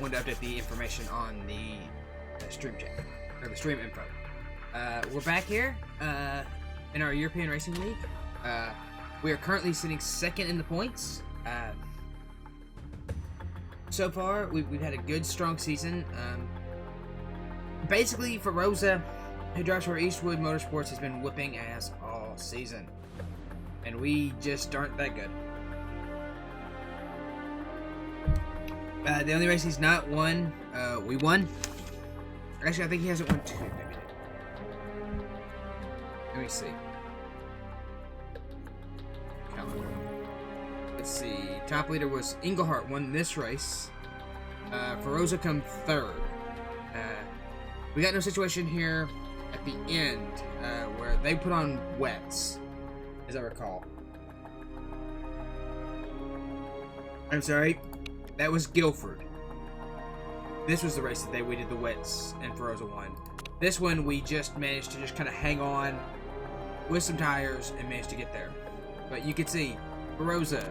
wanted to update the information on the stream chat, or the stream info. We're back here in our European Racing League. We are currently sitting second in the points. So far, we've had a good, strong season. Basically, for Rosa, who drives for Eastwood Motorsports, has been whipping ass all season. And we just aren't that good. The only race he's not won, we won. Actually, I think he hasn't won two. Maybe. Let me see. Let's see. Top leader was Englehart, won this race. Feroza come third. We got no situation here at the end where they put on wets, as I recall. I'm sorry. That was Guilford. This was the race that we did the wets and Feroza won. This one we just managed to just kind of hang on with some tires and managed to get there. But you can see Feroza,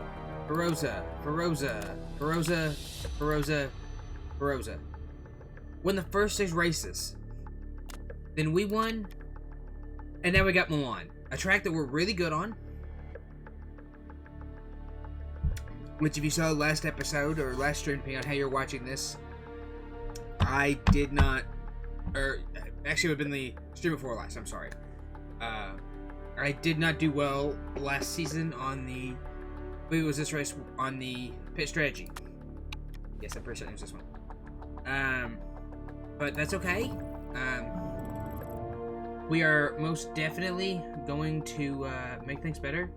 Feroza, Feroza, Feroza, Feroza, Feroza. Won the first 6 races. Then we won. And now we got Milan. A track that we're really good on. Which, if you saw last episode or last stream, depending on how you're watching this, I did not, or actually it would have been the stream before last, I'm sorry. I did not do well last season on the, I believe it was this race on the pit strategy. Yes, I'm pretty certain it was this one. But that's okay. We are most definitely going to make things better.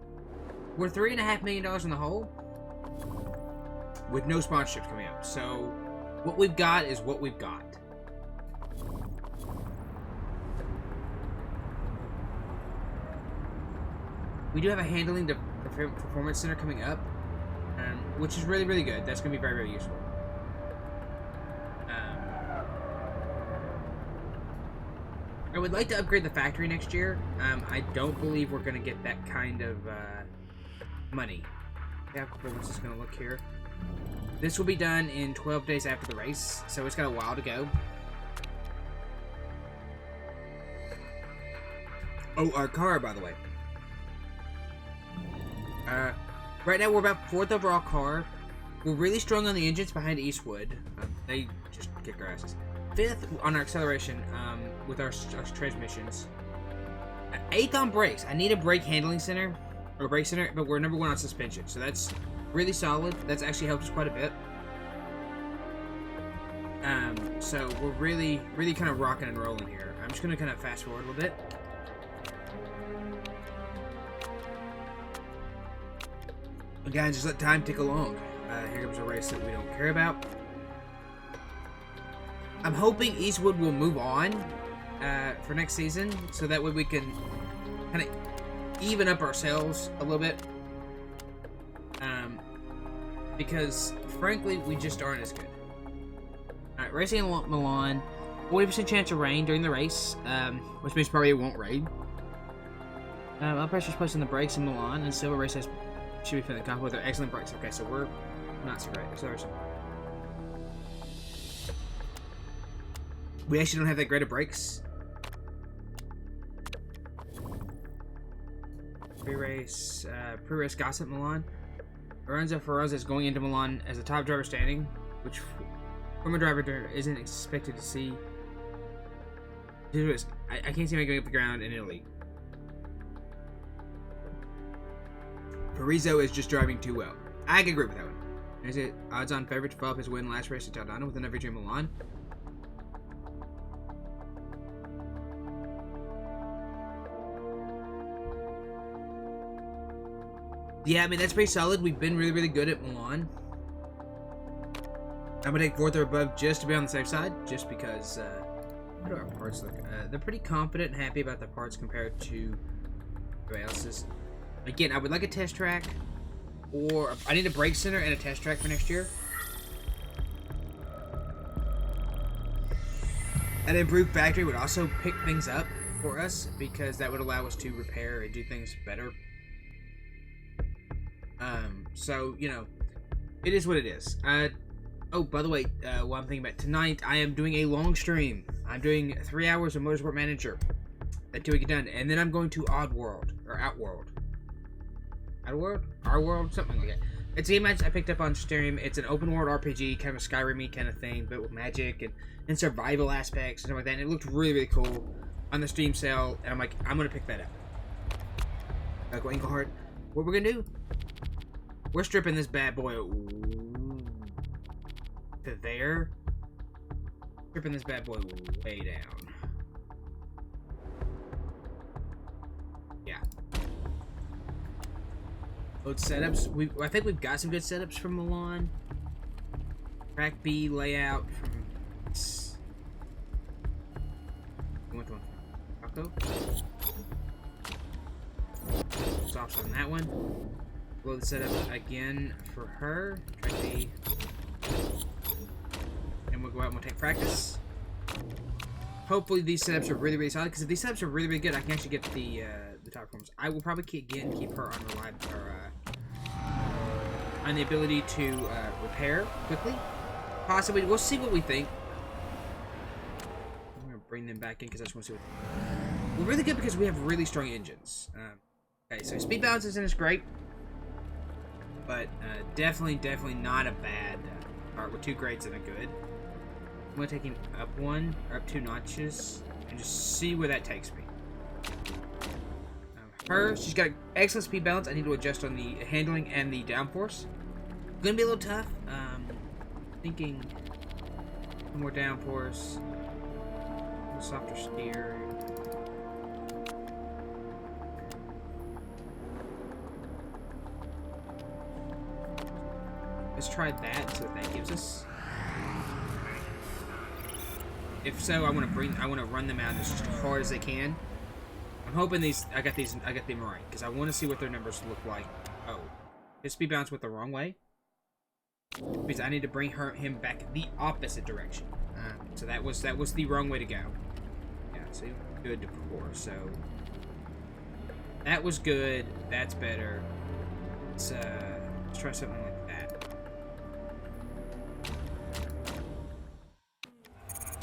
We're $3.5 million in the hole, with no sponsorships coming up. So what we've got is what we've got. We do have a handling performance center coming up, which is really, really good. That's going to be very, very useful. I would like to upgrade the factory next year. I don't believe we're going to get that kind of money. Yeah, what's this going to look here? This will be done in 12 days after the race, so it's got a while to go. Oh, our car, by the way. Right now we're about 4th overall car. We're really strong on the engines behind Eastwood. They just kick our asses. 5th on our acceleration with our transmissions. 8th on brakes. I need a brake handling center, or brake center, but we're number 1 on suspension, so that's really solid. That's actually helped us quite a bit. So we're really, really kind of rocking and rolling here. I'm just going to kind of fast forward a little bit. Again, just let time tick along. Here comes a race that we don't care about. I'm hoping Eastwood will move on for next season, so that way we can kind of even up ourselves a little bit. Because, frankly, we just aren't as good. Alright, racing in Milan. 40% chance of rain during the race, which means probably it won't rain. Up pressure's placed on the brakes in Milan, and Silver Race has, should be feeling confident with their excellent brakes. Okay, so we're not so great. Acceleration. We actually don't have that great of brakes. Pre-race gossip Milan. Lorenzo Feroza is going into Milan as a top driver standing, which from a driver isn't expected to see. I can't see him going up the ground in Italy. Parisio is just driving too well. I can agree with that one. Is it odds-on favorite to follow up his win last race at Taldana with another victory in Milan? Yeah, I mean, that's pretty solid. We've been really, really good at Milan. I'm going to take 4th or above just to be on the safe side, just because, how do our parts look? They're pretty confident and happy about their parts compared to everybody else's. Again, I would like a test track, or I need a brake center and a test track for next year. An improved factory would also pick things up for us, because that would allow us to repair and do things better. So, you know, it is what it is. Oh, by the way, what I'm thinking about tonight, I am doing a long stream. I'm doing 3 hours of Motorsport Manager. Until we get done, and then I'm going to Oddworld or Outworld. Outworld, Our World, something like that. It's a game I picked up on stream. It's an open world RPG, kind of a Skyrim-y kind of thing, but with magic and survival aspects and stuff like that. And it looked really, really cool on the Steam sale, and I'm like, I'm gonna pick that up. Go Englehart. What we're gonna do? We're stripping this bad boy to there. Stripping this bad boy way down. Yeah. Load setups. I think we've got some good setups from Milan. Track B layout from. What one? Taco. Stops on that one. Load the setup again for her. Track B. And we'll go out and we'll take practice. Hopefully these setups are really, really solid. Because if these setups are really, really good, I can actually get the top performance. I will probably keep her on on the ability to repair quickly. Possibly. We'll see what we think. I'm going to bring them back in because I just want to see what we're really good because we have really strong engines. Okay, so speed balance isn't as great. But definitely not a bad part. We're 2 greats and a good. I'm going to take him up 1 or up 2 notches and just see where that takes me. She's got excellent speed balance. I need to adjust on the handling and the downforce. Gonna be a little tough. Thinking more downforce, a little softer steer. Let's try that and see what that gives us. If so, I want to run them out as hard as they can. I'm hoping I got them right because I want to see what their numbers look like. Oh, his speed balance went the wrong way because I need to bring him back the opposite direction. So that was the wrong way to go. Yeah, so good to pour. So that was good. That's better. Let's try something like that.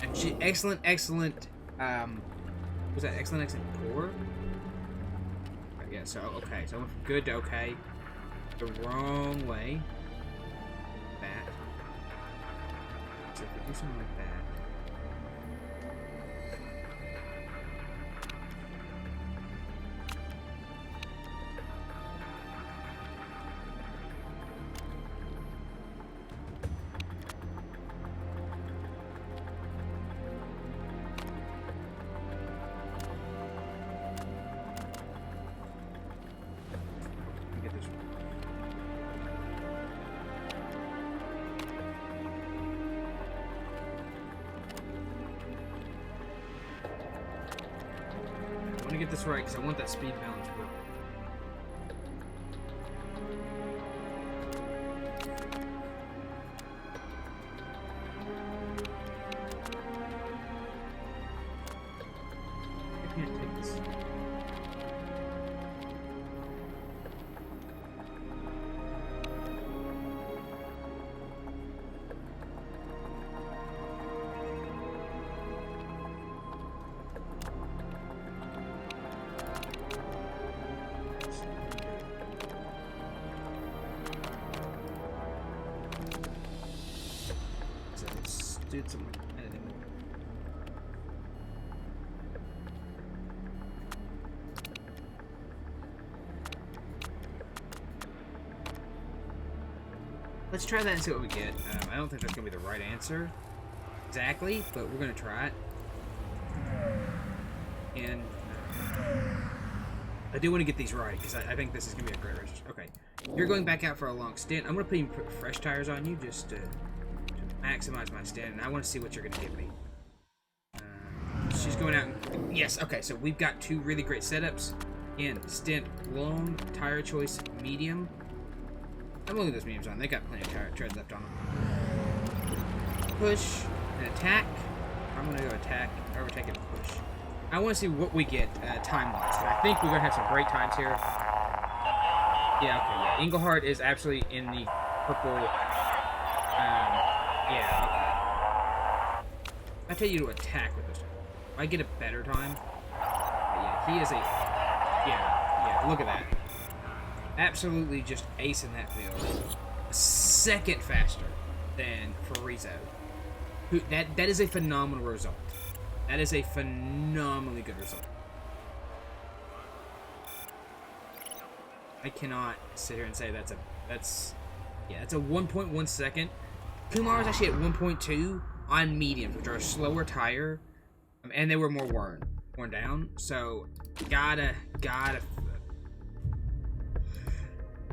And excellent. Was that excellent pour? Yeah, so, okay. So I went from good to okay. The wrong way. That. So if we do something like that. I want to get this right because I want that speed balance work. I can't take this. Do some editing. Let's try that and see what we get. I don't think that's going to be the right answer exactly, but we're going to try it. And I do want to get these right because I think this is going to be a great race. Okay, you're going back out for a long stint. I'm going to put fresh tires on you just to maximize my stint, and I want to see what you're going to give me. She's going out and, yes, okay, so we've got 2 really great setups. Again, stint, long, tire choice, medium. I'm looking at those mediums on. They got plenty of tire tread left on them. Push and attack. I'm going to go attack, overtake and push. I want to see what we get time-wise. I think we're going to have some great times here. Yeah, okay, yeah. Englehart is absolutely in the purple Yeah, okay. I tell you to attack with this. If I get a better time. Yeah, he is a... Yeah, look at that. Absolutely just acing that field. A second faster than Farizo. That is a phenomenal result. That is a phenomenally good result. I cannot sit here and say that's a 1.1 second. Kumar is actually at 1.2 on mediums, which are a slower tire, and they were more worn down. So gotta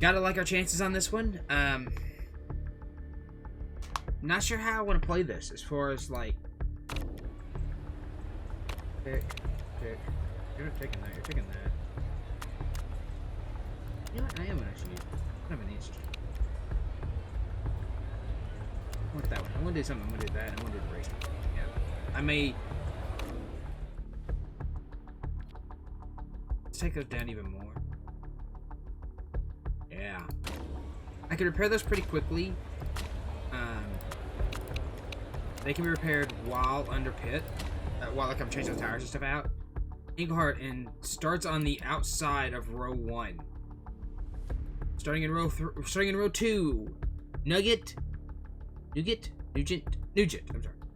like our chances on this one. Not sure how I want to play this as far as like. Pick. You're not taking that. You're taking that. You know what? I am gonna actually. I have an inch. I want that one. I want to do something. I want to do that. I want to do the racing. Yeah. I may. Let's take those down even more. Yeah. I can repair those pretty quickly. They can be repaired while under pit, while like I'm changing the tires and stuff out. Englehart and starts on the outside of row 1. Starting in row 2, Nugent. I'm sorry.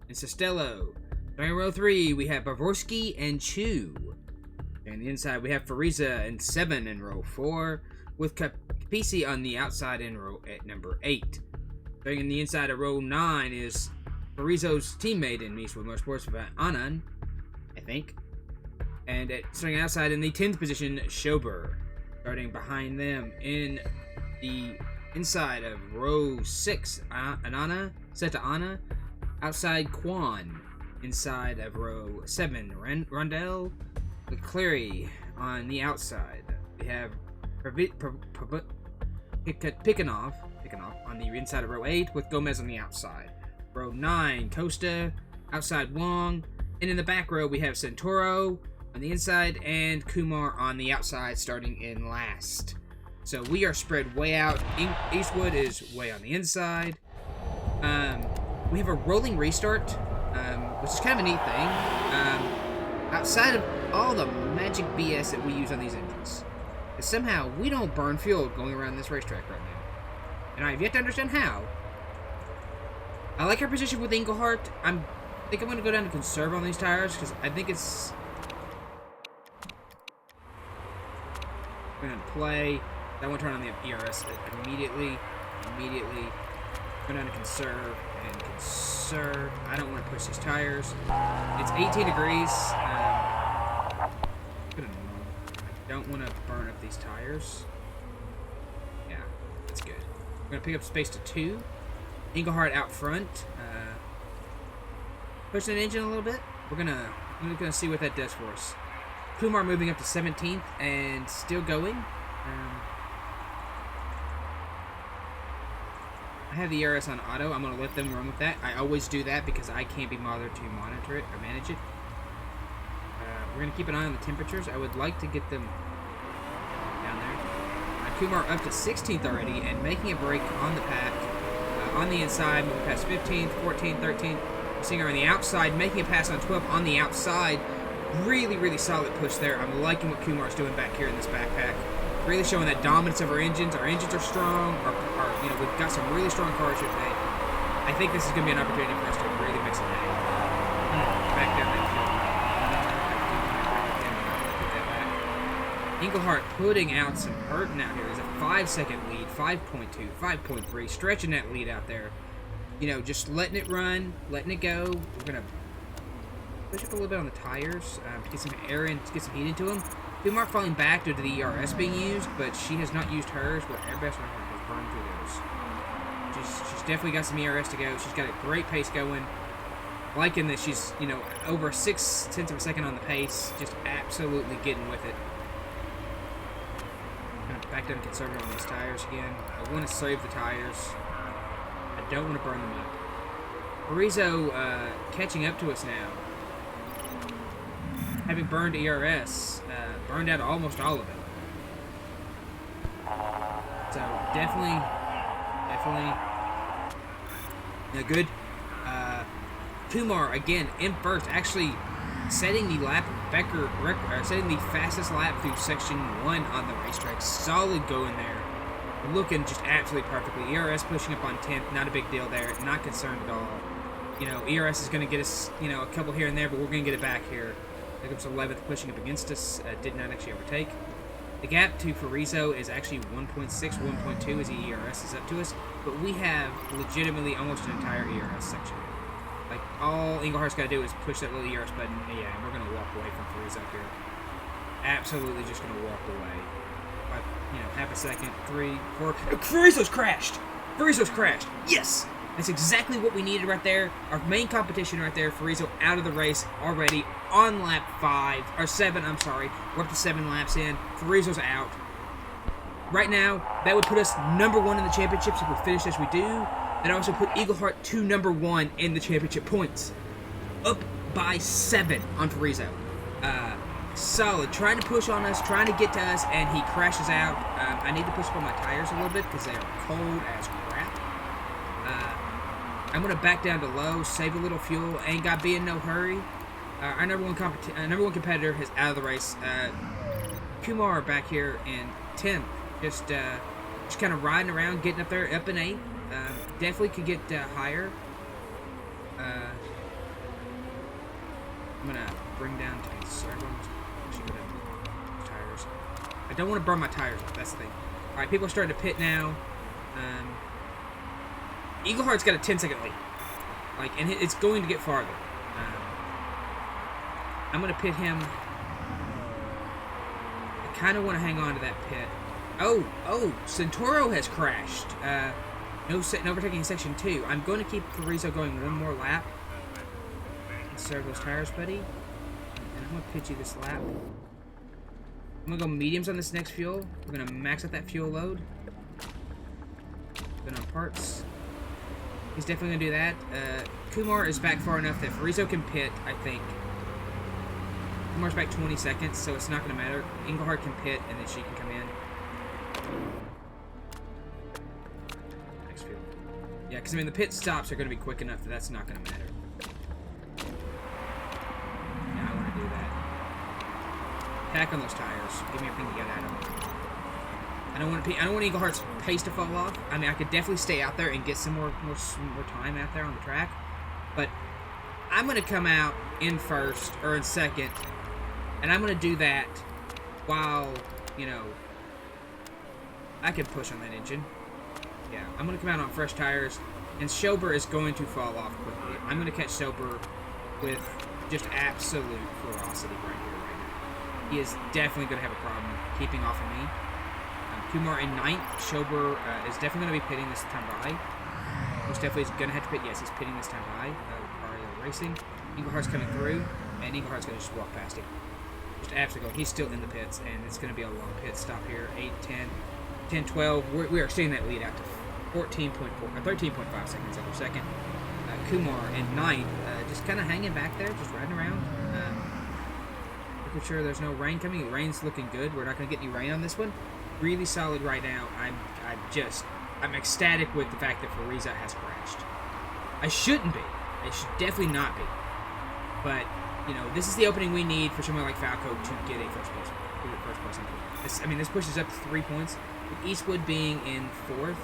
And Costello. Starting in row 3, we have Bavorsky and Chu. And the inside, we have Fariza and 7 in row 4, with Capisi on the outside in row at number 8. Starting in the inside of row 9 is Farizo's teammate in Eastwood Motorsports, Anand, I think. And starting outside in the 10th position, Schober. Starting behind them in the inside of row 6, Anana, Seta Anna. Outside, Kwan. Inside of row 7, Rondell. Leclerc on the outside. We have Pikanov on the inside of row 8 with Gomez on the outside. Row 9, Costa. Outside, Wong. And in the back row, we have Santoro on the inside and Kumar on the outside, starting in last. So we are spread way out. Eastwood is way on the inside. We have a rolling restart, which is kind of a neat thing. Outside of all the magic BS that we use on these engines, somehow we don't burn fuel going around this racetrack right now. And I have yet to understand how. I like our position with Englehart. I think I'm going to go down to conserve on these tires, because I think it's going to play. I want to turn on the ERS immediately. Go down to conserve and conserve. I don't want to push these tires. It's 18 degrees. I don't want to burn up these tires. Yeah, that's good. We're going to pick up space to 2. Englehart out front. Pushing the engine a little bit. We're gonna see what that does for us. Kumar moving up to 17th and still going. I have the ERS on auto. I'm gonna let them run with that. I always do that because I can't be bothered to monitor it or manage it. We're gonna keep an eye on the temperatures. I would like to get them down there. Kumar up to 16th already and making a break on the pack. On the inside, moving past 15th, 14th, 13th. Seeing her on the outside, making a pass on 12 on the outside. Really, really solid push there. I'm liking what Kumar's doing back here in this backpack. Really showing that dominance of our engines. Our engines are strong. We've got some really strong cars here today. I think this is going to be an opportunity for us to really mix it down. Back down that field. Englehart putting out some hurting out here. There's a 5-second lead, 5.2, 5.3, stretching that lead out there. Just letting it run, letting it go. We're going to push up a little bit on the tires to get some air in, to get some heat into them. Kumar falling back due to the ERS being used, but she has not used hers, but airbus has burned through those. She's definitely got some ERS to go. She's got a great pace going. Liking that she's, over 0.6 of a second on the pace, just absolutely getting with it. Kind of back down conservative on these tires again. I want to save the tires. I don't want to burn them up. Parizo catching up to us now. Having burned ERS, burned out almost all of it. So definitely, Kumar again in first, actually setting the setting the fastest lap through section 1 on the racetrack. Solid going there. Looking just absolutely perfectly. ERS pushing up on 10th, not a big deal there. Not concerned at all. You know, ERS is going to get us, you know, a couple here and there, but we're going to get it back here. There comes 11th pushing up against us. Did not actually overtake. The gap to Farizo is actually 1.6, 1.2 as the ERS is up to us. But we have legitimately almost an entire ERS section. Like, all Englehart's got to do is push that little ERS button. Yeah, and we're going to walk away from Farizo here. Absolutely just going to walk away. By, you know, half a second, 3, 4. Farizo's crashed! Farizo's crashed! Yes! That's exactly what we needed right there. Our main competition right there. Farizo out of the race already on lap 5. Or 7, I'm sorry. We're up to 7 laps in. Farizo's out. Right now, that would put us number 1 in the championships if we finish as we do. And also put Eaglehart to number 1 in the championship points. Up by 7 on Farizo. Solid. Trying to push on us, trying to get to us, and he crashes out. I need to push up on my tires a little bit because they are cold as crap. I'm going to back down to low, save a little fuel, ain't got to be in no hurry. Our number one competitor is out of the race. Kumar back here in 10th, just kind of riding around, getting up there, up in 8th. Definitely could get higher. I'm going to bring down tires. I don't want to burn my tires up, that's the thing. Alright, people are starting to pit now. Eaglehart's got a 10-second lead. Like, and it's going to get farther. I'm going to pit him. I kind of want to hang on to that pit. Oh, Centauro has crashed. No overtaking in section 2. I'm going to keep Farizo going one more lap. Serve those tires, buddy. And I'm going to pit you this lap. I'm going to go mediums on this next fuel. We're going to max out that fuel load. Then on parts. He's definitely going to do that. Kumar is back far enough that Farizo can pit, I think. Kumar's back 20 seconds, so it's not going to matter. Englehart can pit, and then she can come in. Next fuel. Yeah, because, I mean, the pit stops are going to be quick enough that that's not going to matter. Yeah, I want to do that. Pack on those tires. Give me everything you got out of them. I don't want Eaglehart's pace to fall off. I mean, I could definitely stay out there and get some more time out there on the track. But I'm going to come out in first, or in second, and I'm going to do that while, you know, I can push on that engine. Yeah, I'm going to come out on fresh tires, and Schober is going to fall off quickly. I'm going to catch Schober with just absolute ferocity right here, right now. He is definitely going to have a problem keeping off of me. Kumar in 9th. Schober is definitely going to be pitting this time by. Most definitely is going to have to pit. Yes, he's pitting this time by. Racing. Eaglehart's coming through, and Eaglehart's going to just walk past him. Just absolutely going. He's still in the pits, and it's going to be a long pit stop here. 8, 10, 10, 12. We are extending that lead out to 13.5 seconds every second. Kumar in 9th, just kind of hanging back there, just riding around. Making sure there's no rain coming. The rain's looking good. We're not going to get any rain on this one. Really solid right now. I'm ecstatic with the fact that Farizo has crashed. I shouldn't be. I should definitely not be. But, you know, this is the opening we need for someone like Falco to get a first place. This pushes up to 3 points. With Eastwood being in 4th,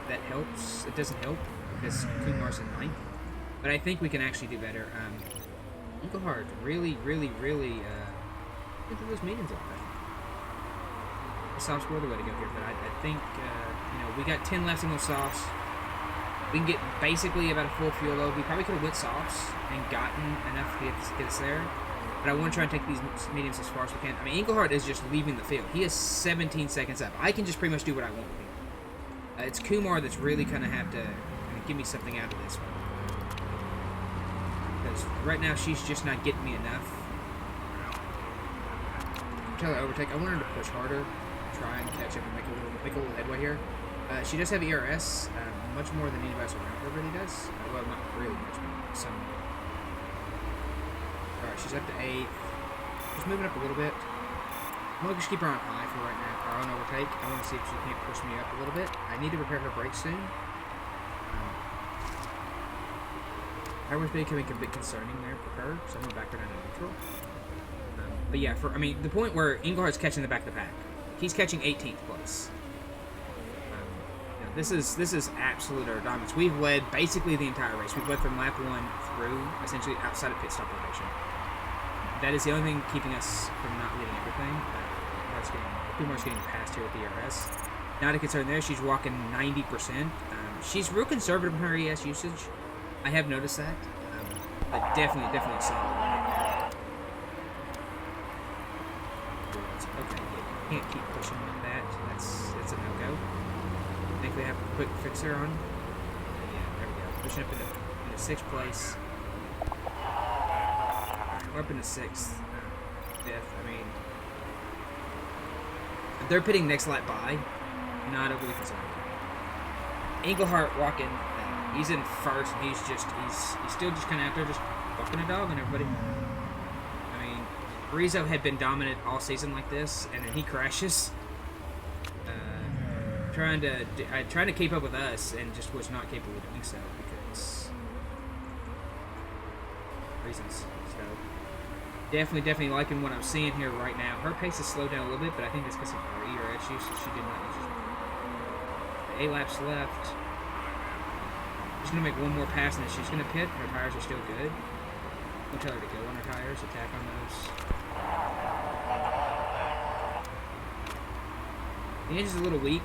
that helps. It doesn't help because Kumar's in 9th. But I think we can actually do better. Englehart really get through those mediums all right. The softs were the way to go here, but I think, you know, we got 10 laps in those softs. We can get basically about a full fuel load. We probably could have went softs and gotten enough to get us there. But I want to try and take these mediums as far as we can. I mean, Englehart is just leaving the field. He is 17 seconds up. I can just pretty much do what I want with him. It's Kumar that's really going to have to give me something out of this one. Because right now she's just not getting me enough. Try to overtake. I want her to push harder. Try and catch up and make a little headway here. She does have ERS, much more than anybody else around her really does. Well, not really much, but some. Alright, she's up to 8th. Just moving up a little bit. I'm going to just keep her on high for right now, or on overtake. I want to see if she can't push me up a little bit. I need to repair her brakes soon. Power speed becoming a bit concerning there for her, so I'm going to back her down to neutral. But yeah, I mean, the point where Englehart's catching the back of the pack. He's catching 18th place. You know, this is absolute utter dominance. We've led basically the entire race. We've led from lap 1 through, essentially, outside of pit stop location. That is the only thing keeping us from not leading everything. Kumar's getting passed here with the ERS. Not a concern there. She's walking 90%. She's real conservative in her ES usage. I have noticed that. But definitely solid. Okay, can't keep pushing like that. That's a no-go. I think they have a quick fixer on. Yeah, there we go. Pushing up into 6th place. We're up into 6th. 5th. I mean, they're pitting next lap by. Not overly concerned. Englehart walking. He's in 1st, and he's still just kind of out there just walking a dog on everybody. I mean, Rizzo had been dominant all season like this, and then he crashes. Trying to keep up with us, and just was not capable of doing so because reasons. So definitely liking what I'm seeing here right now. Her pace has slowed down a little bit, but I think that's because of her ERS use. She did not use it. 8 laps left. She's going to make one more pass, and then she's going to pit. Her tires are still good. I'll tell her to go on her tires, attack on those. The engine's a little weak,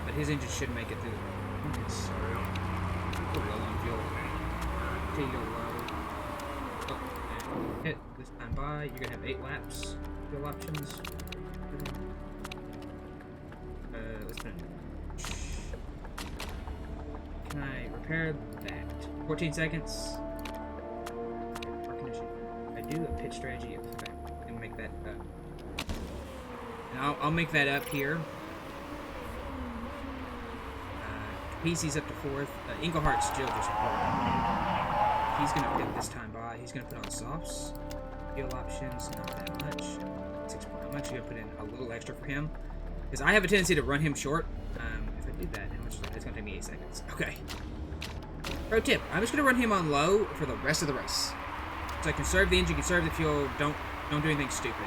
but his engine should make it through the... Sorry. Put low on fuel. Until you go low. Oh, and hit this time by. You're going to have 8 laps. Fuel options. Let's finish. Can I repair that? 14 seconds. I do a pitch strategy effect and make that up. And I'll make that up here. PC's up to 4th. Englehart's still just he's going to pit this time by. He's going to put on softs. Fuel options, not that much. 6 point. I'm actually going to put in a little extra for him. Because I have a tendency to run him short. If I do that, how much is that? It's going to take me 8 seconds. Okay. Pro tip. I'm just going to run him on low for the rest of the race. So I conserve the engine, conserve the fuel. Don't do anything stupid.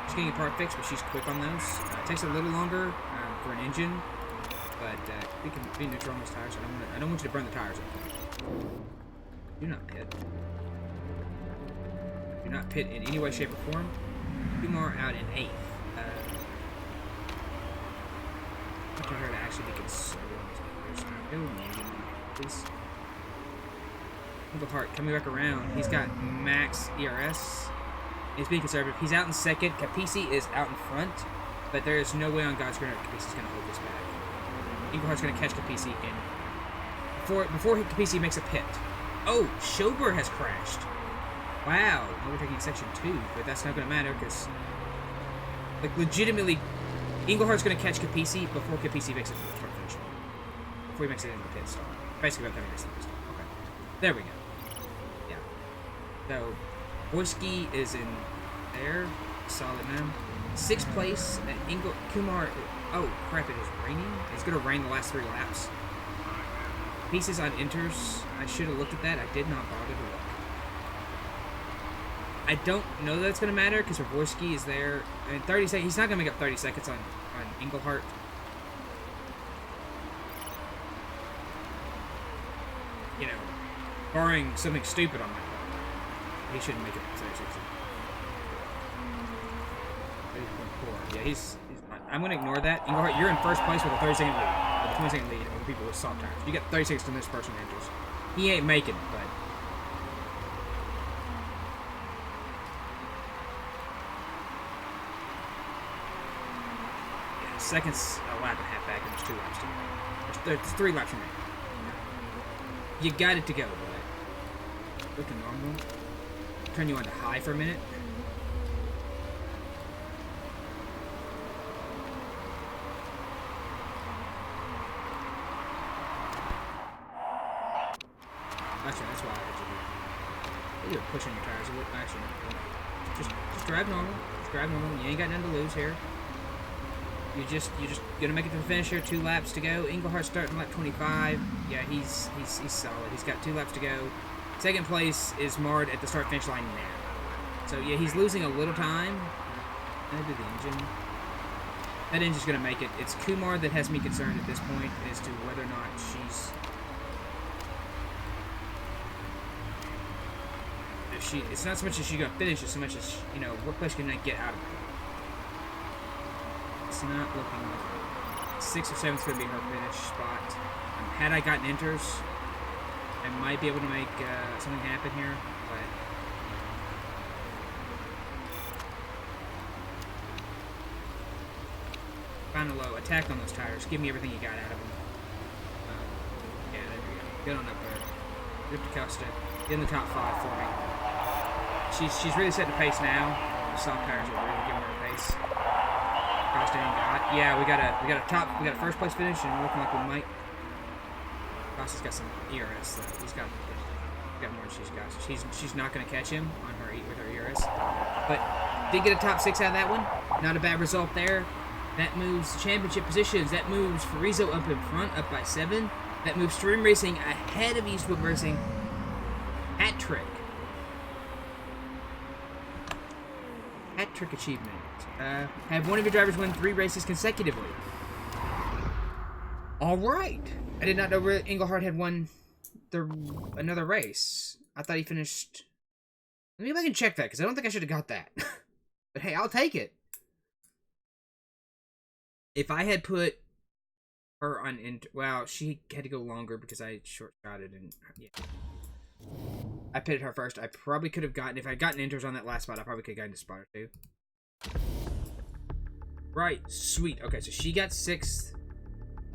She's getting a part fixed, but she's quick on those. It takes a little longer for an engine. But we can be neutral on those tires. I don't want you to burn the tires up. Do not pit. Do not pit in any way, shape, or form. Kumar out in 8th. I want her to actually be conservative on these tires. Please. Englehart coming back around. He's got max ERS. He's being conservative. He's out in 2nd. Capisi is out in front. But there is no way on God's green Capisi's going to hold this back. Englehart's going to catch Capisi in before Capisi makes a pit. Oh, Schober has crashed. Wow. Now we're taking section 2, but that's not going to matter because, like, legitimately, Englehart's going to catch Capisi before Capisi makes it to the start finish line. Before he makes it into the pit stop. Basically, about the time he makes it to the stop. Okay. There we go. Yeah. So, Boyski is in there. Solid man. 6th place at Kumar. Oh, crap, it is raining? It's going to rain the last 3 laps. Pieces on enters. I should have looked at that. I did not bother to look. I don't know that it's going to matter because Ravorsky is there. I mean, 30 seconds. He's not going to make up 30 seconds on Englehart. You know, barring something stupid on my part, he shouldn't make it 30 seconds. 30.4. Yeah, he's not. I'm going to ignore that. Englehart, you're in 1st place with a 30-second lead. With a 20-second lead over people with soft tires. You get 30 seconds to this person enters. He ain't making it, but... Seconds, a lap and a half back, and there's 2 laps to go. There's 3 laps remaining. You got it to go, but looking normal. Turn you on to high for a minute. Actually, that's why I had to do. You're pushing your tires a little. Actually, no. Just drive normal. Just drive normal. You ain't got nothing to lose here. You're just gonna make it to the finish here. 2 laps to go. Engelhart starting lap 25. Yeah, he's solid. He's got 2 laps to go. Second place is marred at the start finish line now. So yeah, he's losing a little time. Maybe the engine. That engine's gonna make it. It's Kumar that has me concerned at this point as to whether or not she's. It's not so much as she's gonna finish, as so much as, you know, what place can I get out of it. It's not looking like it. 6th or 7th is gonna be her finish spot. Had I gotten inters, I might be able to make something happen here, but final low. Attack on those tires. Give me everything you got out of them. Yeah, there we go. Get on up there. Rip DaCosta. Get in the top 5 for me. She's really setting the pace now. The soft tires are really giving her a pace. Costa ain't got. Yeah, we got a first place finish, and we're looking like we might. Costa's got some ERS though. He's got more than she's got. So she's not going to catch him on her with her ERS. But did get a top 6 out of that one. Not a bad result there. That moves championship positions. That moves Farizo up in front, up by 7. That moves Stream Racing ahead of Eastwood Racing. Hat trick. Hat trick achievement. Have one of your drivers win 3 races consecutively. All right. I did not know Engelhart had won another race. I thought he finished. Let me see if I can check that, because I don't think I should have got that. But hey, I'll take it. If I had put her on well, she had to go longer because I short-shotted and yeah. I pitted her first. I probably could have gotten, if I had gotten inters on that last spot, I probably could have gotten a spot or 2. Right, sweet. Okay, so she got 6th.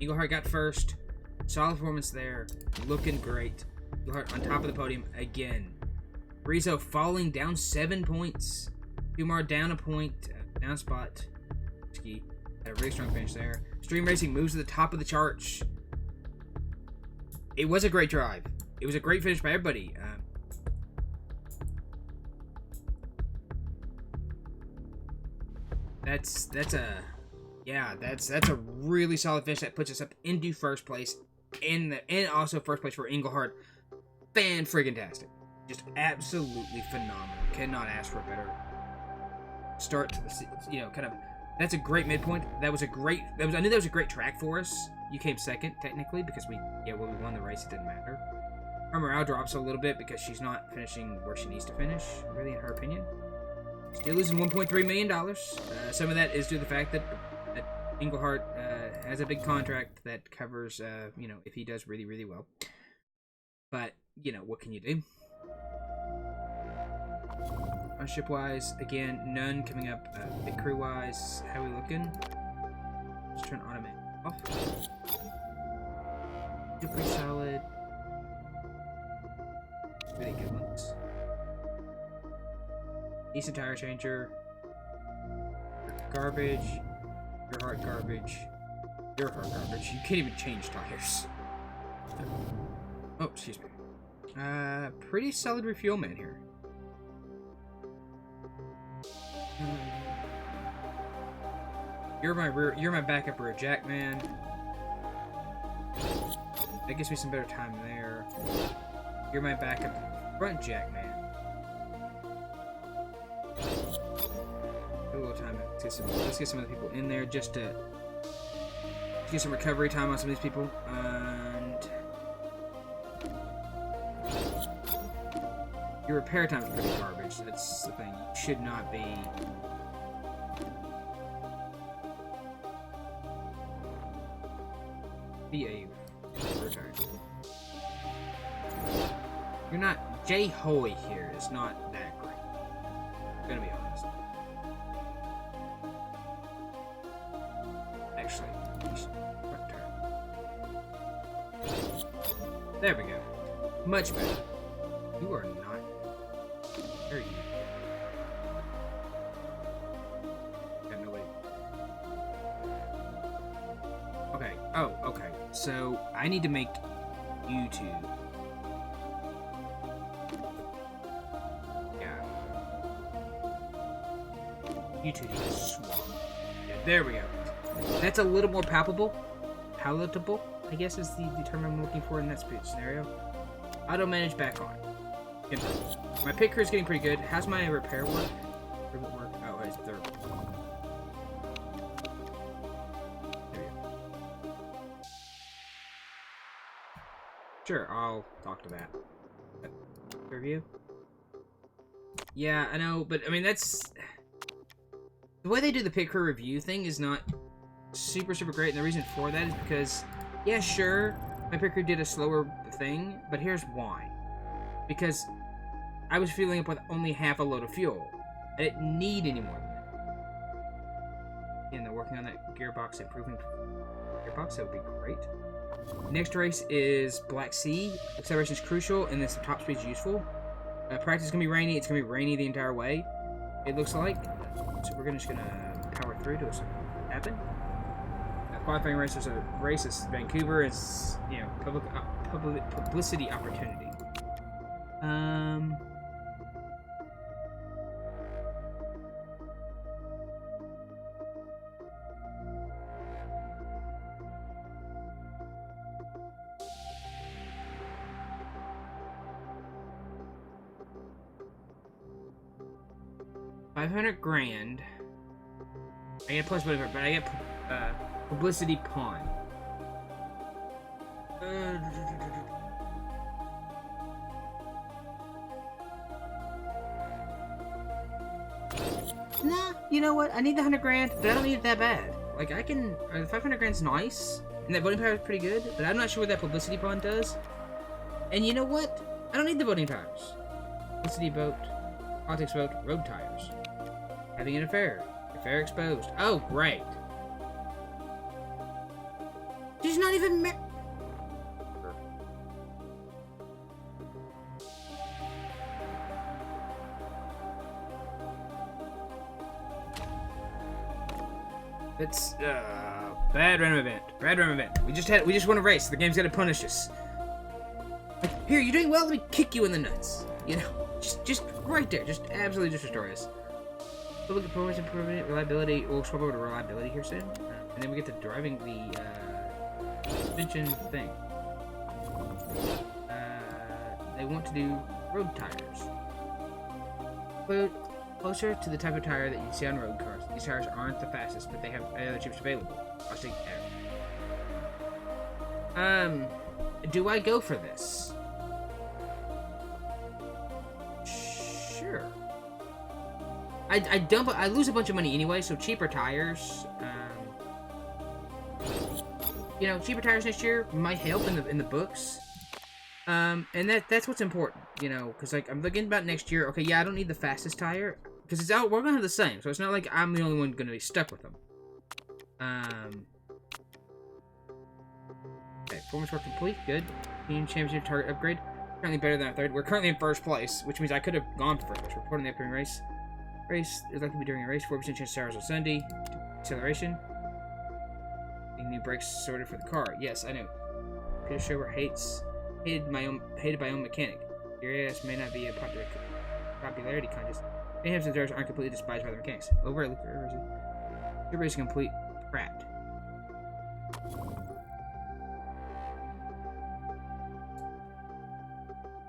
Engelhart got 1st. Solid performance there. Looking great. Engelhart on top of the podium again. Rizzo falling down 7 points. Kumar down a point. Down a spot. Ski. Had a really strong finish there. Stream Racing moves to the top of the charts. It was a great drive. It was a great finish by everybody. That's a really solid finish that puts us up into first place, and also first place for Engelhart. Fan-friggin-tastic. Just absolutely phenomenal. Cannot ask for a better start to the, kind of. That's a great midpoint. I knew that was a great track for us. You came 2nd technically because when we won the race, it didn't matter. Her morale drops a little bit because she's not finishing where she needs to finish, really, in her opinion. Still losing $1.3 million. Some of that is due to the fact that Engelhart has a big contract that covers, if he does really, really well. But, what can you do? Ship-wise, again, none coming up. Pit crew-wise, how are we looking? Let's turn automatic off. Still pretty solid. Really good ones. Decent tire changer. Garbage. Your heart garbage. Your heart garbage. You can't even change tires. Oh, excuse me. Pretty solid refuel man here. You're my backup rear jack man. That gives me some better time there. You're my backup front jack man. A little time. Let's get some other people in there just to get some recovery time on some of these people. And your repair time is pretty garbage. That's the thing. You should not be. Be retired. You're not. Jay Hoy here is not that great. I'm gonna be honest. Actually, there we go. Much better. You are not. There you go. Got no way. Okay. Oh, okay. So I need to make YouTube. Yeah. YouTube is swamp. Yeah, there we go. That's a little more palatable, I guess is the term I'm looking for in that scenario. Auto manage back on. My pit crew is getting pretty good. How's my repair work? Oh, it's third. There we go. Sure, I'll talk to that. Review? Yeah, I know, but I mean, that's... The way they do the pit crew review thing is not super great, and the reason for that is because, yeah, sure, my pit crew did a slower thing, but here's why. Because I was filling up with only half a load of fuel. I didn't need any more than that. And they're working on that gearbox improvement. Gearbox, that would be great. Next race is Black Sea. Acceleration is crucial, and then some top speed is useful. Practice is going to be rainy. It's going to be rainy the entire way, it looks like. So we're just going to power through to something happen. Qualifying race is a race. Is Vancouver. It's, you know, publicity opportunity. $500,000. I get plus whatever, but I get publicity pawn. Nah, you know what? I need the $100,000, but I don't need it that bad. Like, I can... the $500,000's nice, and that voting power is pretty good, but I'm not sure what that publicity pawn does. And you know what? I don't need the voting powers. Publicity vote, politics vote, road tires. Having an affair. Affair exposed. Oh, great. She's not even married. It's bad random event. Bad random event. We just won a race. The game's gonna punish us. Like, here, you're doing well. Let me kick you in the nuts. You know, just right there. Just absolutely just destroy us. Public performance improvement, reliability. We'll swap over to reliability here soon, and then we get to driving the suspension thing. They want to do road tires. Closer to the type of tire that you see on road cars. These tires aren't the fastest, but they have other chips available. I'll take that. Do I go for this? Sure. I lose a bunch of money anyway, so cheaper tires. You know, cheaper tires next year might help in the books. And that's what's important, you know, because like I'm looking about next year. Okay, yeah, I don't need the fastest tire because it's out. We're gonna have the same, so it's not like I'm the only one gonna be stuck with them. Okay, performance work complete. Good. Team championship target upgrade. Currently better than our third. We're currently in first place, which means I could have gone for first. Reporting the upcoming race. Race is likely to be during a race. 4% chance of stars on Sunday. Acceleration. New brakes sorted for the car. Yes, I know. Peter Schober hated by own mechanic. Your ass may not be a popularity contest. Many times the drivers aren't completely despised by the mechanics. Over your race is complete crap.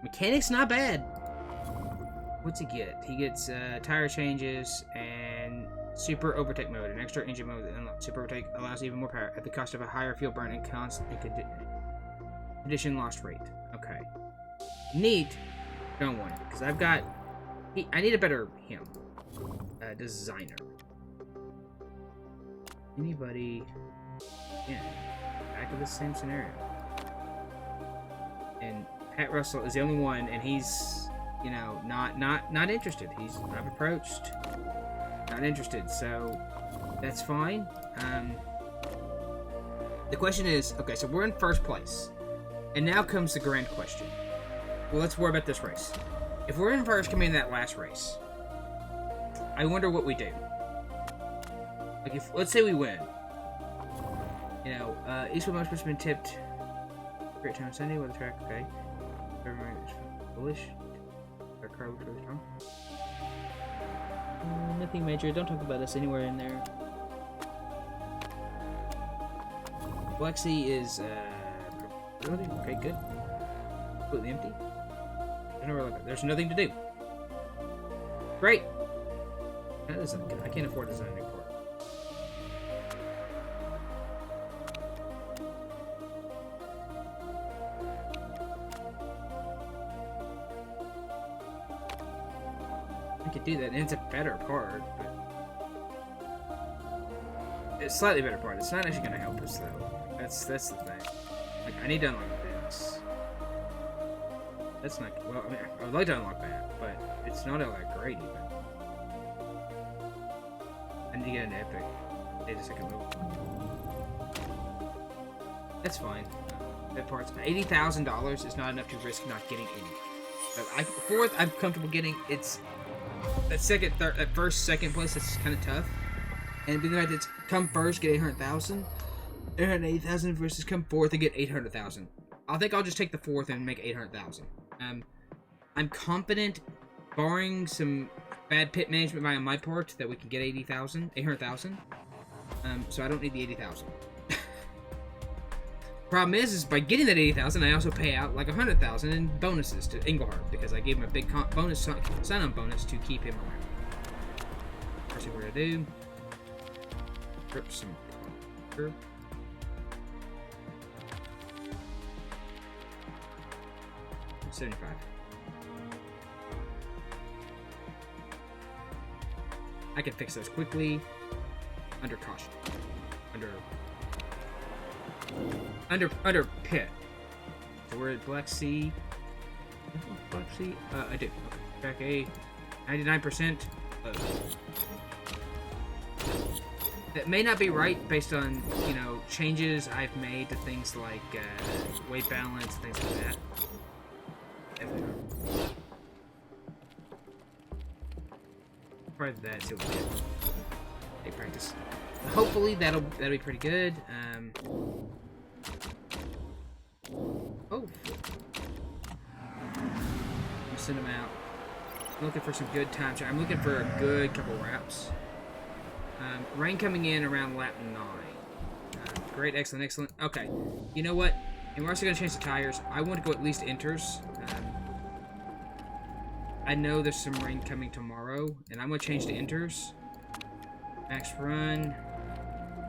Mechanic's not bad. What's he get? He gets tire changes and super overtake mode, an extra engine mode that unlocks. Super overtake allows even more power at the cost of a higher fuel burn and constant condition lost rate. Okay. Neat. Don't want it because I've got. I need a better designer. Anybody? Yeah. Back to the same scenario. And Pat Russell is the only one, and he's, you know, not interested. I've approached, not interested, so that's fine. The question is, okay, so we're in first place, and now comes the grand question. Well, let's worry about this race. If we're in first, coming in that last race, I wonder what we do. Like, if let's say we win, you know, Eastwood Motorsport's been tipped. Great time on Sunday. Weather track, okay. Bullish. Our car looks really strong. Nothing major. Don't talk about us anywhere in there. Black Sea is okay, good. Completely empty. There's nothing to do. Great. That isn't good. I can't afford to design a new port. I could do that, and it's a better part, but it's a slightly better part. It's not actually going to help us though. That's the thing. Like, I need to unlock this. That's not well. I mean, I would like to unlock that, but it's not all that great even. I need to get an epic. Wait a second move. That's fine. That part's $80,000 is not enough to risk not getting any. But fourth, I'm comfortable getting. It's that second, third, that first, second place. That's kind of tough. And the fact that it's come first, get 800,000, 880,000 versus come fourth and get 800,000. I think I'll just take the fourth and make 800,000. I'm confident, barring some bad pit management by on my part, that we can get 800,000. So I don't need the 80,000. Problem is by getting that 80,000, I also pay out like 100,000 in bonuses to Engelhardt because I gave him a big bonus, sign-on bonus to keep him around. First thing we're gonna do. Rip some curb. $75. I can fix those quickly. Under caution. Under pit. So we're at Black Sea. Black Sea? I do. Okay. Track A. 99%. That may not be right based on, changes I've made to things like weight balance, things like that. Try that, see what we get. Hey, practice. Hopefully that'll be pretty good. Oh. I'm send them out. I'm looking for some good times. I'm looking for a good couple wraps. Rain coming in around lap 9. Great, excellent. Okay, you know what? And we're also going to change the tires. I want to go at least inters. I know there's some rain coming tomorrow, and I'm going to change to inters. Max run.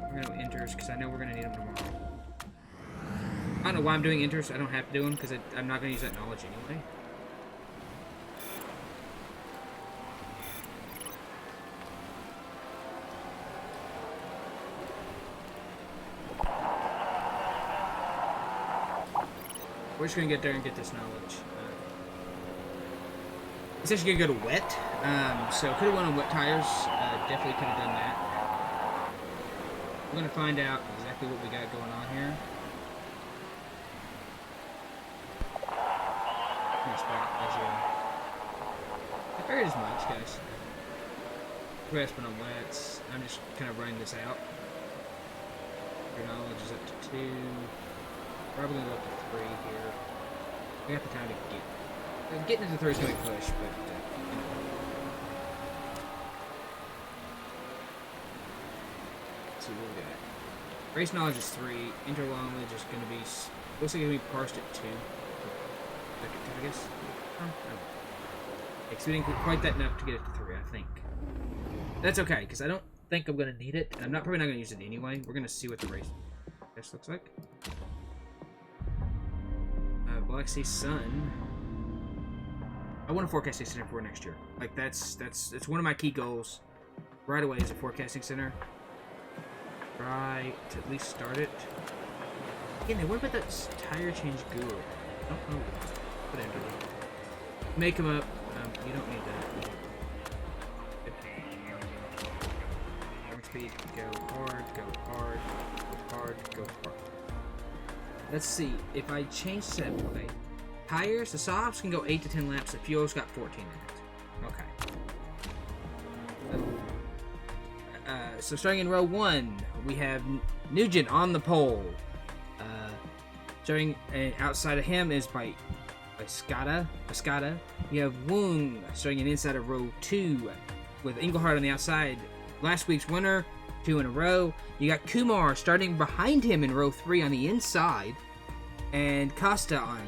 We're going to go inters, because I know we're going to need them tomorrow. I don't know why I'm doing inters. I don't have to do them, because I'm not going to use that knowledge anyway. We're just going to get there and get this knowledge. It's actually going to go to wet, so could have went on wet tires. Definitely could have done that. We're going to find out exactly what we got going on here. I figured as much, guys. Grasping on wets. I'm just kind of running this out. Your knowledge is up to 2. Probably going to go up to 3 here. We got the time to get... Getting into 3 is going to be push, but... Let's see what we got. Race knowledge is 3. Interlongledge is going to be... Looks like it's going to be parsed at 2. I guess? Oh, no. Because we didn't get quite that enough to get it to 3, I think. That's okay, because I don't think I'm going to need it. And I'm probably not going to use it anyway. We're going to see what the race looks like. Black Sea Sun. I want a forecasting center for next year. Like that's one of my key goals. Right away is a forecasting center. Try to at least start it. Again, what about that tire change guru? I don't know. Put it in. Make them up. You don't need that. Average speed. Go hard. Go hard. Go hard. Go hard. Let's see, if I change 7, okay. Tires, the softs can go 8 to 10 laps, the fuel's got 14 in it. Okay. So starting in row 1, we have Nugent on the pole. Starting outside of him is by Escada. You have Wung starting in inside of row 2 with Engelhardt on the outside. Last week's winner, 2 in a row. You got Kumar starting behind him in row 3 on the inside, and Costa on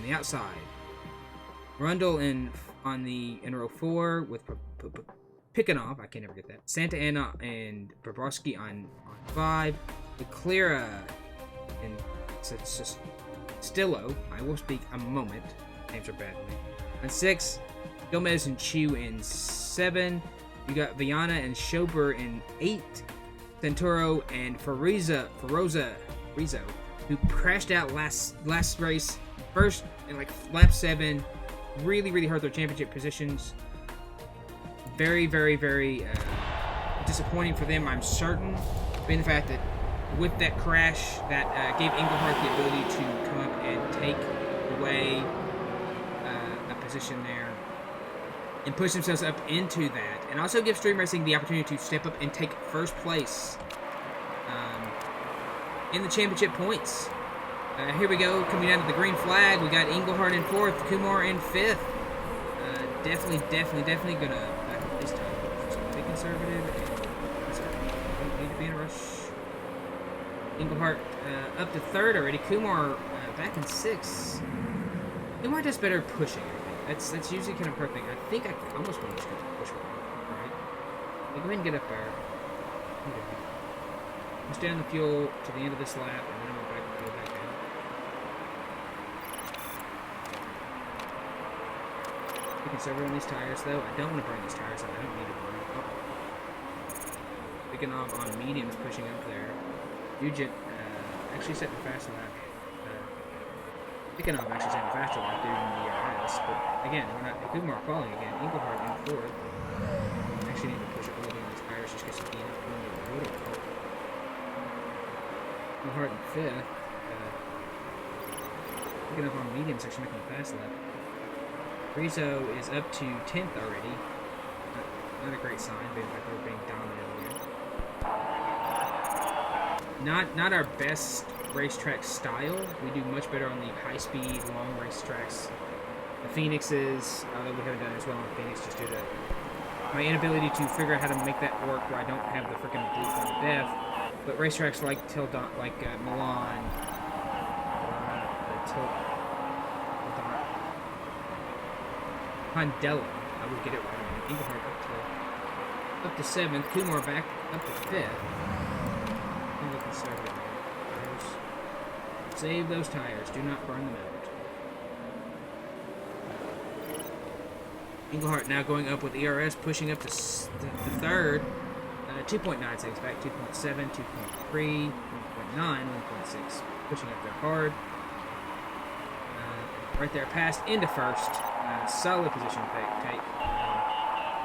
the outside. Rundle in row 4 with Pikanov. I can never get that. Santa Anna and Bobrovsky on 5. Leclerc and Stillo. I will speak a moment. Names are bad to me. On 6, Gomez and Chu in 7. You got Viana and Schober in 8. Santoro and Rizzo, who crashed out last race, first in like lap 7. Really hurt their championship positions. Very disappointing for them, I'm certain, being the fact that with that crash, that gave Engelhart the ability to come up and take away a position there and push themselves up into that, and also give Stream Racing the opportunity to step up and take first place in the championship points. Here we go, coming down to the green flag. We got Engelhart in 4th, Kumar in 5th. Definitely gonna back up this time. Just be conservative and conservative. Don't need to be in a rush. Engelhart up to 3rd already. Kumar back in 6th. Kumar does better pushing, I think. That's usually kind of perfect. I think I almost want to just push one. Alright. Go ahead and get up there. Okay. I'm stay on the fuel to the end of this lap, and then I'm going to go back down. Be conservative on these tires, though. I don't want to burn these tires out. I don't need to burn them. Picking off on mediums, pushing up there. Nugent actually set the fast lap. Picking off actually set the faster lap due to the DRS, but again, we're not. Kumar falling again. Engelhart in 4th. Actually need to push up a little bit on these tires just because he can't run the road. Engelhart in 5th. Picking up on mediums, actually making the fast lap. Rizzo is up to 10th already. Not a great sign, being like we're being dominant here. Not our best racetrack style. We do much better on the high-speed, long racetracks. The Phoenixes, although we haven't done as well on Phoenix, just due to my inability to figure out how to make that work where I don't have the freaking blue flag of death. But racetracks like Milan, Pondella, I would get it right. Engelhart up to 7th. Kumar back up to 5th. I'm looking conservative. Save those tires. Do not burn them out. Engelhart now going up with ERS, pushing up to the 3rd. 2.9 seconds back. 2.7, 2.3, 1.9, 1.6. Pushing up there hard. Right there, passed into 1st. Solid position take.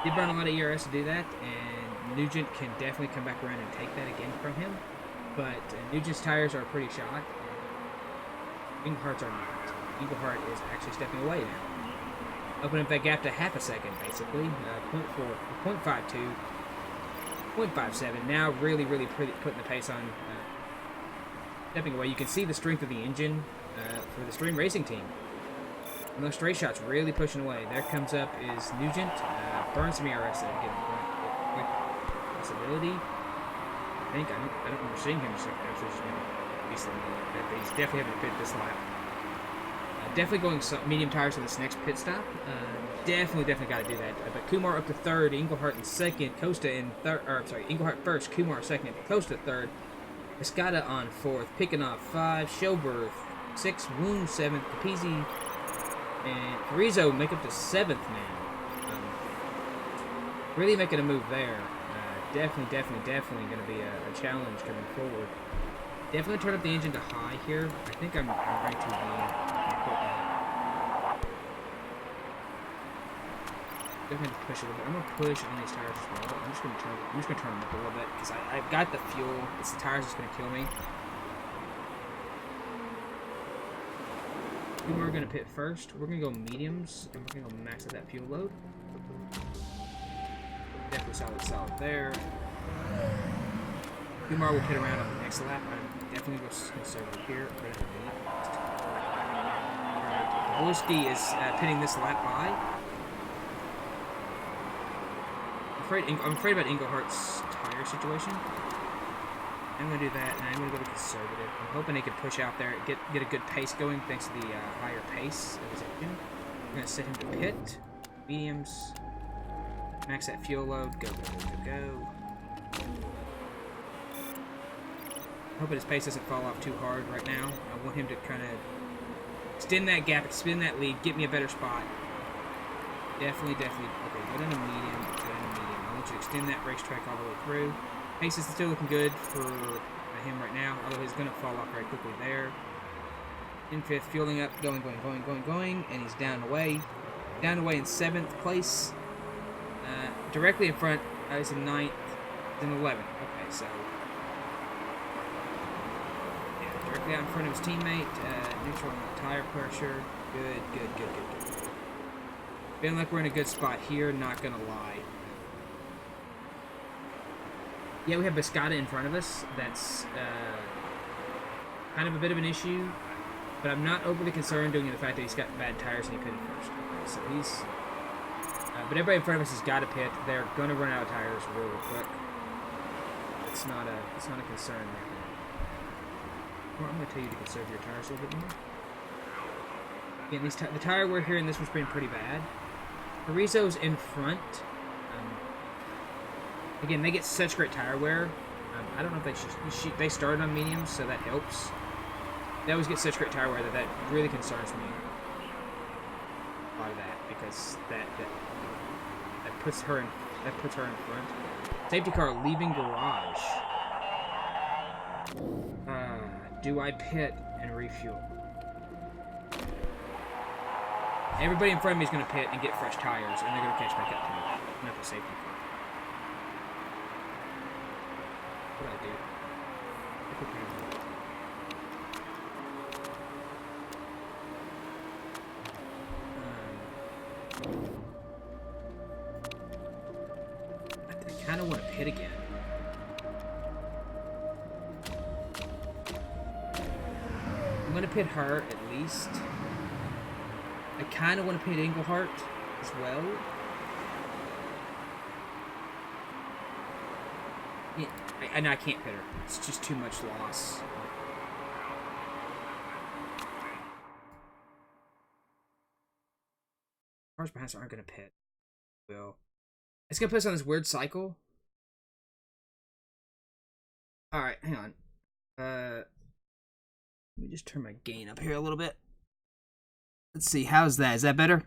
Did burn a lot of ERS to do that, and Nugent can definitely come back around and take that again from him. But Nugent's tires are pretty shot. Englehart's are not. Engelhart is actually stepping away now. Opening up that gap to half a second, basically. 0.52, 0.57. Now really putting the pace on. Stepping away. You can see the strength of the engine for the Stream Racing team. And those straight shots really pushing away. There comes up is Nugent. Burns some ERS there to get quick possibility. I think I don't remember seeing him just actually just he's definitely having to pit this lap. Definitely going medium tires on this next pit stop. Definitely got to do that. But Kumar up to 3rd, Engelhart in 2nd, Costa in 3rd. Or sorry, Engelhart 1st, Kumar 2nd, Costa 3rd. Escada on 4th, picking off 5, Schober 6, Woon 7th, Capizzi and Rizzo make up to 7th now. Really making a move there. Definitely going to be a challenge coming forward. Definitely turn up the engine to high here. I think I'm right to the. Definitely push a little bit. I'm gonna push on these tires as well. I'm just gonna turn them up a little bit because I've got the fuel. It's the tires that's gonna kill me. We're gonna pit first. We're gonna go mediums, and we're gonna go max out that fuel load. Definitely solid there. Kumar will pit around on the next lap. I'm definitely going to go conservative here. Alright, Boleski is pitting this lap by. I'm afraid about Englehart's tire situation. I'm gonna do that, and I'm gonna go to conservative. I'm hoping he can push out there, get a good pace going thanks to the higher pace of his engine. I'm gonna set him to pit, mediums, max that fuel load, go, go, go, go, go. Hoping his pace doesn't fall off too hard right now. I want him to kind of extend that gap, extend that lead, get me a better spot. Definitely. Okay, go down to medium. I want you to extend that racetrack all the way through. Pace is still looking good for him right now, although he's going to fall off very quickly there. In fifth, fueling up, going, and he's down away. Down away in 7th place. Directly in front, he's in 9th, he's in 11th. Okay, so... yeah, directly out in front of his teammate, neutral on the tire pressure. Good. Feeling like we're in a good spot here, not gonna lie. Yeah, we have Biscotta in front of us. That's kind of a bit of an issue, but I'm not overly concerned due to the fact that he's got bad tires and he pitted first. Okay, so he's... but everybody in front of us has got to pit. They're going to run out of tires real quick. It's not a concern right now. Well, I'm going to tell you to conserve your tires a little bit more. Again, the tire wear here in this one's been pretty bad. Parizo's in front. Again, they get such great tire wear. I don't know if they started on mediums, so that helps. They always get such great tire wear that really concerns me. A lot of that, because that puts her in front. Safety car leaving garage. Do I pit and refuel? Everybody in front of me is going to pit and get fresh tires, and they're going to catch back up to me. Not the safety car. What do I do? I kind of want to pit again. I'm going to pit her at least. I kind of want to pit Englehart as well. Yeah, I can't pit her. It's just too much loss. Cars behind us aren't going to pit. Will. It's going to put us on this weird cycle. Alright, hang on. Let me just turn my gain up here a little bit. Let's see, how's that? Is that better?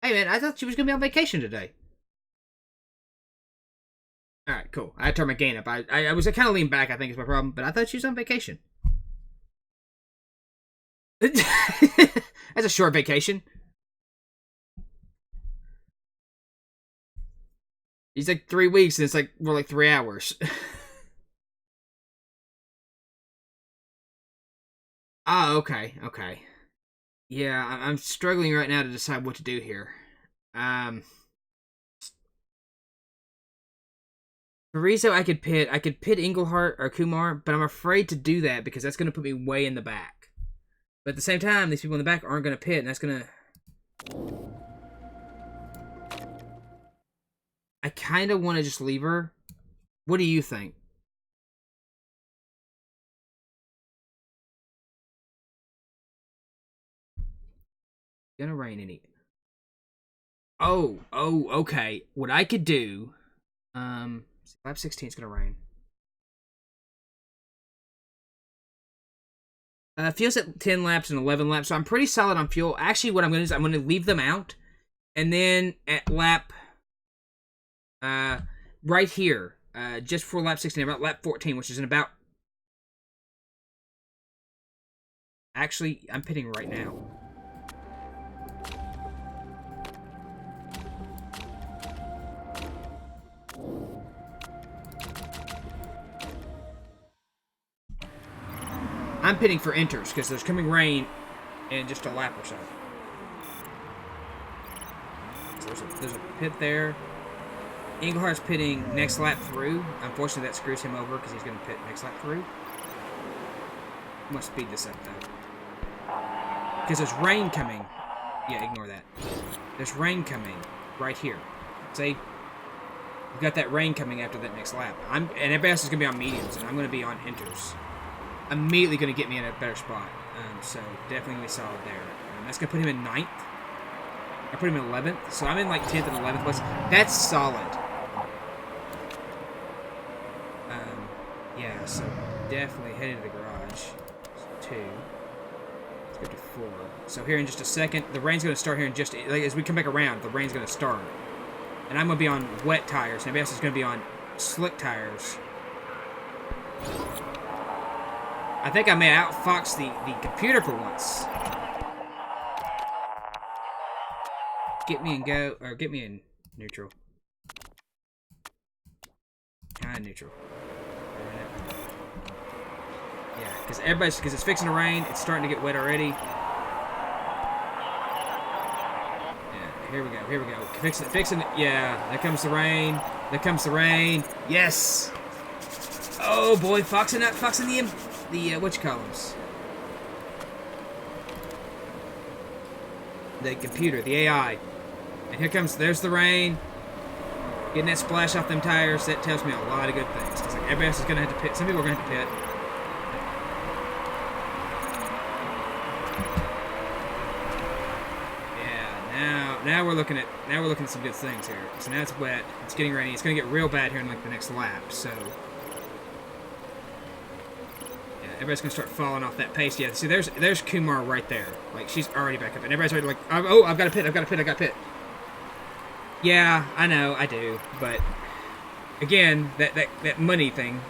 Hey man, I thought she was going to be on vacation today. Alright, cool. I turned my gain up. I was kind of leaning back, I think is my problem, but I thought she was on vacation. That's a short vacation. He's like 3 weeks and it's like, we're like 3 hours. Oh, okay. Yeah, I'm struggling right now to decide what to do here. Parizo, I could pit Englehart or Kumar, but I'm afraid to do that because that's going to put me way in the back. But at the same time, these people in the back aren't going to pit, and that's going to... I kind of want to just leave her. What do you think? Gonna rain any... Oh, okay. What I could do... lap 16 is gonna rain. Fuel's at 10 laps and 11 laps, so I'm pretty solid on fuel. Actually, what I'm gonna do is I'm gonna leave them out, and then at lap... right here, just before lap 16, about lap 14, which is in about... Actually, I'm pitting right now. I'm pitting for enters because there's coming rain in just a lap or so. So there's a pit there. Englehart's pitting next lap through. Unfortunately, that screws him over because he's going to pit next lap through. I'm going to speed this up, though. Because there's rain coming. Yeah, ignore that. There's rain coming right here. See? got that rain coming after that next lap. And everybody else is going to be on mediums, and I'm going to be on inters. Immediately going to get me in a better spot. So definitely going to be solid there. That's going to put him in 9th. I put him in 11th. So I'm in like 10th and 11th place. That's solid. Yeah, so definitely heading to the garage. So 2. Let's go to 4. So here in just a second, the rain's going to start here in just... Like, as we come back around, the rain's going to start. And I'm going to be on wet tires. And everybody else is going to be on slick tires. I think I may outfox the computer for once. Get me in go... Or get me in neutral. Kind of neutral. Yeah, because it's fixing to rain. It's starting to get wet already. Yeah, here we go. Fixing it. Yeah, there comes the rain. Yes. Oh boy, foxing the whatchamacallits. The computer, the AI. And there's the rain. Getting that splash off them tires, that tells me a lot of good things. Because like, everybody else is going to have to pit. Some people are going to have to pit. Now we're looking at some good things here. So now it's wet. It's getting rainy. It's going to get real bad here in like the next lap. So yeah, everybody's going to start falling off that pace. Yeah, see, there's Kumar right there. Like she's already back up, and everybody's already like, oh, I've got to pit. Yeah, I know, I do, but again, that money thing,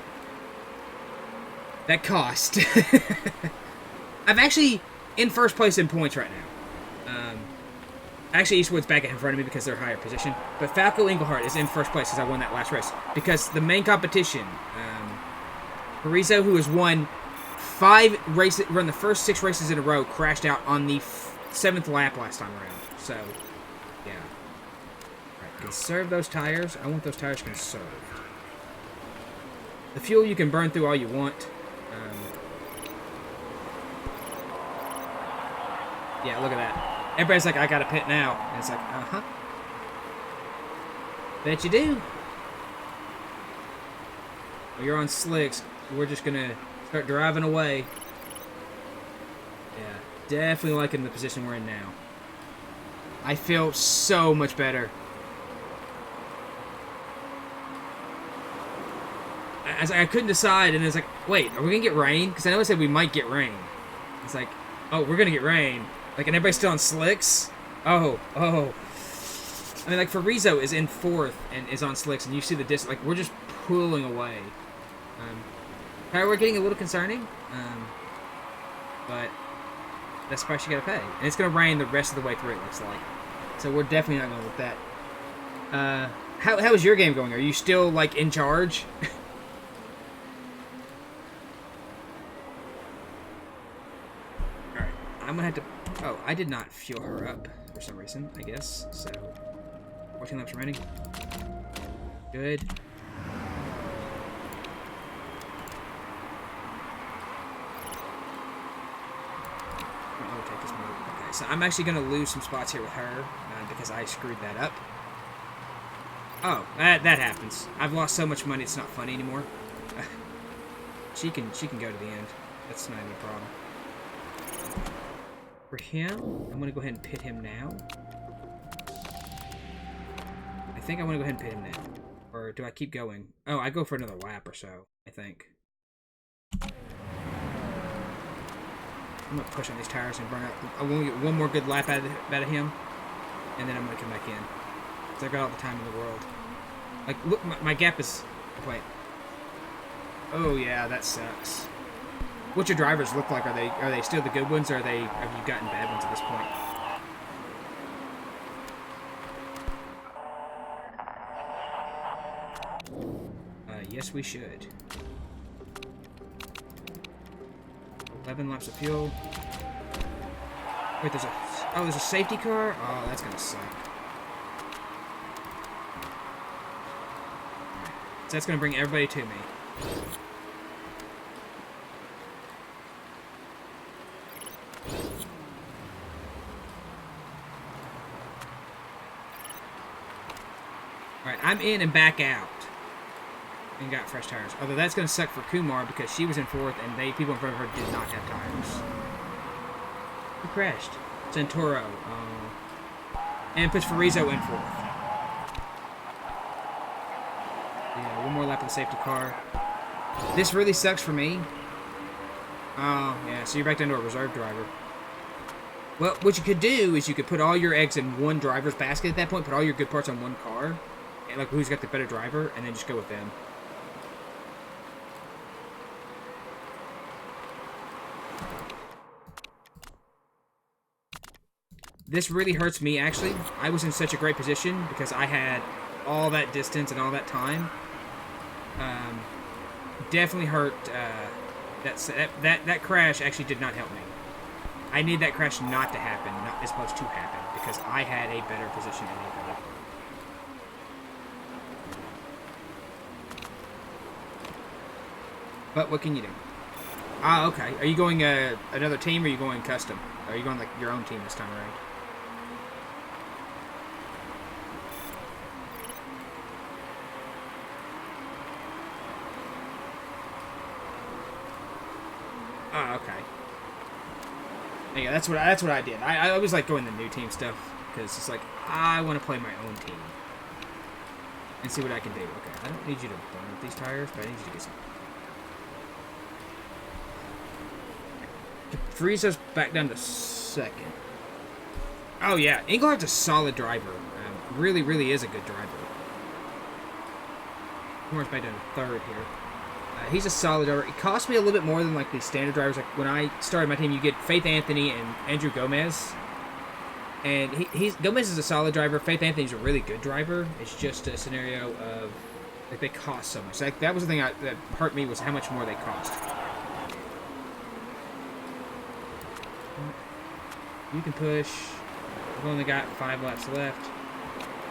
that cost. I'm actually in first place in points right now. Actually, Eastwood's back in front of me because they're higher position. But Falco Englehart is in first place because I won that last race. Because the main competition, Parizo, who has won 5 races, run the first 6 races in a row, crashed out on the 7th lap last time around. So, yeah. Alright, conserve those tires. I want those tires conserved. The fuel you can burn through all you want. Yeah, look at that. Everybody's like, I gotta pit now. And it's like, uh-huh. Bet you do. Well, you're on slicks. We're just gonna start driving away. Yeah, definitely liking the position we're in now. I feel so much better. I couldn't decide, and it's like, wait, are we gonna get rain? Because I know I said we might get rain. It's like, oh, we're gonna get rain. Like, and everybody's still on slicks? Oh. I mean, like, Farizo is in 4th and is on slicks, and you see the distance. Like, we're just pulling away. We're getting a little concerning. But that's the price you gotta pay. And it's gonna rain the rest of the way through, it looks like. So we're definitely not gonna let that. How is your game going? Are you still, like, in charge? Alright, I'm gonna have to... Oh, I did not fuel her up for some reason, I guess. So, 14 laps remaining. Good. Overtake this move. Okay, so I'm actually going to lose some spots here with her because I screwed that up. Oh, that happens. I've lost so much money, it's not funny anymore. She can go to the end. That's not even a problem. For him, I'm going to go ahead and pit him now. I think I want to go ahead and pit him now. Or do I keep going? Oh, I go for another lap or so, I think. I'm going to push on these tires and burn out. I want to get one more good lap out of him. And then I'm going to come back in. Because I've got all the time in the world. Like, look, my gap is... Wait. Oh, yeah, that sucks. What your drivers look like? Are they still the good ones, or have you gotten bad ones at this point? Yes, we should. 11 laps of fuel. Wait, there's a safety car? Oh, that's gonna suck. So that's gonna bring everybody to me. Alright, I'm in and back out. And got fresh tires. Although that's going to suck for Kumar because she was in 4th and people in front of her did not have tires. Who crashed? Santoro. And puts Farizo in 4th. Yeah, one more lap of the safety car. This really sucks for me. Oh, yeah, so you're back down to a reserve driver. Well, what you could do is you could put all your eggs in one driver's basket at that point, put all your good parts on one car, and like who's got the better driver, and then just go with them. This really hurts me, actually. I was in such a great position because I had all that distance and all that time. Definitely hurt. That crash actually did not help me. I need that crash not to happen, not as opposed to happen, because I had a better position than anybody. But what can you do? Ah, okay. Are you going another team, or are you going custom? Or are you going like your own team this time around? Oh, okay. Yeah, that's what I did. I always like going the new team stuff because it's like I want to play my own team and see what I can do. Okay, I don't need you to burn up these tires, but I need you to get some. Frieza's back down to 2nd. Oh yeah, Englehart's a solid driver. Really, really is a good driver. Moore's back down to 3rd here. He's a solid driver. It cost me a little bit more than like the standard drivers. Like when I started my team, you get Faith Anthony and Andrew Gomez, and Gomez is a solid driver. Faith Anthony's a really good driver. It's just a scenario of like they cost so much. Like that was the thing that hurt me was how much more they cost. You can push. We've only got 5 laps left.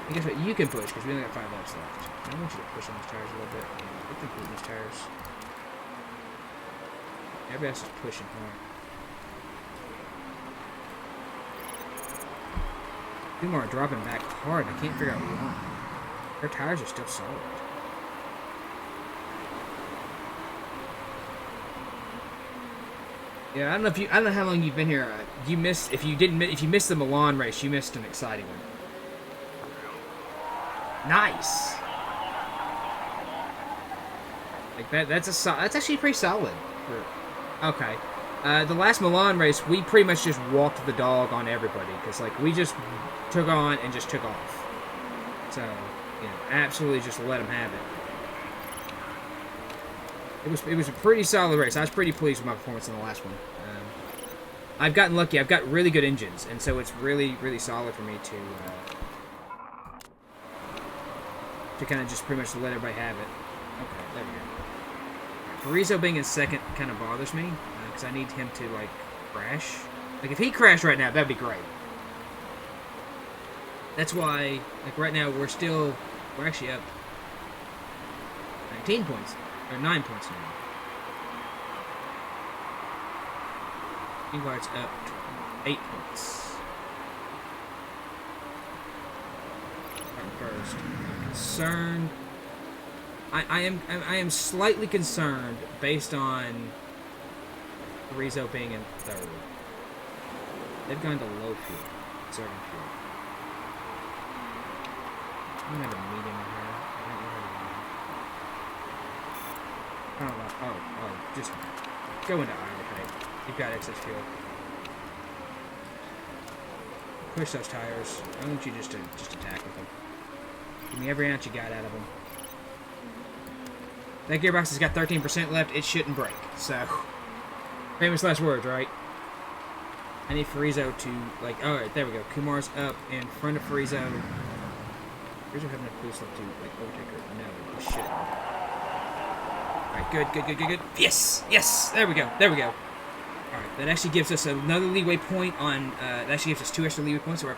And guess what? You can push because we only got 5 laps left. I want you to push on these tires a little bit. Get them pushing these tires. Everybody else is pushing hard. Kumar dropping back hard. I can't figure out why. Her tires are still solid. Yeah, I don't know how long you've been here. You missed if you missed the Milan race, you missed an exciting one. Nice. Like that's actually pretty solid. Okay. The last Milan race, we pretty much just walked the dog on everybody because like we just took on and just took off. So you know, absolutely just let them have it. It was a pretty solid race. I was pretty pleased with my performance in the last one. I've gotten lucky. I've got really good engines, and so it's really, really solid for me to kind of just pretty much let everybody have it. Okay, there we go. Farizo being in 2nd kind of bothers me because I need him to like crash. Like if he crashed right now, that'd be great. That's why, like right now, we're actually up 19 points. Or 9 points now. Englehart's up 8 points. First. I'm concerned. I am slightly concerned based on Rizzo being in 3rd. They've gone to low fuel, conserving fuel. I'm gonna have a meeting with her. I don't know. Oh, just go into idle type. You've got excess fuel. Push those tires. I want you just attack with them. Give me every ounce you got out of them. That gearbox has got 13% left. It shouldn't break. So, famous last words, right? I need Farizo to, like, alright, there we go. Kumar's up in front of Farizo. Farizo having enough boost left to, like, overtake her. No, he shouldn't. Alright, good. Yes! There we go. Alright, that actually gives us another leeway point on, that actually gives us 2 extra leeway points, so we're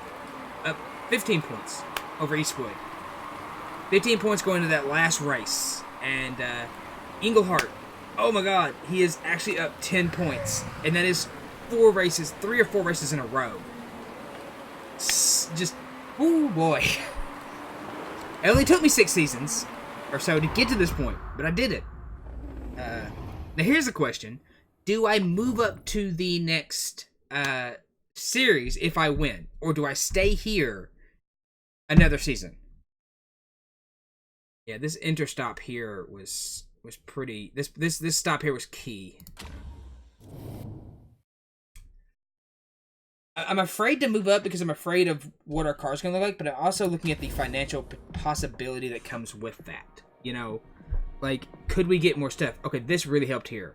up 15 points over Eastwood. 15 points going to that last race. And, Englehart, oh my god, he is actually up 10 points. And that is 3 or 4 races in a row. Just, ooh boy. It only took me 6 seasons or so to get to this point, but I did it. Now here's the question. Do I move up to the next series if I win? Or do I stay here another season? Yeah, this interstop here was pretty... This stop here was key. I'm afraid to move up because I'm afraid of what our car's going to look like, but I'm also looking at the financial possibility that comes with that. You know, like, could we get more stuff? Okay, this really helped here.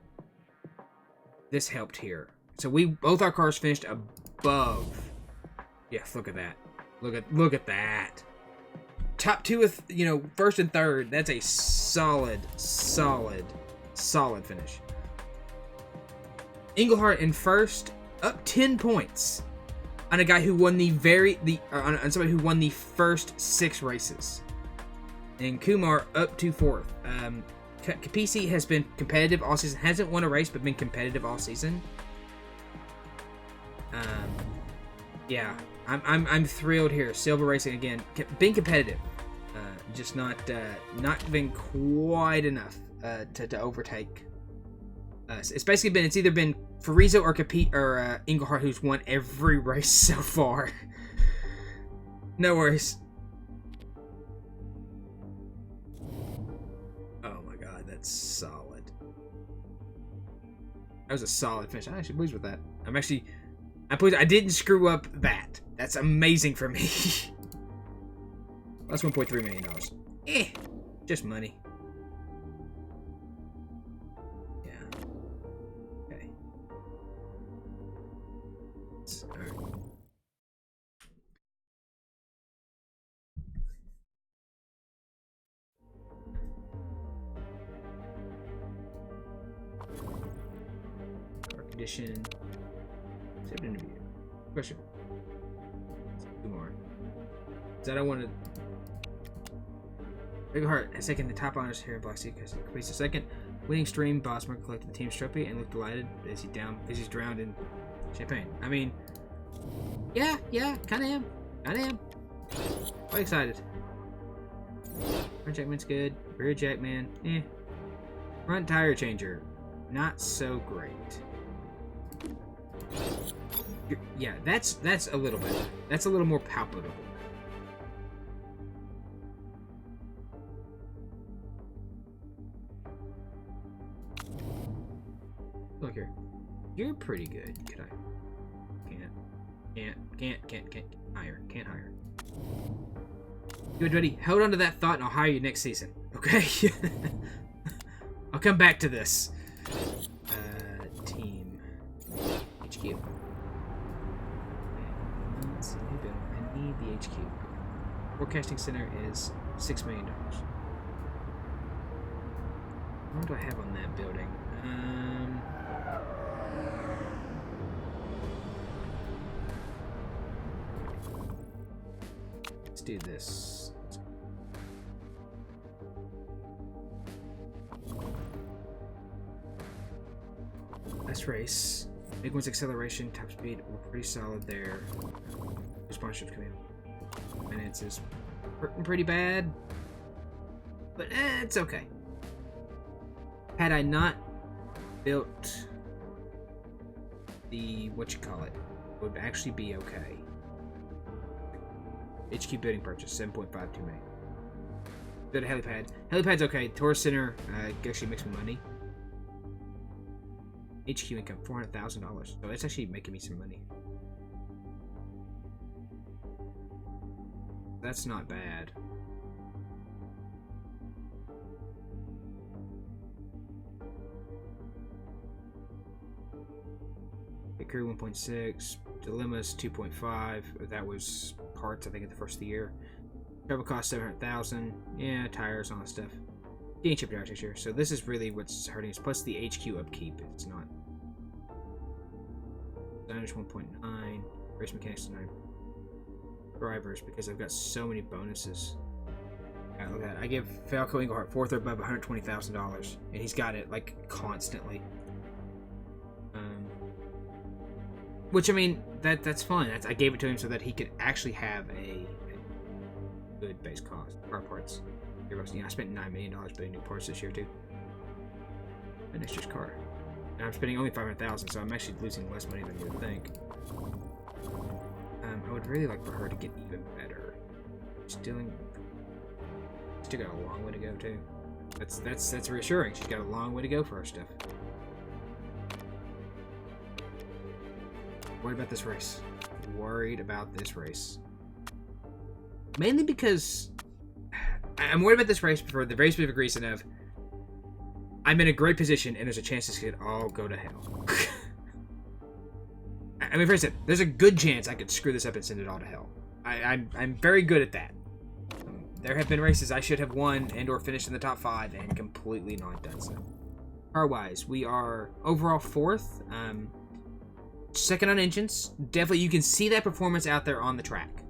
This helped here. So both our cars finished above. Yes, look at that. Look at that. Top 2 with, you know, first and third. That's a solid finish. Englehart in first, up 10 points on a guy who won on somebody who won the first 6 races. And Kumar up to 4th. Capisi has been competitive all season. Hasn't won a race, but been competitive all season. Yeah, I'm thrilled here. Silver Racing again, being competitive. Just not been quite enough to overtake us. It's either been Farizo or Englehart who's won every race so far. No worries. Oh my god, that's solid. That was a solid finish. I'm actually pleased with that. I'm pleased I didn't screw up that. That's amazing for me. That's $1.3 million. Just money. Yeah. Okay. Alright. Car condition. Saved interview. Question. 2 more. That I wanted. Bigheart has taken the top honors here in Black Sea because he completes the second winning stream. Bosmer collected the team's trophy and looked delighted as he's drowned in champagne. I mean, yeah, kind of am. Quite excited. Front jackman's good. Rear jackman, Front tire changer, not so great. Yeah, that's a little better. That's a little more palpable. Look here. You're pretty good. Could I? Can't hire. Can't hire. Good, buddy. Hold on to that thought and I'll hire you next season. Okay? I'll come back to this. Team. HQ. Let's see. I need the HQ. Forecasting center is $6 million. What do I have on that building? Let's do this. Last race. Big one's acceleration, top speed. We're pretty solid there. Sponsorships coming in. Finances hurting pretty bad. But it's okay. Had I not built the it would actually be okay. HQ building purchase, 7.52 million. Build a helipad. Helipad's okay. Tourist center actually makes me money. HQ income, $400,000. So it's actually making me some money. That's not bad. Crew 1.6, Dilemmas 2.5. That was parts, I think, at the first of the year. Travel cost 700,000. Yeah, tires, all that stuff. Gain chip architecture. So this is really what's hurting us. Plus the HQ upkeep. It's not. Designers 1.9. Race mechanics 9. Drivers, because I've got so many bonuses. Yeah, look at that. I give Falco Englehart 4th or above $120,000, and he's got it like constantly. Which, I mean, that's fine. I gave it to him so that he could actually have good base cost. Car parts. I spent $9 million buying new parts this year, too. And next year's car. And I'm spending only $500,000, so I'm actually losing less money than you would think. I would really like for her to get even better. Still got a long way to go, too. That's reassuring. She's got a long way to go for her stuff. Worried about this race. Worried about this race. Mainly because I'm worried about this race for the very specific reason of I'm in a great position and there's a chance this could all go to hell. I mean, for instance, there's a good chance I could screw this up and send it all to hell. I'm very good at that. There have been races I should have won and or finished in the top 5 and completely not done so. Car-wise, we are overall 4th. Second on engines. Definitely, you can see that performance out there on the track.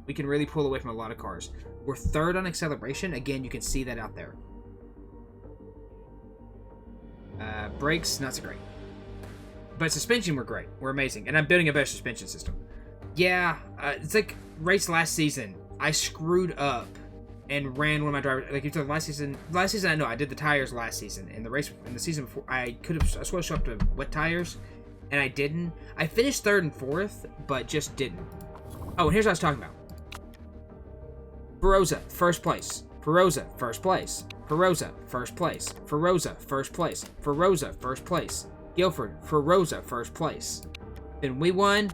We can really pull away from a lot of cars. We're 3rd on acceleration. Again, you can see that out there. Brakes, not so great. But suspension, we're great. We're amazing. And I'm building a better suspension system. Yeah, it's like race last season. I screwed up and ran one of my drivers. Like, you took last season, I know I did the tires last season. And the race in the season before, I was supposed to show up to wet tires, and I didn't. I finished 3rd and 4th, but just didn't. Oh, and here's what I was talking about. Feroza, 1st place. Feroza, 1st place. Feroza, 1st place. Feroza, 1st place. Feroza, 1st place. Guilford, Feroza, 1st place. Then we won.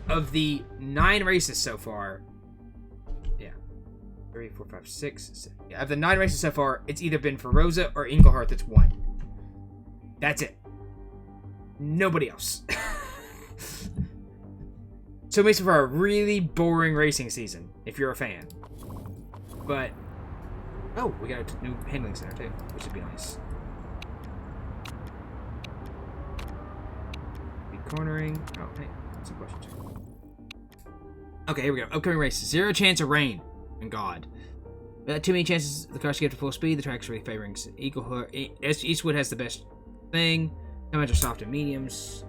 Of the 9 races so far, 3, 4, 5, 6, 7. Yeah, of the 9 races so far, it's either been Feroza or Engelhart that's won. That's it. Nobody else. So it makes it for a really boring racing season, if you're a fan. But, oh, we got a new handling center too, which would be nice. Be cornering. Oh, hey, some questions. Okay, here we go. Upcoming race. 0 chance of rain. And God. Too many chances the car should get to full speed. The track's really favoring Eastwood has the best thing. Comments are soft and mediums.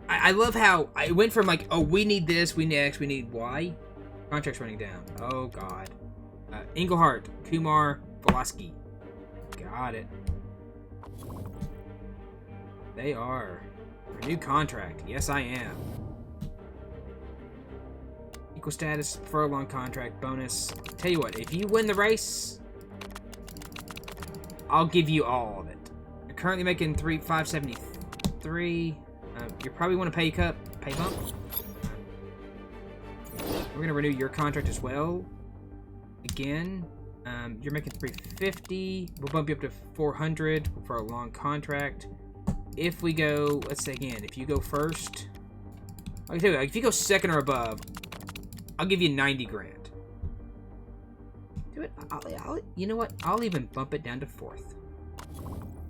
I love how I went from like, oh, we need this, we need X, we need Y. Contract's running down. Oh, God. Engelhart, Kumar, Voloski. Got it. They are. Renew contract. Yes, I am. Equal status, furlong contract, bonus. Tell you what, if you win the race, I'll give you all of it. You're currently making 573. You probably want a pay bump. We're gonna renew your contract as well. Again, you're making 350. We'll bump you up to 400 for a long contract. If we go, let's say again, if you go first, I'll tell you, if you go 2nd or above, I'll give you 90 grand. Do it. You know what? I'll even bump it down to 4th.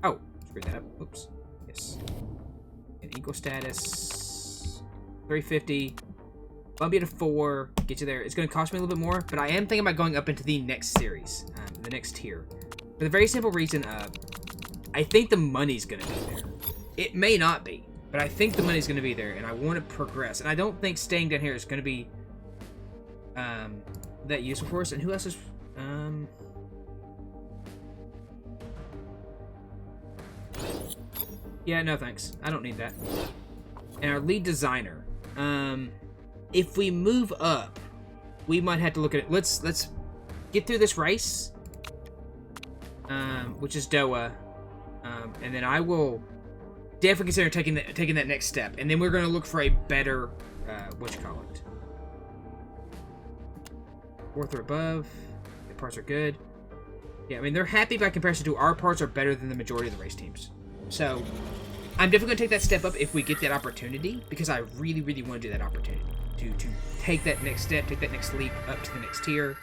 Oh, screw that up. Oops. Yes. And equal status, 350. Bump you to 4. Get you there. It's going to cost me a little bit more, but I am thinking about going up into the next series, the next tier, for the very simple reason of I think the money's going to be there. It may not be, but I think the money's going to be there, and I want to progress. And I don't think staying down here is going to be that useful for us. And who else is yeah, no thanks, I don't need that. And our lead designer, if we move up, we might have to look at it. Let's get through this race, which is Doha, and then I will definitely consider taking that next step, and then we're going to look for a better what you call it, 4th or above. The parts are good. Yeah, I mean, they're happy by comparison to our parts are better than the majority of the race teams. So I'm definitely going to take that step up if we get that opportunity, because I really, really want to do that opportunity to take that next step, take that next leap up to the next tier,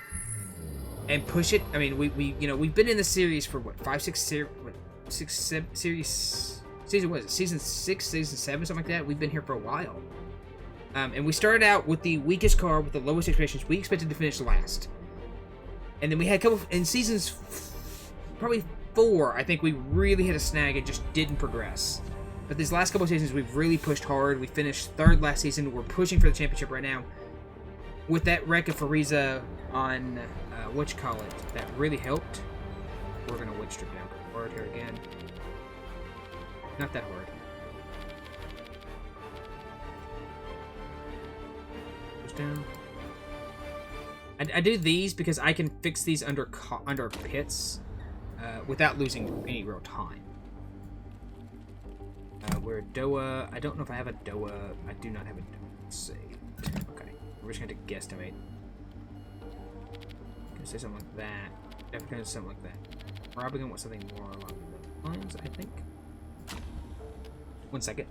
and push it. I mean, we've been in the series for what, 6 series. Season, what is it? Season 6, Season 7, something like that. We've been here for a while. And we started out with the weakest car, with the lowest expectations. We expected to finish last. And then we had a couple, in seasons, probably 4, I think we really hit a snag and just didn't progress. But these last couple of seasons, we've really pushed hard. We finished 3rd last season. We're pushing for the championship right now. With that wreck of Fariza on, whatchamacallit, that really helped. We're going to witch strip down hard here again. Not that hard. Push down. I do these because I can fix these under pits without losing any real time. We're a Doa. I don't know if I have a Doa. I do not have a Doa. Let's see. Okay. We're just going to guesstimate. Gonna say something like that. Definitely gonna say something like that. Probably gonna want something more along those lines, I think. 1 second.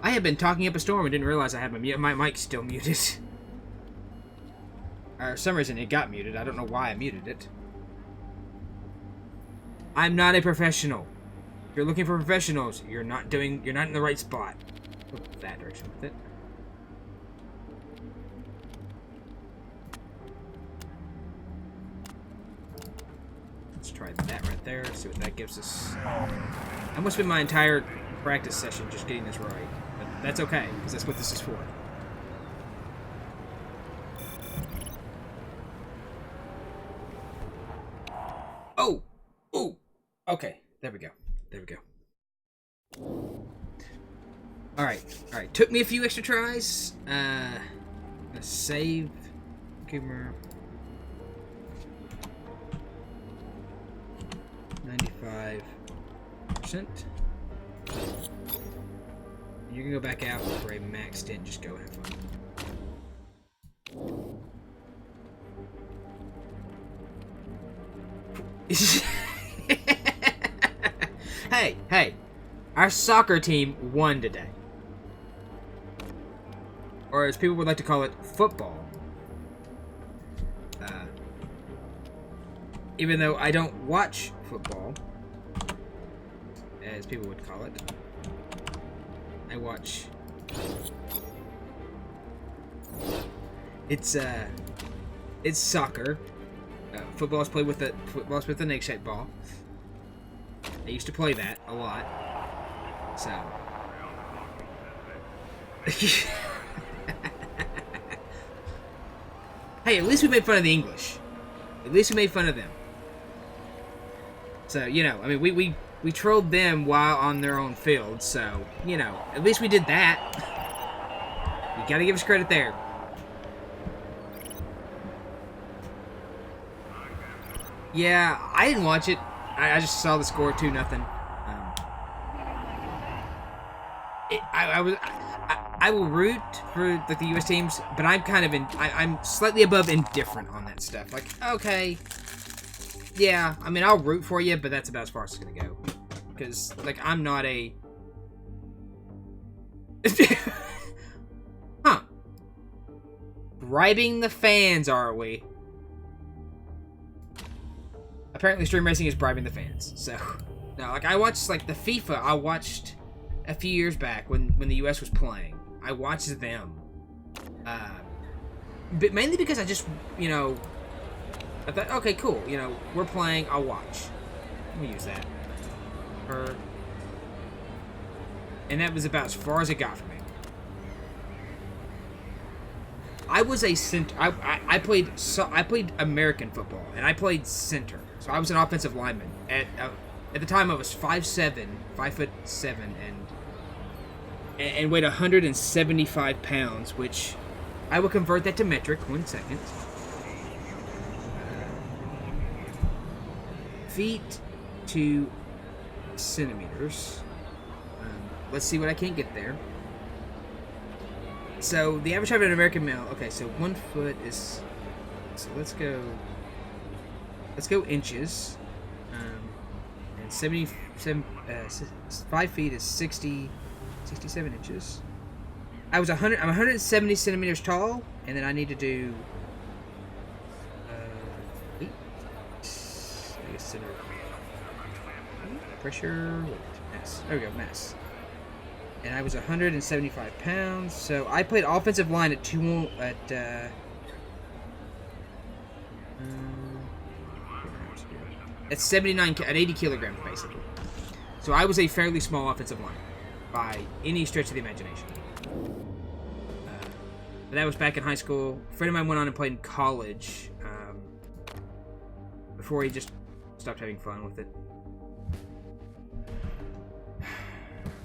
I had been talking up a storm and didn't realize I had my mic still muted. For some reason it got muted. I don't know why I muted it. I'm not a professional. If you're looking for professionals, you're not in the right spot. Look that direction with it. try that right there. See what that gives us. I must spend my entire practice session just getting this right. But that's okay, because that's what this is for. Oh! Oh! Okay, there we go. There we go. Alright, alright. Took me a few extra tries. Let's save. Gamer. 95%. You can go back out for a max stint. Just go have fun. Hey, our soccer team won today. Or as people would like to call it, football. Even though I don't watch football, as people would call it, I watch. It's soccer. Football is played with an egg-shaped ball. I used to play that a lot. So. Hey, at least we made fun of the English. At least we made fun of them. So, you know, I mean, we trolled them while on their own field, so, you know, at least we did that. You gotta give us credit there. Yeah, I didn't watch it. I just saw the score, 2-0. I will root for the U.S. teams, but I'm kind of I'm slightly above indifferent on that stuff. Like, okay, yeah, I mean, I'll root for you, but that's about as far as it's gonna go. Because, like, I'm not a... Huh. Bribing the fans, are we? Apparently, stream racing is bribing the fans. So, no, like, I watched, like, the FIFA I watched a few years back when the U.S. was playing. I watched them. But mainly because I just, you know, I thought, okay, cool, you know, we're playing, I'll watch. Let me use that. And that was about as far as it got for me. I was a center. I played American football, and I played center. So I was an offensive lineman. At the time, I was 5'7", 5'7", and weighed 175 pounds, which I will convert that to metric. 1 second. Feet to centimeters. Let's see what I can get there. So the average height of an American male. Okay, so 1 foot is. So let's go inches. And 5 feet is 67 inches. I'm 170 centimeters tall, and then I need to do. Weight. I guess center. Pressure. Mass. There we go. Mass. And I was 175 pounds, so I played offensive line at 79 at 80 kilograms basically. So I was a fairly small offensive line by any stretch of the imagination. But that was back in high school. A friend of mine went on and played in college before he just stopped having fun with it.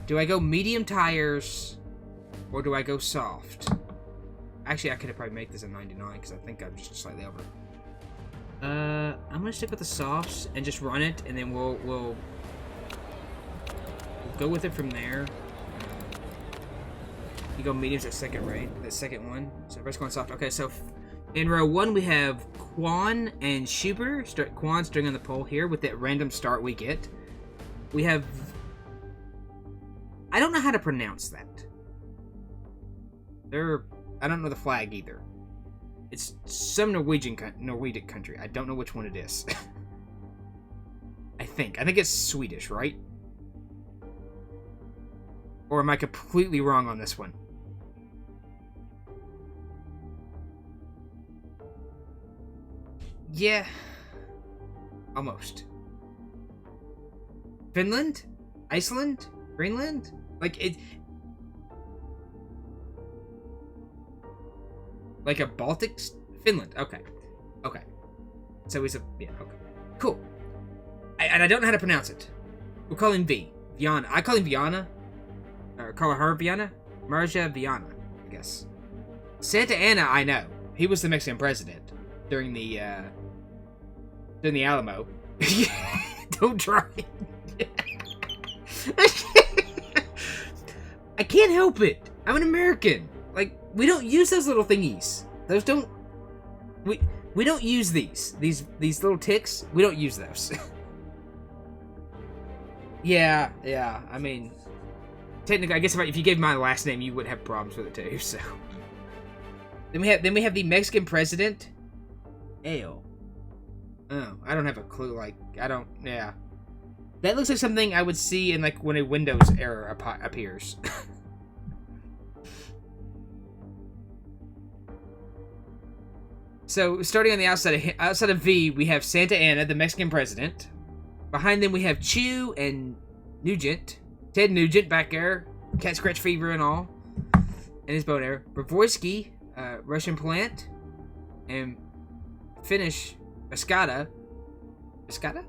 Do I go medium tires, or do I go soft? Actually, I could probably make this a 99, because I think I'm just slightly over. I'm gonna stick with the softs and just run it, and then we'll go with it from there. You go mediums at second, right? The second one. So everybody's going soft. Okay, so in row 1 we have Quan and Schubert. Quan starting on the pole here with that random start we get. We have. I don't know how to pronounce that. I don't know the flag either. It's some Norwegian country. I don't know which one it is. I think it's Swedish, right? Or am I completely wrong on this one? Yeah. Almost. Finland? Iceland? Greenland? Like, it... Like a Baltic... Finland. Okay. Okay. So he's a... Yeah, okay. Cool. And I don't know how to pronounce it. We'll call him V. Viana. I call him Viana. Or call her Viana. Marja Viana, I guess. Santa Anna, I know. He was the Mexican president during the Alamo. Don't try. I can't help it. I'm an American. Like, we don't use those little thingies. Those don't... We don't use these little ticks. We don't use those. Yeah. I mean, technically, I guess if you gave my last name, you would have problems with it too. So then we have the Mexican president. Ew. Oh, I don't have a clue. Like, I don't. Yeah, that looks like something I would see in like when a Windows error appears. So, starting on the outside of V, we have Santa Anna, the Mexican president. Behind them, we have Chew and Nugent. Ted Nugent back there. Cat scratch fever and all. And his bow and arrow. Bravoisky, Russian plant. And Finnish, Escada. Escada?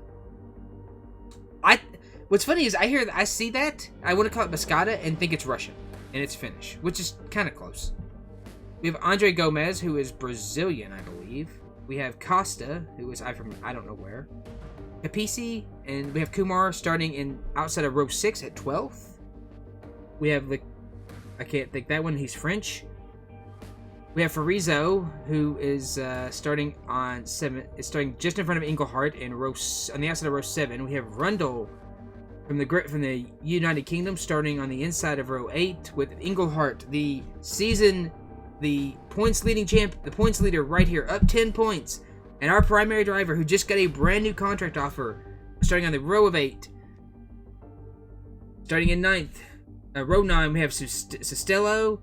What's funny is I see that. I want to call it Escada and think it's Russian. And it's Finnish, which is kind of close. We have Andre Gomez, who is Brazilian, I believe. We have Costa, who is from I don't know where. Capisi, and we have Kumar starting in outside of row 6 at 12th. We have I can't think that one. He's French. We have Farizo, who is starting on 7. Is starting just in front of Engelhart in on the outside of row 7. We have Rundle from the United Kingdom starting on the inside of row 8 with Engelhart, the points leader right here, up 10 points. And our primary driver, who just got a brand new contract offer, starting on the row of 8. Starting in 9th. Row 9, we have Sestelo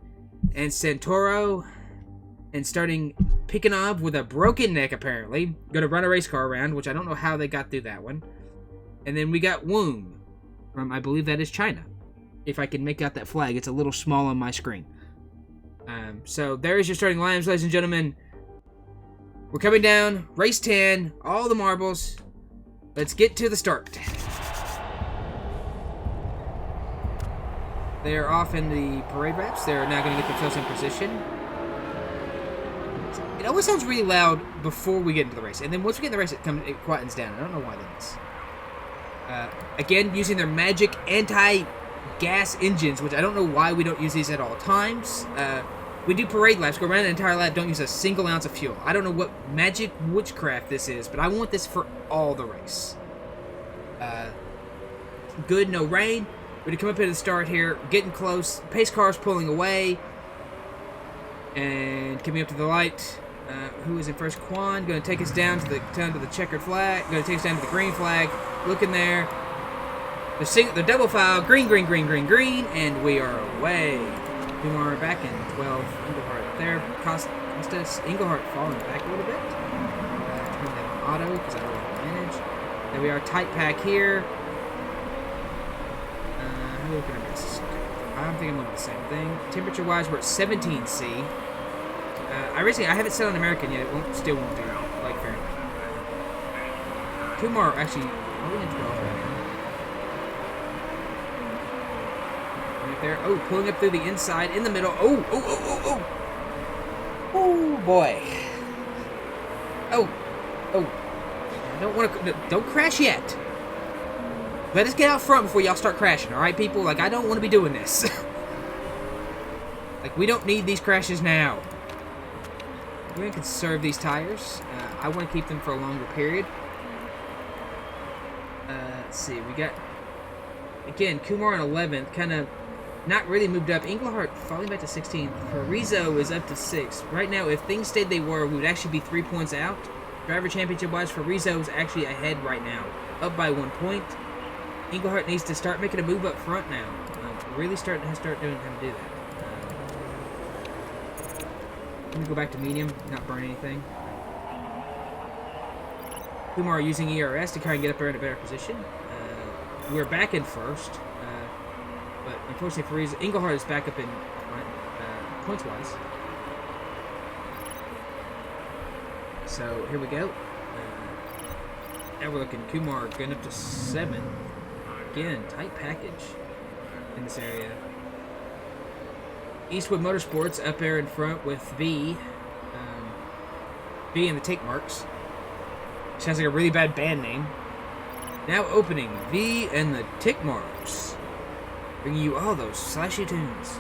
and Santoro. And starting Pikanov with a broken neck, apparently. Going to run a race car around, which I don't know how they got through that one. And then we got Wong from, I believe that is China. If I can make out that flag, it's a little small on my screen. So there's your starting lineups, ladies and gentlemen. We're coming down, race 10, all the marbles. Let's get to the start. They're off in the parade wraps. They're now going to get themselves in position. It always sounds really loud before we get into the race. And then once we get in the race, it quietens down. I don't know why that is. Again, using their magic anti-gas engines, which I don't know why we don't use these at all times. We do parade laps, go around an entire lap, don't use a single ounce of fuel. I don't know what magic witchcraft this is, but I want this for all the race. Good, no rain. We're going to come up to the start here, getting close. Pace car's pulling away. And coming up to the light. Who is in first? Quan. Going to take us down to the checkered flag. Going to take us down to the green flag. Looking there. The double file. Green, and we are away. Kumar back in 12. Engelhart there. Costas. Engelhart falling back a little bit. Turn down auto because I don't have advantage. There we are. Tight pack here. Who are we going to miss? I don't think I'm going to do the same thing. Temperature wise, we're at 17C. I haven't set on American yet. It still won't do like Fahrenheit. Kumar actually. Are we in 12 right now? There. Oh, pulling up through the inside, in the middle. Oh boy. Don't crash yet. Let us get out front before y'all start crashing, all right, people? Like, I don't want to be doing this. Like, we don't need these crashes now. We're going to conserve these tires. I want to keep them for a longer period. Let's see. We got, again, Kumar in 11th. Kind of not really moved up. Engelhart falling back to 16th. Parizo is up to 6th. Right now, if things stayed they were, we would actually be 3 points out. Driver championship-wise, Parizo is actually ahead right now. Up by 1 point. Engelhart needs to start making a move up front now. Really start doing how to do that. Let me go back to medium, not burn anything. Kumar using ERS to try and get up there in a better position. we're back in first. But unfortunately for reason, Engelhart is back up in front, points-wise. So here we go. Now we're looking Kumar going up to 7th. Again, tight package in this area. Eastwood Motorsports up there in front with V. V and the tick marks. Sounds like a really bad band name. Now opening V and the tick marks. Bringing you all those slashy tunes.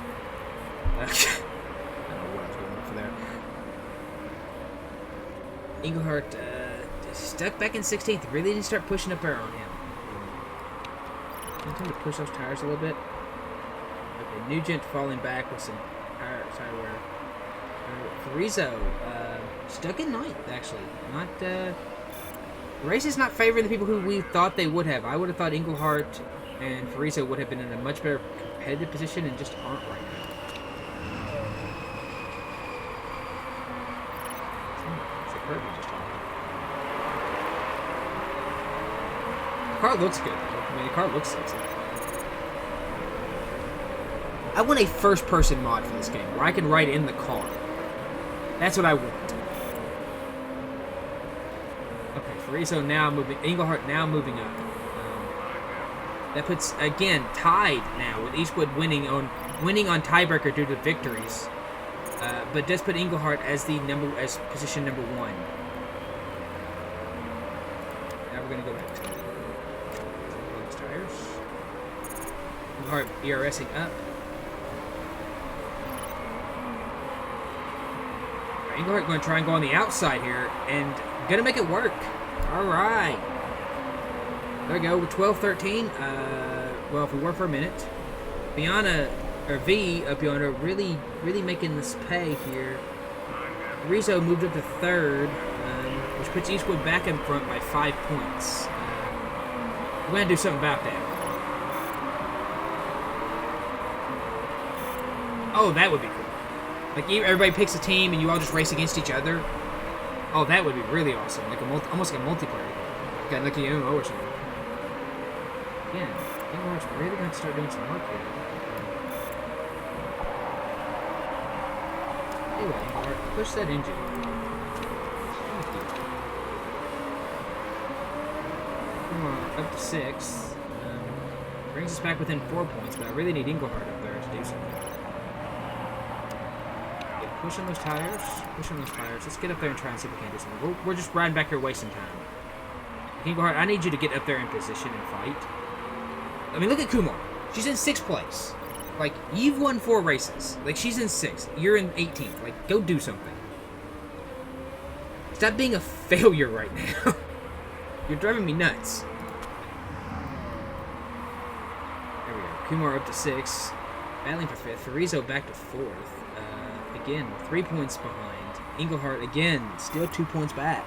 I don't know what I was going for there. Engelhart stuck back in 16th. Really need to start pushing up there on him. I'm trying to push those tires a little bit. Okay, Nugent falling back with some tire wear. Farizo stuck in 9th, actually. Not the race is not favoring the people who we thought they would have. I would have thought Engelhart and Farizo would have been in a much better competitive position and just aren't right now. It's a curve we just talked about. The car looks good. I mean, the car looks sexy. I want a first-person mod for this game where I can ride in the car. That's what I want. Okay, Farizo now moving. Engelhart now moving up. That puts, again, tied now with Eastwood winning on tiebreaker due to victories, but does put Engelhart as position number 1. Now we're gonna go back to those tires. Engelhart ERSing up. Engelhart going to try and go on the outside here and gonna make it work. All right. There we go, 12-13. Well, if we work for a minute. Viana, or V up yonder, really making this pay here. Rizzo moved up to 3rd, which puts Eastwood back in front by 5 points. We're going to do something about that. Oh, that would be cool. Like, everybody picks a team and you all just race against each other. Oh, that would be really awesome. Like almost like a multiplayer. Got like an MMO or something. Again, Engelhart's really going to start doing some work here. Anyway, Engelhart, push that engine. Come on, up to 6. Brings us back within 4 points, but I really need Engelhart up there to do something. Yeah, pushing those tires. Let's get up there and try and see if we can do something. We're just riding back here wasting time. Engelhart, I need you to get up there in position and fight. I mean, look at Kumar. She's in 6th place. Like, you've won 4 races. Like, she's in 6th. You're in 18th. Like, go do something. Stop being a failure right now. You're driving me nuts. There we go. Kumar up to 6th. Battling for 5th. Farizo back to 4th. Again, 3 points behind. Engelhart, again, still 2 points back.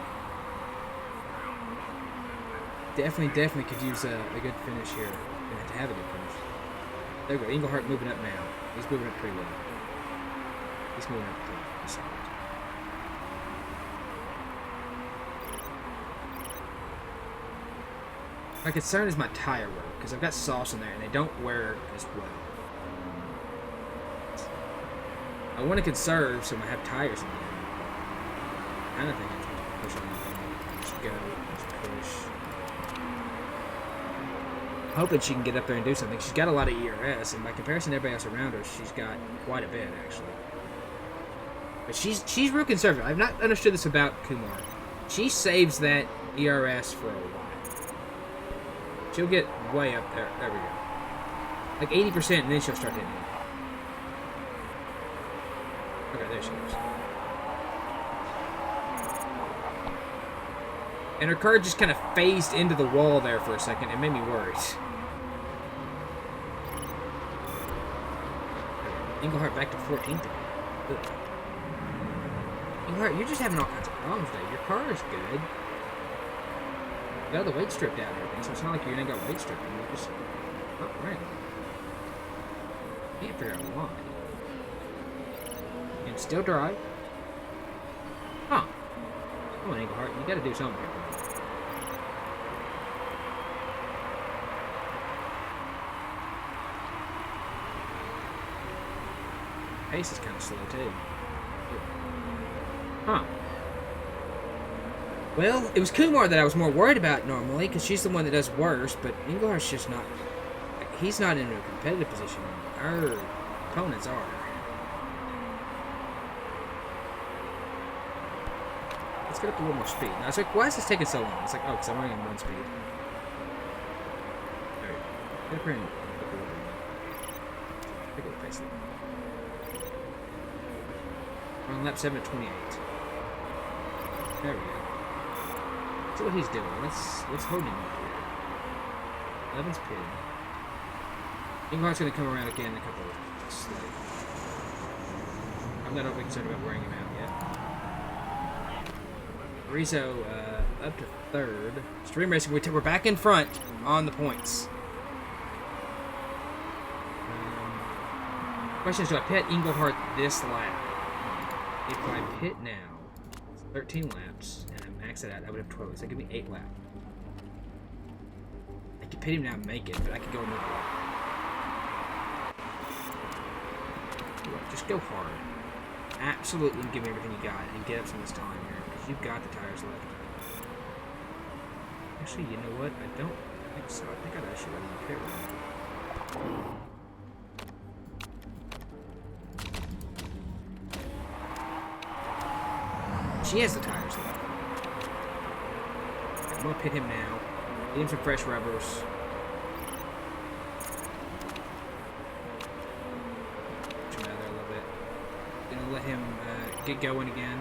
Definitely could use a good finish here. To have a good finish. There we go. Engelhart moving up now. He's moving up pretty well. He's moving up pretty solid. My concern is my tire wear, because I've got sauce in there and they don't wear as well. I want to conserve, so I have tires in there. I don't think I'm supposed to push on anything. Just go. Just push. Hoping she can get up there and do something. She's got a lot of ERS, and by comparison to everybody else around her, she's got quite a bit, actually. But she's real conservative. I've not understood this about Kumar. She saves that ERS for a while. She'll get way up there. There we go. Like 80%, and then she'll start hitting it. Okay, there she goes. And her car just kind of phased into the wall there for a second. It made me worried. Engelhart back to 14th. Engelhart, you're just having all kinds of problems today. Your car is good. You got the weight stripped out and everything, so it's not like you ain't got weight stripping. You're just not right. Can't figure out why. And still drive. Huh. Come on, Engelhart, you gotta do something here. pace is kind of slow, too. Huh. Well, it was Kumar that I was more worried about normally, because she's the one that does worse, but Englehart's just not... He's not in a competitive position. Our opponents are. Let's get up to a little more speed. Now, it's like, why is this taking so long? It's like, oh, because I'm running on 1 speed. Alright. Get up here and pick up the pace a little. We're on lap 7 at 28. There we go. See what he's doing. Let's hold him up here. 11's pitting. Ingvar's going to come around again in a couple of slides. I'm not overly concerned about wearing him out yet. Rizzo up to 3rd. Stream Racing, we're back in front on the points. Question is, do I pit Englehart this lap? If I pit now, it's 13 laps, and I max it out, I would have 12. So that give me 8 laps. I could pit him now and make it, but I could go another lap. Just go hard. Absolutely give me everything you got and get up some of this time here, because you've got the tires left. Actually, you know what? I don't think so. I think I'd actually let him pit right. She has the tires left. I'm gonna pit him now. Get him some fresh rubbers. Let him get going again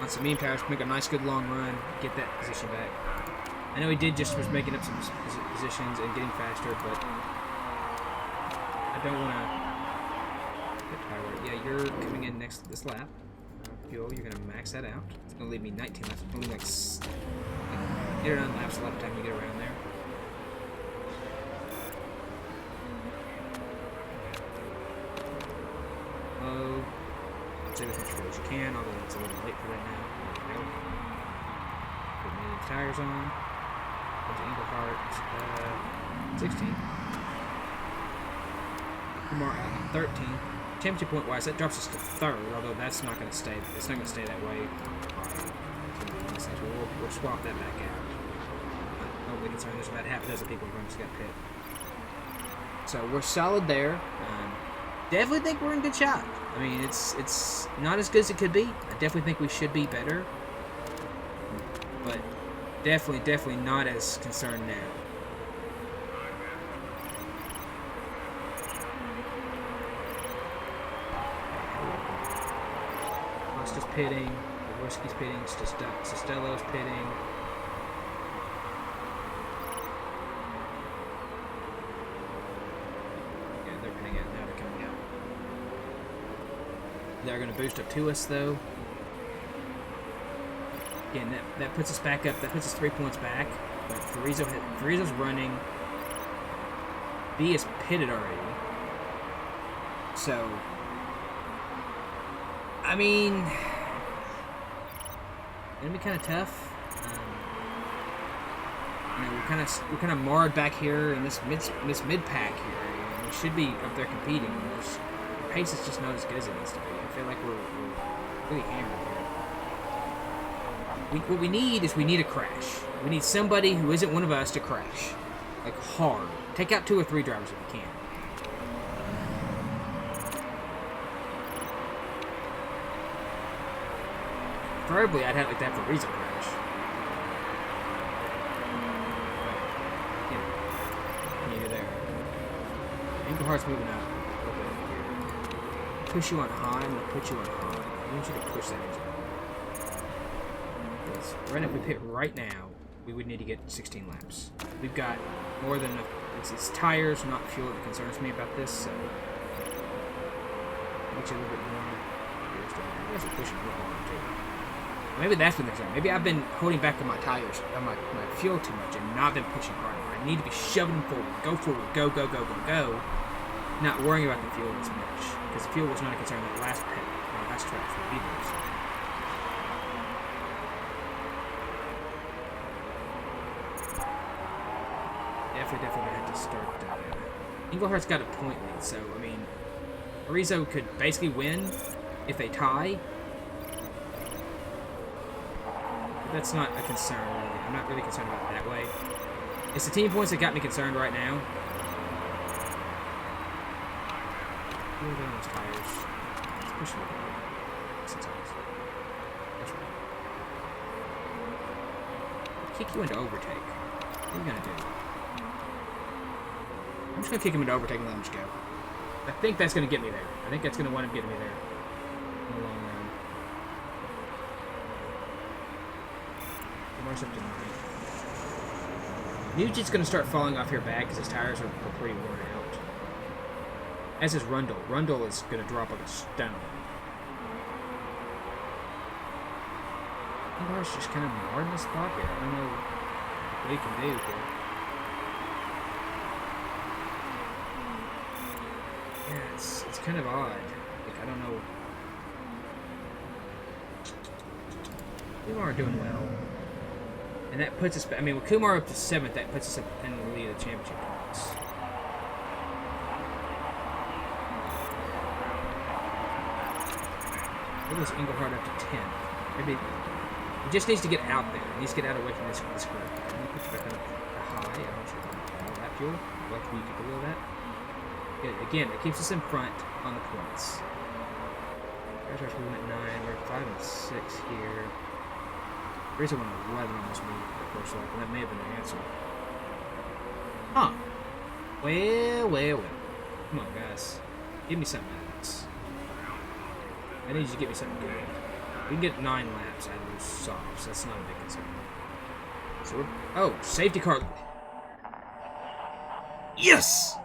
on some medium tires, make a nice good long run, get that position back. I know he was making up some positions and getting faster, but I don't want to get tired. Yeah, you're coming in this lap. Fuel, you're gonna max that out. It's gonna leave me 19 laps. It's gonna leave like 8 or 9 laps left time you get around there. Save as much fuel as you can, although it's a little late for that now. There we go. Put medium tires on. Go to Englehart, 16. Kumar at 13. Championship point wise, that drops us to 3rd, although that's not going to stay. It's not going to stay that way. We'll swap that back out. I'm not concerned. There's about half a dozen people who just got pit. So we're solid there. Definitely think we're in good shot. I mean, it's not as good as it could be. I definitely think we should be better. But definitely not as concerned now. Costa's pitting. Jaworski's pitting. Sostelo's pitting. They're going to boost up to us, though. Again, that puts us back up. That puts us 3 points back. But Carrizo's running. B is pitted already. So, I mean, it'll be kind of tough. You know, we're kind of marred back here in this mid pack here. We should be up there competing. The pace is just not as good as it needs to be. I feel like we're really hammered here. What we need is a crash. We need somebody who isn't one of us to crash. Like, hard. Take out 2 or 3 drivers if you can. Preferably, I'd like that for Rizzo crash. You're there. Englehart's moving up. Push you on high, I'm going to put you on high. I want you to push that engine. Because right now, if we pit right now, we would need to get 16 laps. We've got more than enough. It's tires, not fuel, that concerns me about this, so. Get you a little bit more. You guys are pushing a little hard, too. Maybe that's been the concern. Maybe I've been holding back on my tires, on my fuel too much, and not been pushing harder. I need to be shoving them forward. Go forward. Go, go, go, go, go. Not worrying about the fuel as much. Because the fuel was not a concern that last pit, or last track for either. So. Definitely gonna have to start. Englehart's got a point lead, so I mean, Arizo could basically win if they tie. But that's not a concern, really. I'm not really concerned about it that way. It's the team points that got me concerned right now. Pull down those tires. Let's push them over. Sometimes. That's right. I'll kick you into overtake. What are you gonna do? I'm just gonna kick him into overtake and let him just go. I think that's gonna get me there. I think that's gonna wind up getting me there in the long run. Lamar's up to 9. Nugent's gonna start falling off here bad because his tires are pretty worn out. As is Rundle. Rundle is gonna drop like a stone. Lamar's just kind of marred in the spot here. I don't know what he can do here. Yeah, it's kind of odd. Like, I don't know. Kumar are doing well. And that puts us, I mean, with Kumar up to 7th, that puts us up in the lead of the championship points. What is Engelhardt up to 10? Maybe he just needs to get out there. He needs to get out away from this group. I'm going to put you back on a high. I'm not sure about that fuel. I'd like to be below that. Good. Again, it keeps us in front on the points. We went 9. We're 5 and 6 here. Razor went 11 almost me the first lap, and that may have been the answer. Huh. Well. Come on, guys. Give me something else. I need you to give me something good. We can get 9 laps out of those softs. That's not a big concern. So we're... Oh, safety car. Yes!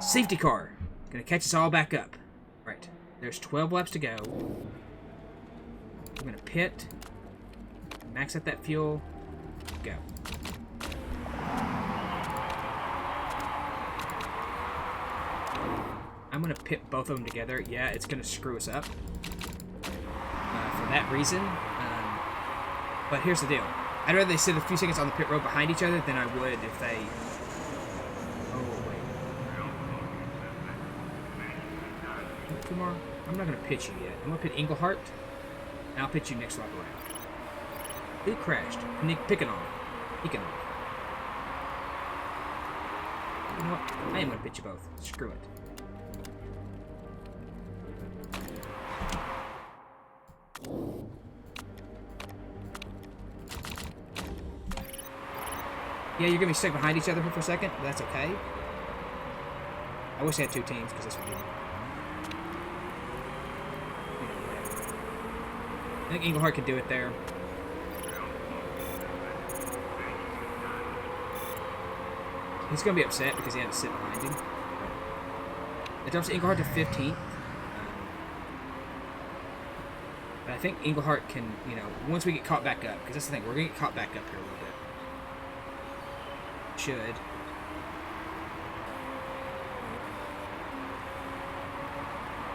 Safety car. Gonna catch us all back up. Right. There's 12 laps to go. We're gonna pit. Max out that fuel. Go. I'm gonna pit both of them together. Yeah, it's gonna screw us up. For that reason. But here's the deal. I'd rather they sit a few seconds on the pit road behind each other than I would if they... Kumar, I'm not going to pitch you yet. I'm going to pit Engelhardt, and I'll pitch you next lap around. Who crashed? Nick Pickenall. Pickenall. You know what? I am going to pitch you both. Screw it. Yeah, you're going to be stuck behind each other for a second, but that's okay. I wish I had 2 teams, because this would be... I think Engelhardt can do it there. He's going to be upset because he had to sit behind him. It drops Engelhardt to 15th. But I think Engelhardt can, you know, once we get caught back up, because that's the thing, we're going to get caught back up here a little bit. Should. We're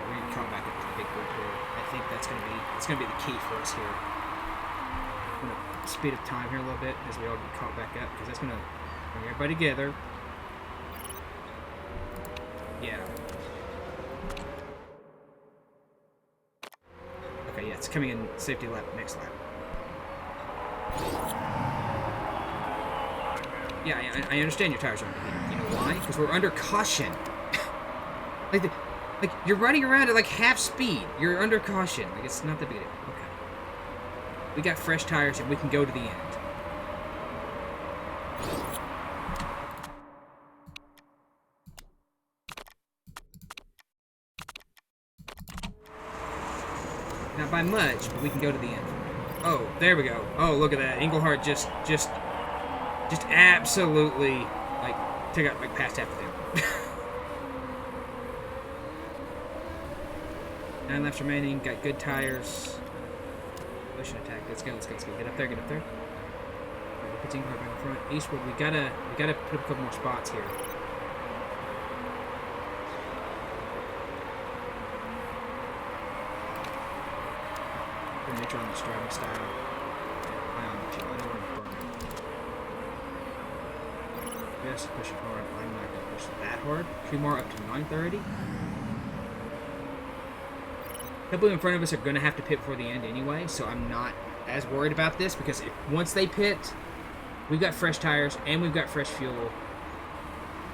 going to get caught back up to the big group here. I think that's going to be the key for us here. I'm going to speed up time here a little bit as we all get caught back up, because that's going to bring everybody together. Yeah. Okay, yeah, it's coming in safety lap next lap. Yeah, I understand your tires are under heater. You know why? Because we're under caution. Like you're running around at like half speed. You're under caution. Like, it's not that big a deal. Okay. We got fresh tires and we can go to the end. Not by much, but we can go to the end. Oh, there we go. Oh, look at that. Engelhardt just absolutely, like, took out, like, past half of them. 9 laps remaining. Got good tires. Push and attack. Let's go. Get up there. Right, we'll put Engelhardt back in front. Eastwood, we gotta put up a couple more spots here. Make sure on the driving style. I don't want to burn it. Yes, push it hard. I'm not going to push it that hard. Kumar up to 930. couple in front of us are going to have to pit before the end anyway, so I'm not as worried about this because once they pit, we've got fresh tires and we've got fresh fuel.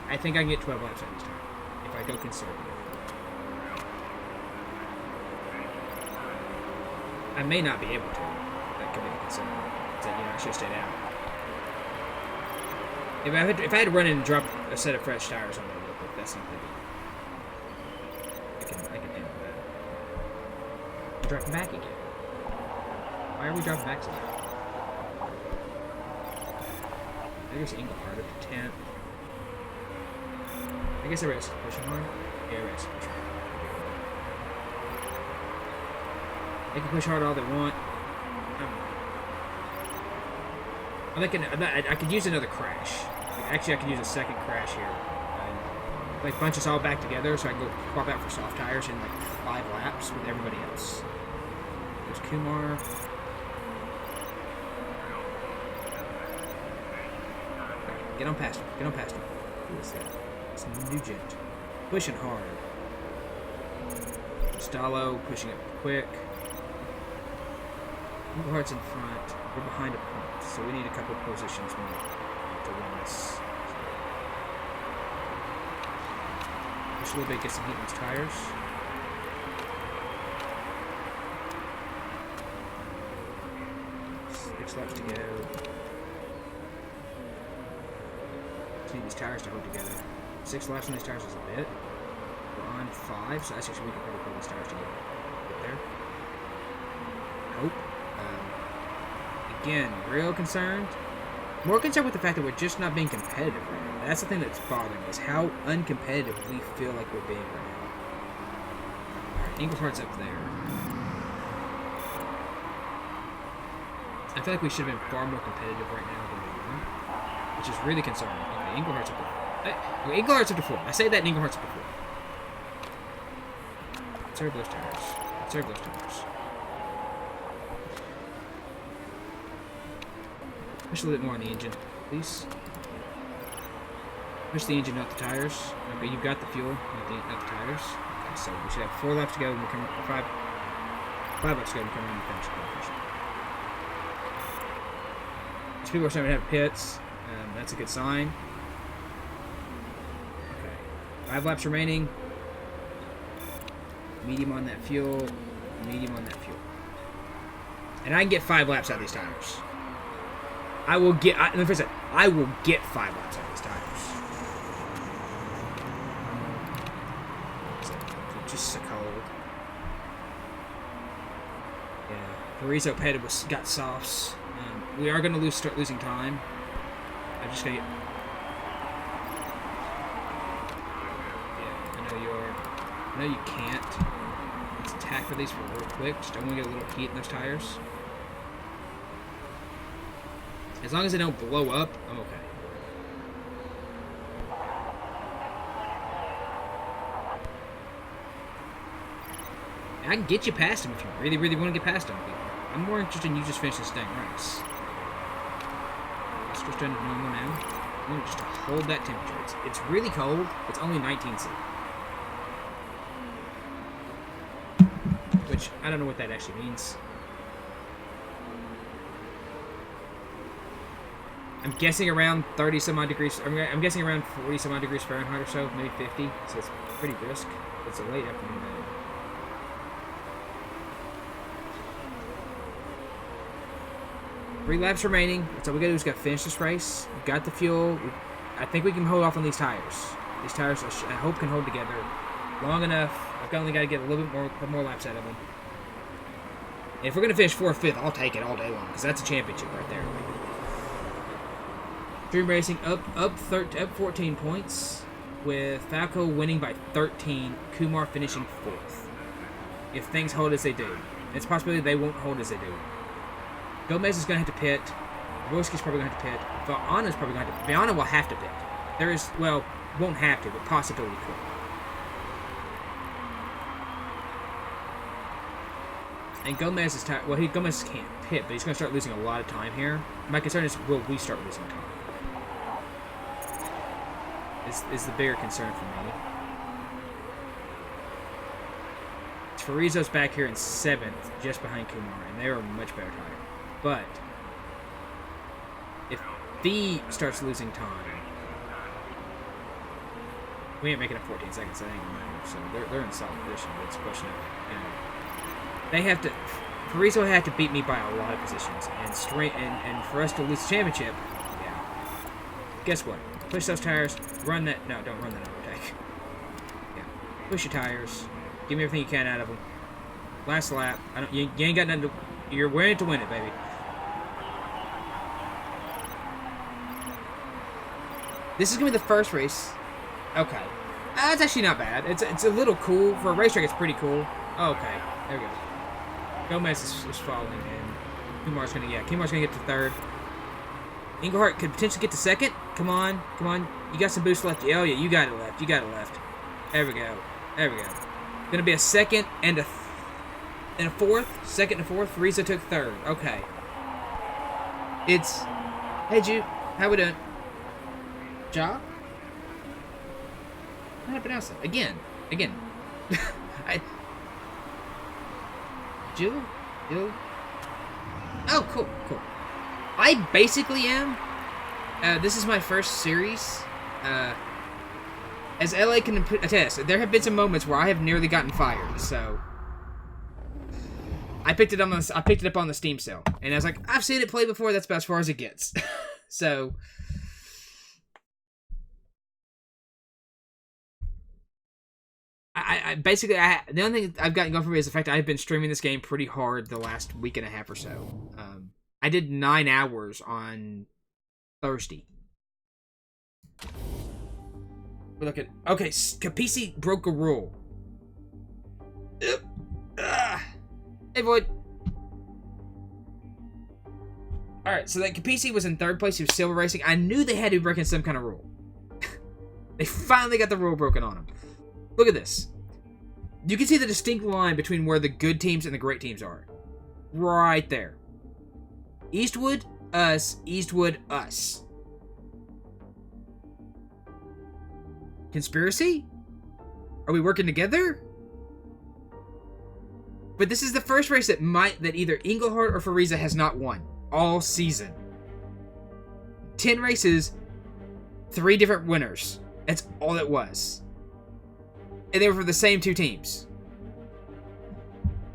I think I can get 12 laps out this time if I go conservative. I may not be able to. That could be a concern. So, I should have stayed out. If I had to run in and drop a set of fresh tires on there real quick, that's not big. I can handle that. We're dropping back again. Why are we dropping back so much? I guess Engelhardt up to 10th. I guess everybody's pushing hard. Yeah, everybody's pushing hard. They can push hard all they want. I could use another crash. Actually, I could use a second crash here. Like bunch us all back together, so I can go swap out for soft tires in like 5 laps with everybody else. There's Kumar. Get on past him. Get on past him. Who is that? It's Nugent. Pushing hard. Stallo pushing it quick. Engelhardt's in front. We're behind a point, so we need a couple positions more to win this. Push a little bit, get some heat in those tires. Six laps to go. Just need these tires to hold together. 6 laps on these tires is a bit. We're on 5, so that's actually we can probably pull these tires together. Get there. Nope. Again, real concerned. More concerned with the fact that we're just not being competitive right now. That's the thing that's bothering me, is how uncompetitive we feel like we're being right now. Alright, Engelhardt's up there. I feel like we should have been far more competitive right now than we are, which is really concerning. Okay, Engelhardt's up to 4. Engelhardt's up to 4. I say that, and Engelhardt's up to 4. Conserve those tires. Conserve those tires. Push a little bit more on the engine, please. Push the engine, not the tires. Okay, you've got the fuel, not the tires. Okay, so we should have 4 laps to go when we come. 5 laps to go when we come around the finish. These people are starting to have pits. That's a good sign. Okay, 5 laps remaining. Medium on that fuel. Medium on that fuel. And I can get 5 laps out of these tires. I will get 5 laps out of these tires. It's just so cold. Yeah, Parizo Pettit got softs. We are going to start losing time. I'm just going to get... Yeah, I know you are. I know you can't. Let's attack for these real quick. Just don't want to get a little heat in those tires. As long as they don't blow up, I'm okay. I can get you past them if you really, really want to get past them. I'm more interested in you just finish this dang race. It's just under normal now. I want just to hold that temperature. It's really cold. It's only 19 C. Which, I don't know what that actually means. I'm guessing around 30 some odd degrees. I'm guessing around 40 some odd degrees Fahrenheit or so, maybe 50. So it's pretty brisk. It's a late afternoon day. Three laps remaining. That's all we gotta do is gotta finish this race. We've got the fuel. I think we can hold off on these tires. These tires, I hope, can hold together long enough. I've only got to get a little bit more laps out of them. And if we're gonna finish 4th or 5th, I'll take it all day long because that's a championship right there. Dream Racing up 14 points, with Falco winning by 13, Kumar finishing 4th. If things hold as they do. It's a possibility they won't hold as they do. Gomez is going to have to pit. Royski's probably going to have to pit. Viana's probably going to have to pit. Viana will have to pit. There is, well, won't have to, but possibility could. And Gomez is tired. Well, Gomez can't pit, but he's going to start losing a lot of time here. My concern is, will we start losing time? Is the bigger concern for me. Farizo's back here in 7th, just behind Kumar, and they are a much better tire. But if V starts losing time, we ain't making it 14 seconds. That ain't gonna matter. So they're in solid position. But it's a question of, they have to. Farizo had to beat me by a lot of positions, and for us to lose the championship, yeah. Guess what? Push those tires. Run that. No, don't run that overtake. Yeah. Push your tires. Give me everything you can out of them. Last lap. You ain't got nothing to. You're winning to win it, baby. This is gonna be the first race. Okay. That's actually not bad. It's a little cool for a racetrack. It's pretty cool. Okay. There we go. Gomez is falling, and Kumar's gonna get to 3rd. Englehart could potentially get to 2nd. Come on. You got some boost left. Oh yeah, you got it left. There we go. Gonna be a 2nd and a 4th. 2nd and a 4th. Farizo took 3rd. Okay. Hey Jude, how we doing? Ja? How do I pronounce it? Again. Jill? Oh, cool. I basically am. This is my first series. As LA can attest, there have been some moments where I have nearly gotten fired. So I picked it up on the Steam sale, and I was like, I've seen it play before. That's about as far as it gets. So. I basically, the only thing I've gotten going for me is the fact that I've been streaming this game pretty hard the last week and a half or so. I did 9 hours on Thursday. We're looking. Okay, Capisi broke a rule. Hey, Void. Alright, so that Capisi was in 3rd place. He was silver racing. I knew they had to be breaking some kind of rule. They finally got the rule broken on him. Look at this. You can see the distinct line between where the good teams and the great teams are. Right there. Eastwood, us. Eastwood, us. Conspiracy? Are we working together? But this is the first race that either Englehart or Fariza has not won all season. 10 races, 3 different winners. That's all it was. And they were for the same 2 teams.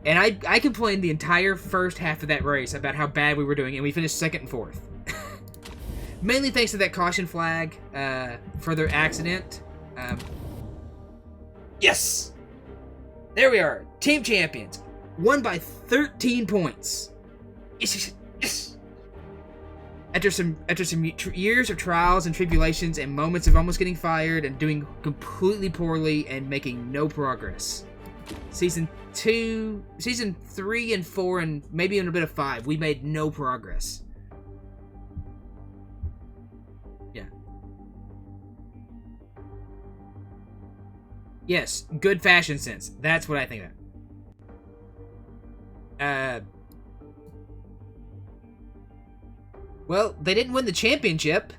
And I complained the entire first half of that race about how bad we were doing, and we finished 2nd and 4th. Mainly thanks to that caution flag for their accident. Yes! There we are. Team champions. Won by 13 points. Yes! After some years of trials and tribulations and moments of almost getting fired and doing completely poorly and making no progress. Season 3 and 4 and maybe even a bit of 5, we made no progress. Yeah. Yes, good fashion sense. That's what I think of. Well, they didn't win the championship.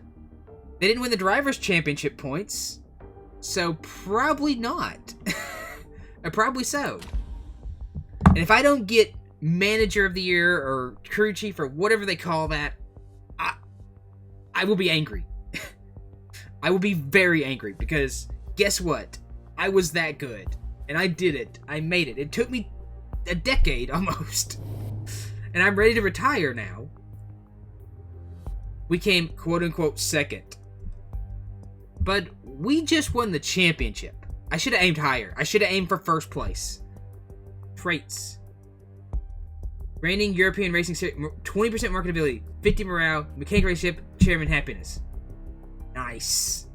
They didn't win the Drivers' Championship points. So, probably not. Or probably so. And if I don't get Manager of the Year or Crew Chief or whatever they call that, I will be angry. I will be very angry because guess what? I was that good. And I did it. I made it. It took me a decade almost. And I'm ready to retire now. We came, quote-unquote, 2nd. But we just won the championship. I should have aimed higher. I should have aimed for 1st place. Traits. Reigning European Racing Series, 20% marketability, 50 morale, mechanic relationship, chairman happiness. Nice.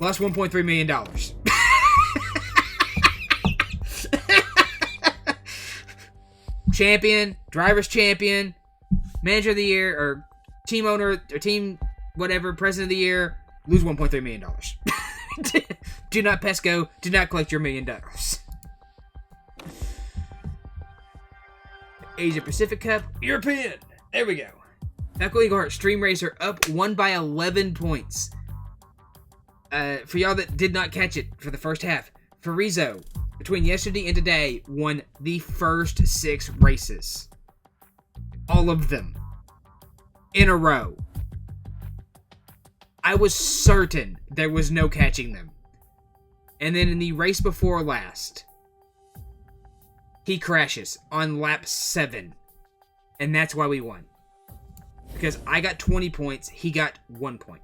Lost $1.3 million. Champion, driver's champion, Manager of the Year, or team owner, or team whatever, President of the Year, lose $1.3 million. Do not Pesco, do not collect your $1 million. Asia Pacific Cup, European. There we go. Falco Englehart, Stream Racer, up 1 by 11 points. For y'all that did not catch it for the first half, Farizo, between yesterday and today, won the first 6 races. All of them. In a row. I was certain there was no catching them. And then in the race before last, he crashes on lap 7. And that's why we won. Because I got 20 points, he got 1 point.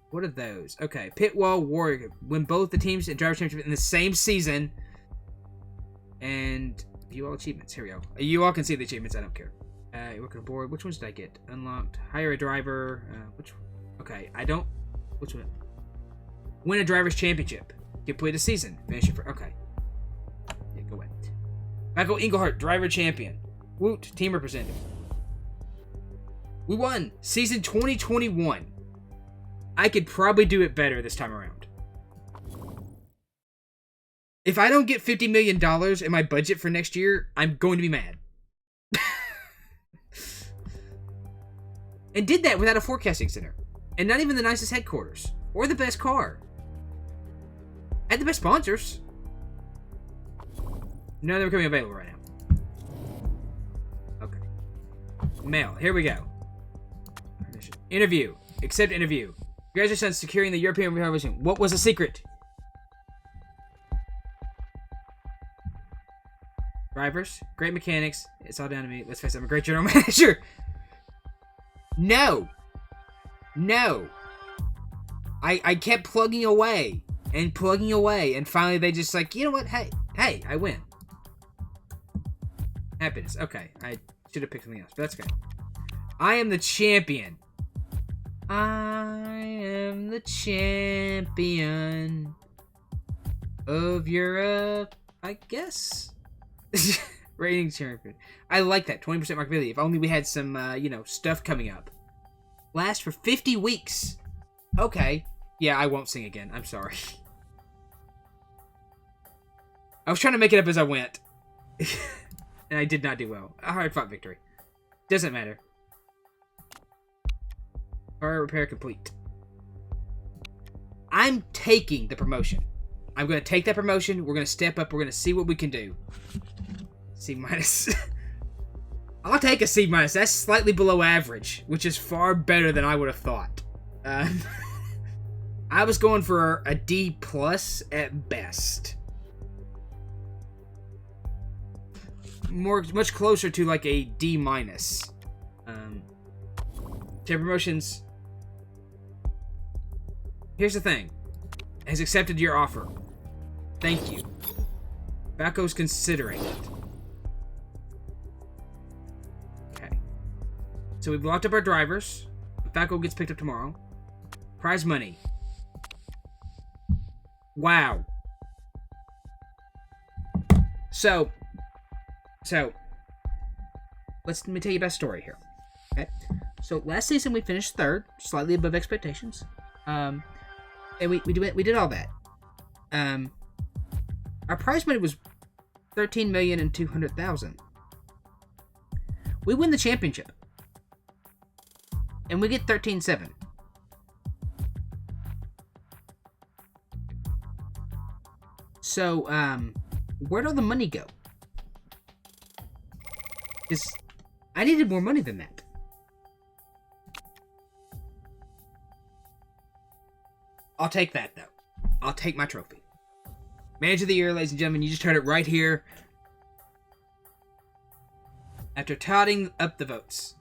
What are those? Okay, Pit Wall Warrior. Win both the teams and driver championship in the same season. And view all achievements. Here we go. You all can see the achievements, I don't care. You're working aboard. Which ones did I get? Unlocked. Hire a driver. Okay, I don't... Which one? Win a driver's championship. Complete a season. Finish it for... Okay. Yeah, go away. Michael Engelhart, driver champion. Woot, team representative. We won season 2021. I could probably do it better this time around. If I don't get $50 million in my budget for next year, I'm going to be mad. And did that without a forecasting center. And not even the nicest headquarters. Or the best car. And the best sponsors. None of them are becoming available right now. Okay. Mail. Here we go. Interview. Accept interview. Congratulations on securing the European Revolution. What was the secret? Drivers. Great mechanics. It's all down to me. Let's face it, I'm a great general manager. No. No. I kept plugging away. And plugging away. And finally they just like, you know what? Hey, I win. Happiness. Okay. I should have picked something else. But that's okay. I am the champion. I am the champion of Europe, I guess. Rating champion. I like that. 20% markability. If only we had some, stuff coming up. Last for 50 weeks. Okay. Yeah, I won't sing again. I'm sorry. I was trying to make it up as I went. And I did not do well. A hard-fought victory. Doesn't matter. Car repair complete. I'm taking the promotion. I'm going to take that promotion. We're going to step up. We're going to see what we can do. C minus. I'll take a C minus. That's slightly below average, which is far better than I would have thought. I was going for a D plus at best. Much closer to like a D minus. Promotions. Here's the thing. Has accepted your offer. Thank you. Baco's considering it. Okay. So we've locked up our drivers. Baco gets picked up tomorrow. Prize money. Wow. So let me tell you about the story here. Okay. So last season we finished third, slightly above expectations. And we did all that. Our prize money was $13,200,000. We win the championship, and we get 13.7. So, where'd all the money go? Because I needed more money than that. I'll take that, though. I'll take my trophy. Manager of the Year, ladies and gentlemen. You just heard it right here. After totting up the votes.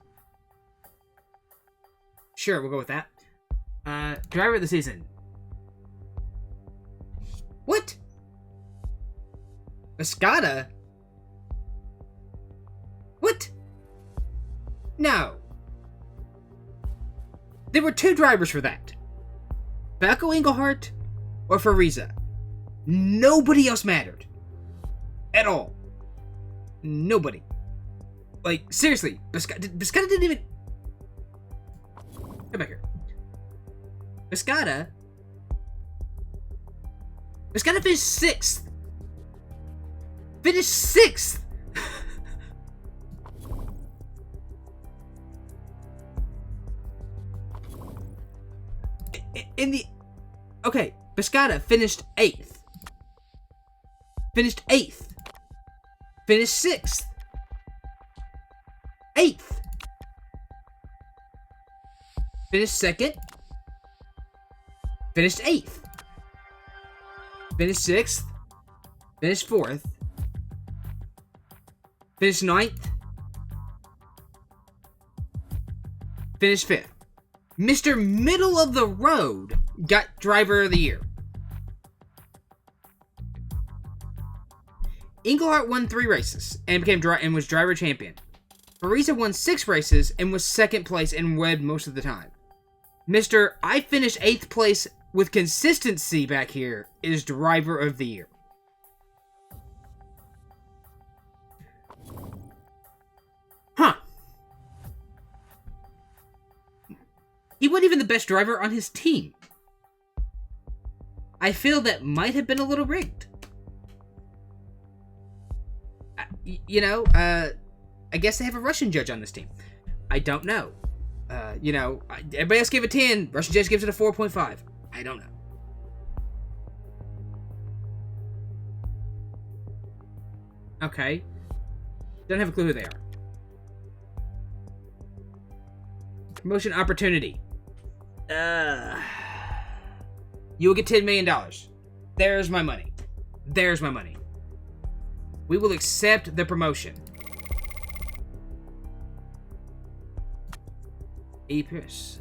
Sure, we'll go with that. Driver of the season. What? Escada? What? No. There were 2 drivers for that. Baco Engelhart or Fariza. Nobody else mattered. At all. Nobody. Like, seriously. Biscotta didn't even... Come back here. Biscotta finished 6th. Finished 6th. In the... Okay. Piscata finished 8th. Finished 8th. Finished 6th. 8th. Finished 2nd. Finished 8th. Finished 6th. Finished 4th. Finished 9th. Finished 5th. Mr. Middle of the Road got Driver of the Year. Englehart won 3 races and was driver champion. Ariza won 6 races and was 2nd place and led most of the time. Mr. I finished 8th place with consistency back here is Driver of the Year. Huh. He wasn't even the best driver on his team. I feel that might have been a little rigged. I guess they have a Russian judge on this team. I don't know. Everybody else gave it 10. Russian judge gives it a 4.5. I don't know. Okay. Don't have a clue who they are. Promotion opportunity. You will get $10 million. There's my money. There's my money. We will accept the promotion. Apis.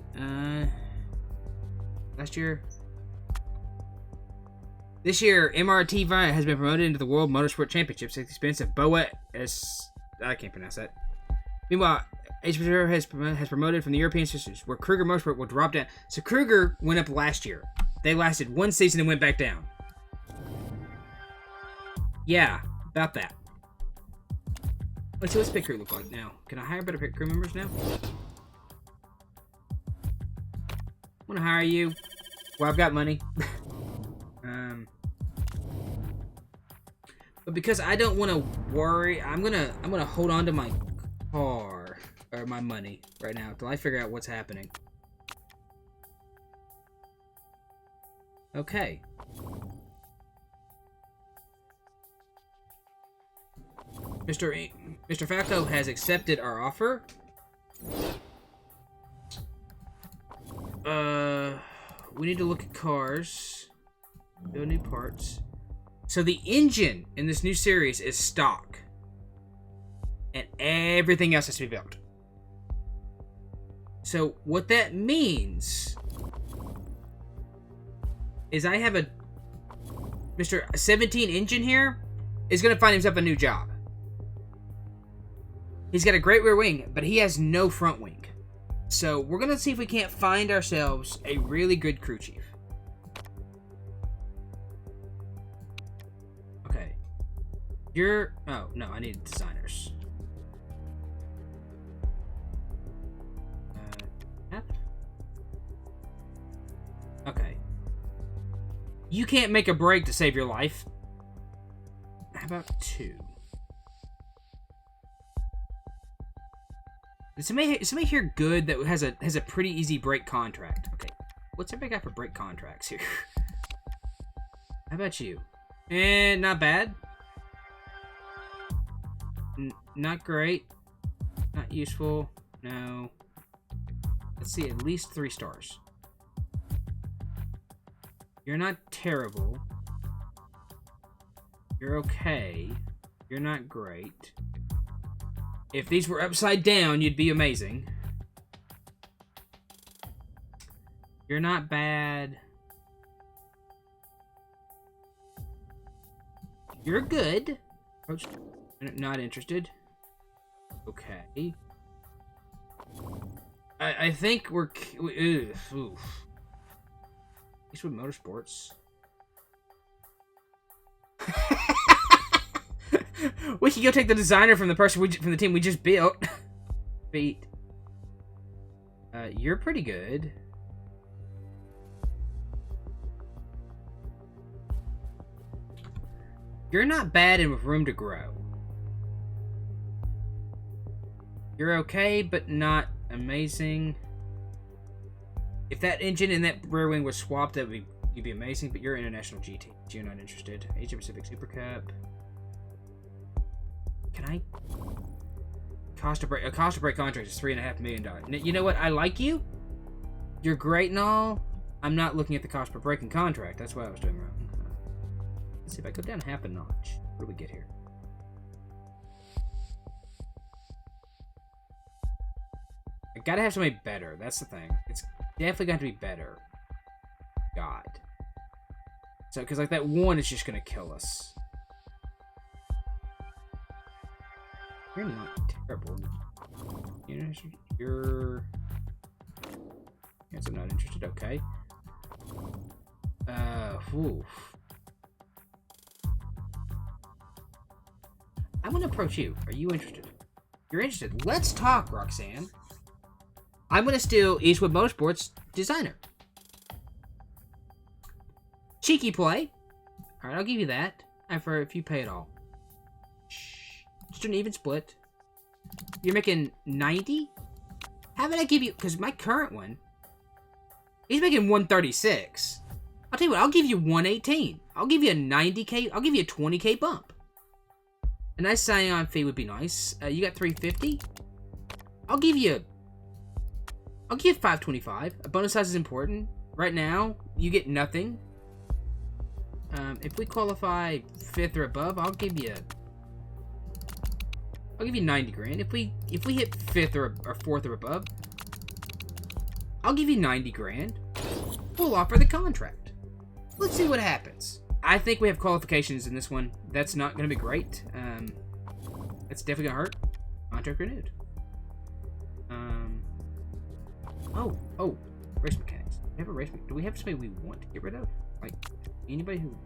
Last year. This year, MRT has been promoted into the World Motorsport Championships at the expense of Boa S. I can't pronounce that. Meanwhile, HPR has promoted from the European Sisters, where Kruger Motorsport will drop down. So Kruger went up last year. They lasted 1 season and went back down. Yeah, about that. Let's see what's pit crew look like now. Can I hire better pit crew members now? I want to hire you. Well, I've got money. But because I don't want to worry, I'm gonna hold on to my car or my money right now until I figure out what's happening. Okay. Mr. Falco has accepted our offer. We need to look at cars. No new parts. So the engine in this new series is stock. And everything else has to be built. So what that means is I have a Mr. 17 engine here is going to find himself a new job. He's got a great rear wing, but he has no front wing. So we're going to see if we can't find ourselves a really good crew chief. Okay. Oh, no, I need designers. Okay. You can't make a break to save your life. How about 2? Is somebody here good that has a pretty easy break contract? Okay. What's everybody got for break contracts here? How about you? Not bad. Not great. Not useful. No. Let's see, at least 3 stars. You're not terrible. You're okay. You're not great. If these were upside down, you'd be amazing. You're not bad. You're good. Not interested. Okay. I think we're... Oof. At least with Motorsports. We could go take the designer from the person from the team we just built. Feet. You're pretty good. You're not bad and with room to grow. You're okay, but not amazing. If that engine and that rear wing was swapped, that would be You'd be amazing, but you're international GT. So you're not interested. Asia Pacific Super Cup. Can I? Cost of break contract is $3.5 million. You know what? I like you. You're great and all. I'm not looking at the cost per breaking contract. That's what I was doing wrong. Let's see if I go down half a notch. What do we get here? I gotta have somebody better. That's the thing. It's definitely got to be better. God. So, because like that one is just gonna kill us. You're not terrible. You're... Yes, I'm not interested. Okay. Whew. I'm gonna approach you. Are you interested? You're interested. Let's talk, Roxanne. I'm gonna steal Eastwood Motorsport's designer. Cheeky play. Alright, I'll give you that. After if you pay it all. Just an even split. You're making 90? How about I give you... Because my current one... He's making 136. I'll tell you what, I'll give you 118. I'll give you a 90k... I'll give you a 20k bump. A nice sign-on fee would be nice. You got 350? I'll give you 525. A bonus size is important. Right now, you get nothing. If we qualify 5th or above, I'll give you 90 grand. If we hit 5th or 4th or above, I'll give you 90 grand. We'll offer the contract. Let's see what happens. I think we have qualifications in this one. That's not going to be great. It's definitely going to hurt. Contract renewed. Oh, race mechanics. We have a race mechanic. Do we have somebody we want to get rid of? Like, anybody who...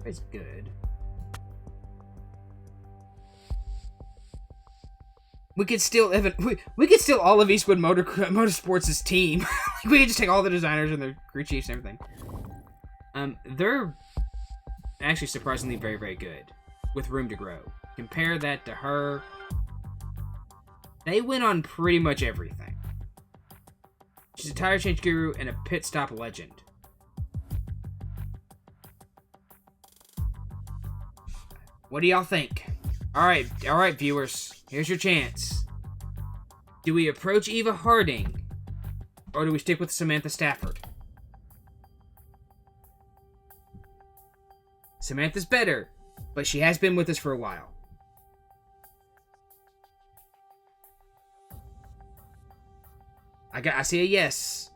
is good. We could steal we could steal all of Eastwood Motorsports' team. We could just take all the designers and their crew chiefs and everything. They're actually surprisingly very, very good with room to grow. Compare that to her. They win on pretty much everything. She's a tire change guru and a pit stop legend. What do y'all think? All right, viewers. Here's your chance. Do we approach Eva Harding, or do we stick with Samantha Stafford? Samantha's better, but she has been with us for a while. I see a yes.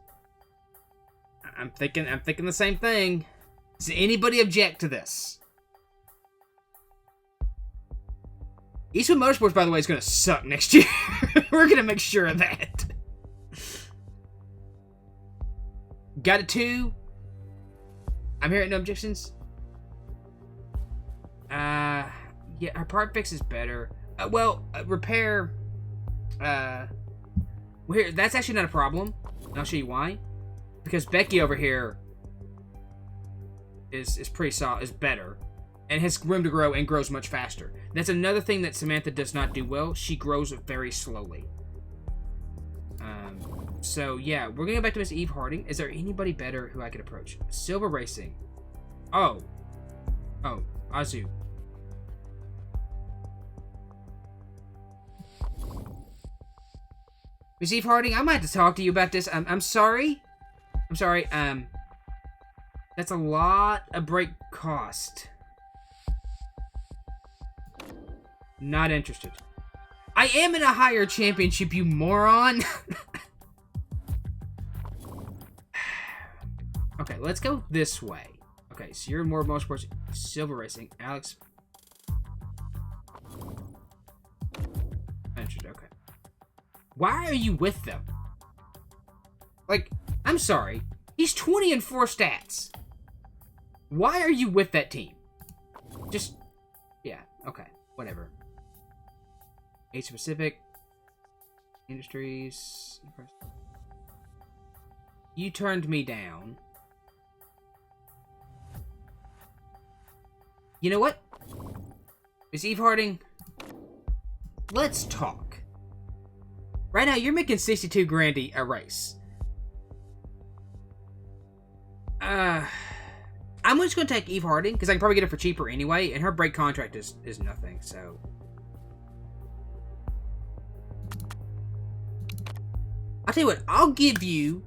I'm thinking the same thing. Does anybody object to this? Eastwood Motorsports, by the way, is going to suck next year. We're going to make sure of that. Got a 2. I'm hearing no objections. Yeah, our part fix is better. Repair. Here, that's actually not a problem. And I'll show you why. Because Becky over here is pretty solid, is better. And has room to grow and grows much faster. That's another thing that Samantha does not do well. She grows very slowly. So, yeah. We're going to go back to Miss Eve Harding. Is there anybody better who I could approach? Silver Racing. Oh, Azu. Miss Eve Harding, I might have to talk to you about this. I'm sorry. That's a lot of break cost. Not interested. I am in a higher championship, you moron. Okay, let's go this way. Okay, so you're in more Motorsports. Silver Racing. Alex. Interested, okay. Why are you with them? Like, I'm sorry. He's 20 and 4 stats. Why are you with that team? Just, yeah, okay, whatever. Asia Pacific. Industries. You turned me down. You know what? Miss Eve Harding, let's talk. Right now, you're making 62 grand a race. I'm just going to take Eve Harding, because I can probably get it for cheaper anyway, and her break contract is nothing, so... I'll tell you what, I'll give you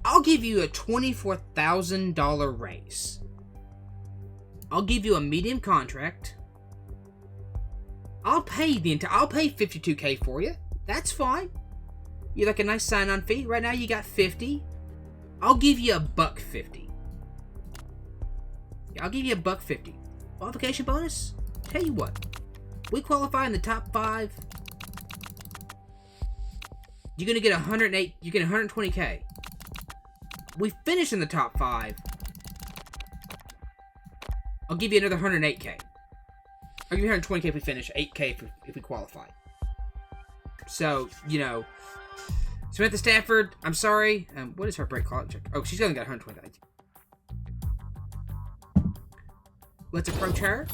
a $24,000 raise. I'll give you a medium contract. I'll pay $52K for you. That's fine. You like a nice sign-on fee. Right now you got 50. I'll give you $150. I'll give you $150. Qualification bonus? Tell you what. We qualify in the top 5. You're gonna get 108. You get 120K. We finish in the top 5. I'll give you another 108K. I'll give you 120K if we finish. 8K if we qualify. So, you know, Samantha Stafford, I'm sorry. What is her break call? Check. Oh, she's only got 120K. Let's approach her.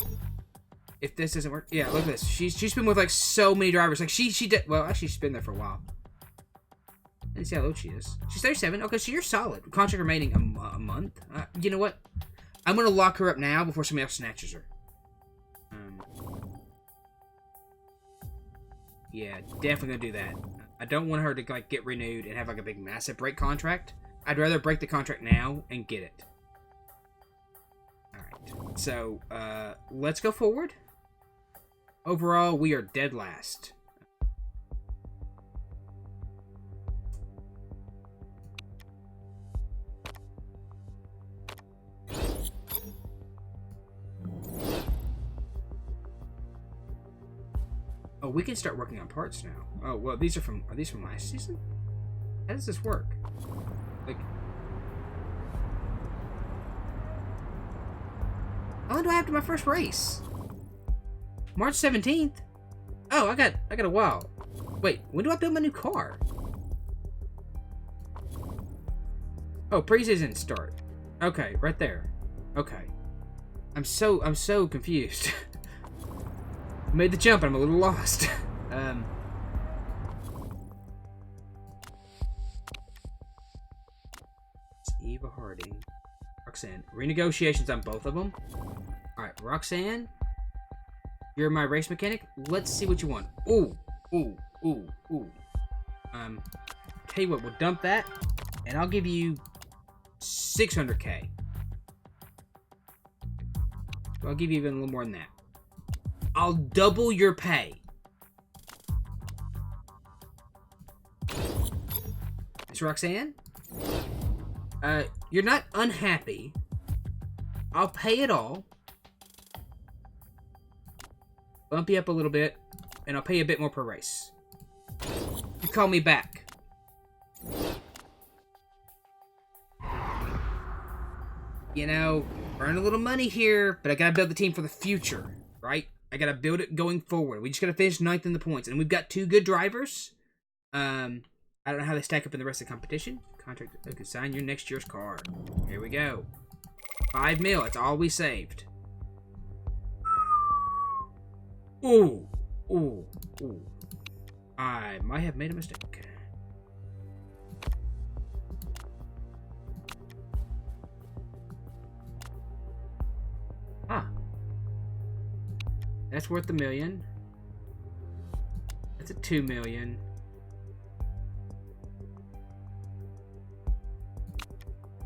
If this doesn't work, yeah, look at this. She's been with like so many drivers. Like she did. Well, actually, she's been there for a while. Let's see how old she is. She's 37. Okay, so you're solid. Contract remaining a month. You know what? I'm gonna lock her up now before somebody else snatches her. Yeah, definitely gonna do that. I don't want her to like get renewed and have like a big massive break contract. I'd rather break the contract now and get it. Alright, so let's go forward. Overall, we are dead last. Oh, we can start working on parts now. Oh, well, are these from last season? How does this work? Like, how long do I have to my first race? March 17th? Oh, I got a while. Wait, when do I build my new car? Oh, pre-season start. Okay, right there. Okay. I'm so confused. Made the jump and I'm a little lost. It's Eva Harding. Roxanne. Renegotiations on both of them. Alright, Roxanne. You're my race mechanic. Let's see what you want. Ooh. Ooh. Ooh. Ooh. Tell you what, we'll dump that. And I'll give you 600K. I'll give you even a little more than that. I'll double your pay. Miss Roxanne? You're not unhappy. I'll pay it all. Bump you up a little bit. And I'll pay you a bit more per race. You call me back. You know, earn a little money here, but I gotta build the team for the future, right? I gotta build it going forward. We just gotta finish 9th in the points. And we've got 2 good drivers. I don't know how they stack up in the rest of the competition. Contract, okay, sign your next year's car. Here we go. 5 mil, that's all we saved. Ooh. Ooh. Ooh. I might have made a mistake. Ah. That's worth $1 million. That's a $2 million.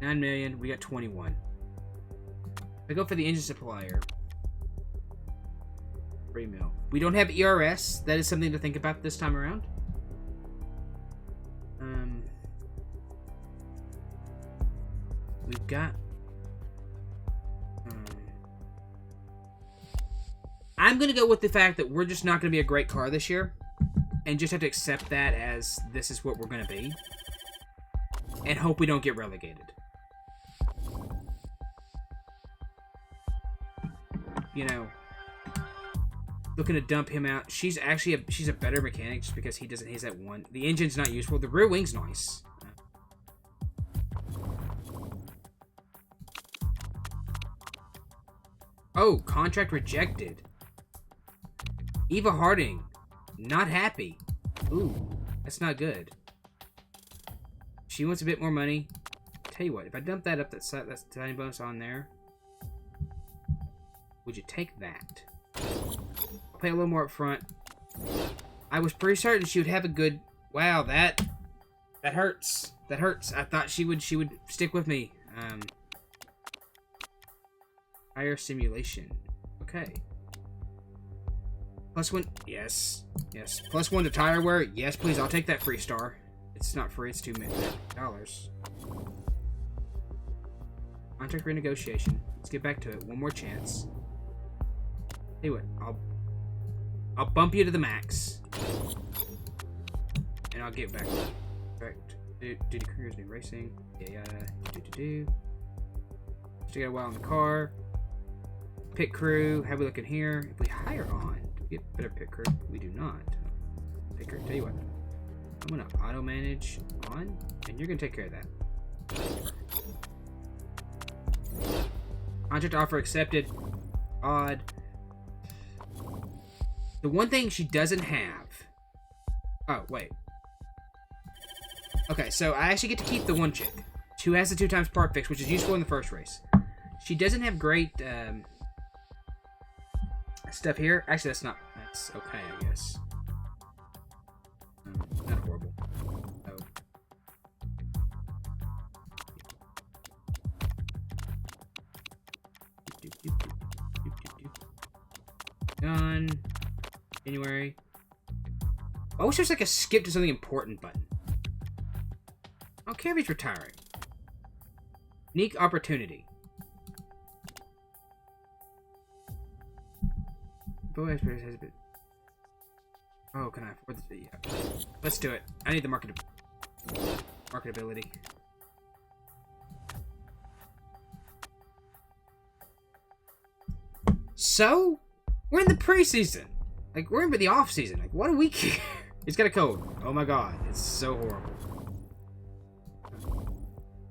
$9 million. We got 21. I go for the engine supplier. 3 mil. We don't have ERS. That is something to think about this time around. We've got. I'm going to go with the fact that we're just not going to be a great car this year. And just have to accept that as this is what we're going to be. And hope we don't get relegated. You know, looking to dump him out. She's actually she's a better mechanic just because he doesn't. He's that one. The engine's not useful. The rear wing's nice. Oh, contract rejected. Eva Harding, not happy. Ooh, that's not good. She wants a bit more money. tell you what, if I dump that up, that's tiny bonus on there. Would you take that? I'll pay a little more up front. I was pretty certain she would have a good... Wow, that hurts. That hurts. I thought she would stick with me. Higher simulation. Okay. +1. Yes. Yes. +1 to tire wear. Yes, please. I'll take that free star. It's not free. It's $2 million. Contract renegotiation. Let's get back to it. One more chance. Tell you what. I'll bump you to the max. And I'll get back. Correct. Duty careers, new racing. Yeah. Still got a while in the car. Pit crew. How we looking here? If we hire on, do we get better pit crew? We do not. Pit crew. Tell you what. I'm gonna auto manage on, and you're gonna take care of that. Contract offer accepted. Odd. The one thing she doesn't have. Oh wait. Okay, so I actually get to keep the one chick who has the 2x part fix, which is useful in the first race. She doesn't have great stuff here. Actually, that's okay, I guess. Not horrible. Oh. Done. January. I wish there's like a skip to something important button. I don't care if he's retiring. Unique opportunity. Boy, has a bit. Oh, can I afford this? Yeah. Let's do it. I need the marketability. So, we're in the preseason. Like, we're in the off season. Like, what do we care? It's got a code. Oh my god, it's so horrible.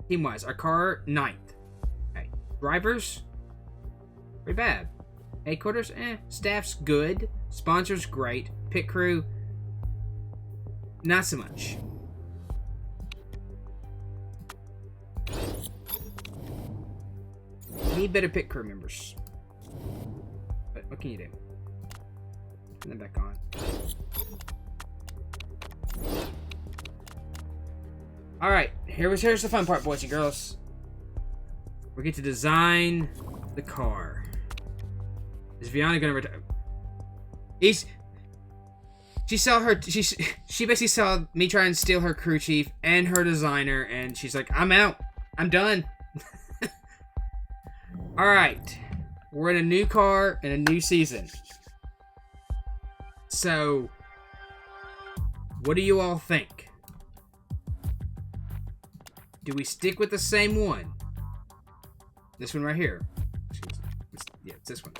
Team-wise, our car 9th. Okay. Drivers, pretty bad. Headquarters, Staff's good. Sponsors, great. Pit crew, not so much. Need better pit crew members. But what can you do? Turn them back on. Alright, here's the fun part, boys and girls. We get to design the car. Is Viana gonna retire? She basically saw me try and steal her crew chief and her designer, and she's like, I'm out. I'm done. Alright. We're in a new car in a new season. So, what do you all think? Do we stick with the same one? This one right here. Yeah, it's this one.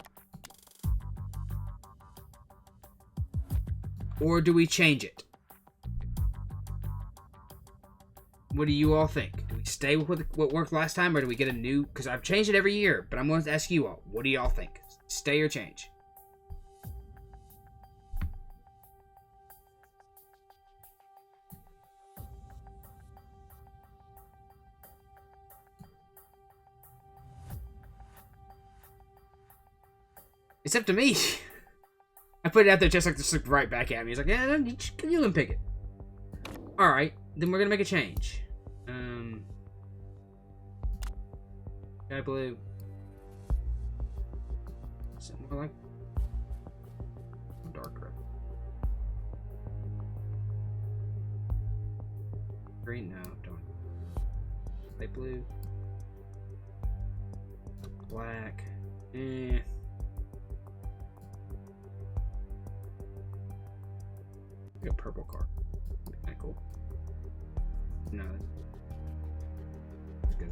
Or do we change it? What do you all think? Do we stay with what worked last time, or do we get a new... Because I've changed it every year, but I'm going to ask you all. What do y'all think? Stay or change? It's up to me. I put it out there just like to look right back at me. He's like, yeah, you can pick it. Alright, then we're gonna make a change. Sky blue. Something more like darker. Green? No, don't. Light blue. Black. A purple car. Kind of cool. No. That's good.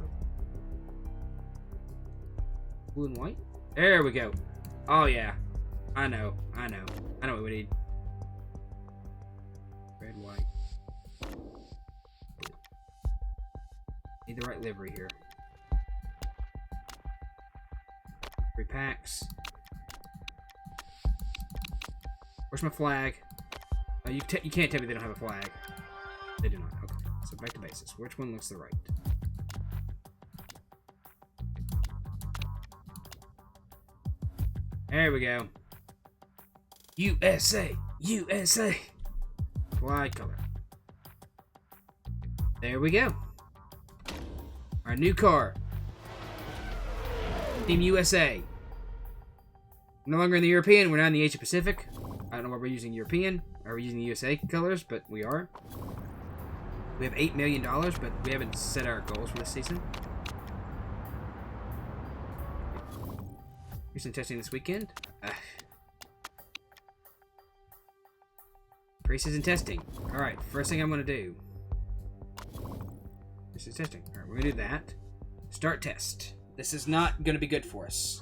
Blue and white? There we go. Oh, yeah. I know what we need. Red, white. Need the right livery here. 3 packs. Where's my flag? You can't tell me they don't have a flag. They do not. Okay. So back to basis. Which one looks the right? There we go. USA! USA! Fly color. There we go. Our new car. Team USA. No longer in the European, we're now in the Asia Pacific. I don't know why we're using European. Are we using the USA colors? But we are. We have $8 million, but we haven't set our goals for this season. Recent testing this weekend. Pre-season testing. Alright, first thing I'm going to do. This is testing. Alright, we're going to do that. Start test. This is not going to be good for us.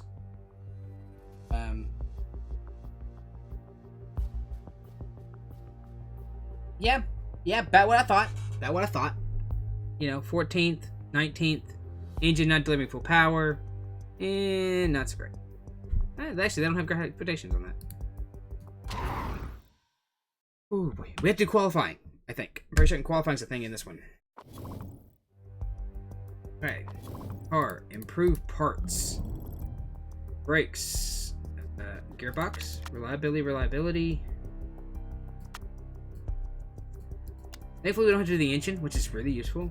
Yeah, about what I thought. You know, 14th, 19th, engine not delivering full power, and not so great. Actually, they don't have great expectations on that. Ooh, boy. We have to do qualifying, I think. I'm pretty certain qualifying's a thing in this one. Alright. Car. Improve parts. Brakes. Gearbox. Reliability. Thankfully, we don't have to do the engine, which is really useful.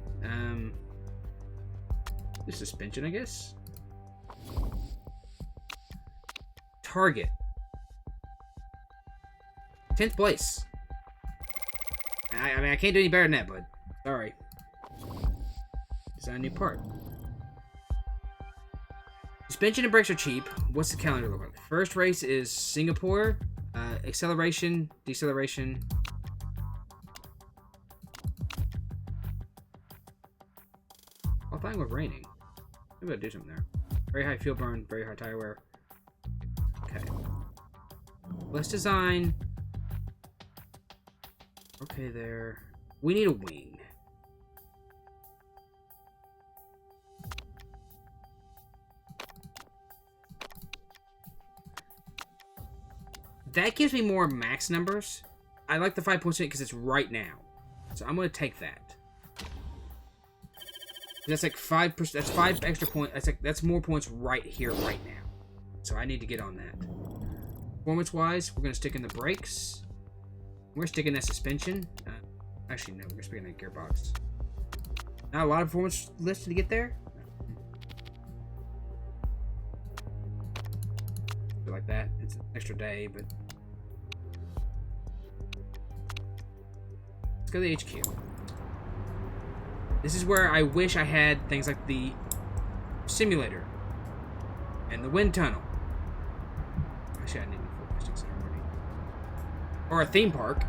The suspension, I guess. Target. 10th place. I mean, I can't do any better than that, bud. Sorry. Design a new part. Suspension and brakes are cheap. What's the calendar look like? First race is Singapore. Acceleration, deceleration. Qualifying with raining. Maybe I'll do something there. Very high fuel burn, very high tire wear. Okay. Let's design. Okay, there. We need a wing. That gives me more max numbers. I like the 5.8 because it's right now. So I'm going to take that. That's like 5%. That's 5 extra points. That's more points right here, right now. So I need to get on that. Performance-wise, we're going to stick in the brakes. We're sticking that suspension. Actually, no, we're sticking that gearbox. Not a lot of performance listed to get there. Like that. It's an extra day, but let's go to the HQ. This is where I wish I had things like the simulator and the wind tunnel. Actually, I need a plastic center already. Or a theme park,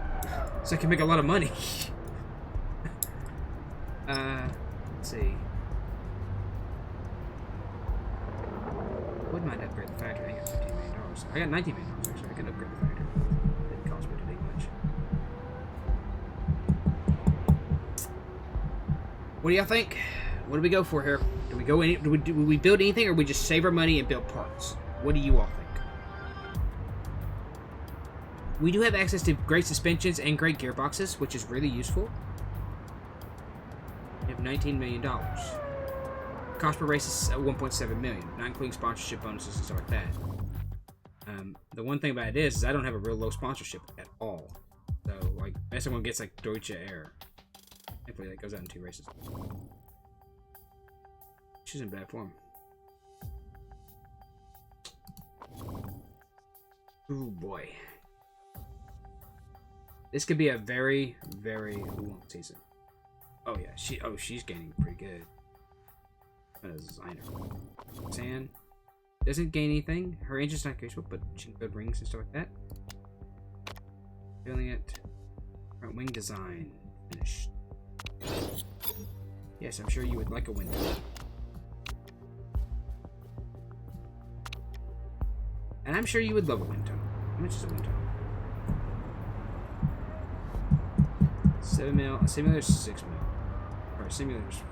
so I can make a lot of money. Let's see. Wouldn't mind upgrade the factory. I got $15 million. I got $19 million actually. I could upgrade the factory. It didn't cost me too much. What do y'all think? What do we go for here? Do we go any? Do we build anything, or we just save our money and build parts? What do you all think? We do have access to great suspensions and great gearboxes, which is really useful. We have $19 million. Cost per race is $1.7 million, not including sponsorship bonuses and stuff like that. The one thing about it is I don't have a real low sponsorship at all. So, like, if someone gets like Deutsche Air, hopefully that goes out in 2 races. She's in bad form. Ooh boy, this could be a very, very long season. Oh yeah, she's gaining pretty good. As a designer. Sand doesn't gain anything. Her engine's not graceful, but she can build rings and stuff like that. Feeling it. Front wing design finished. Yes, I'm sure you would like a window. And I'm sure you would love a wind tunnel. How much is a wind tunnel? 7 mil. A simulator's 6 mil. Or a simulator's 4.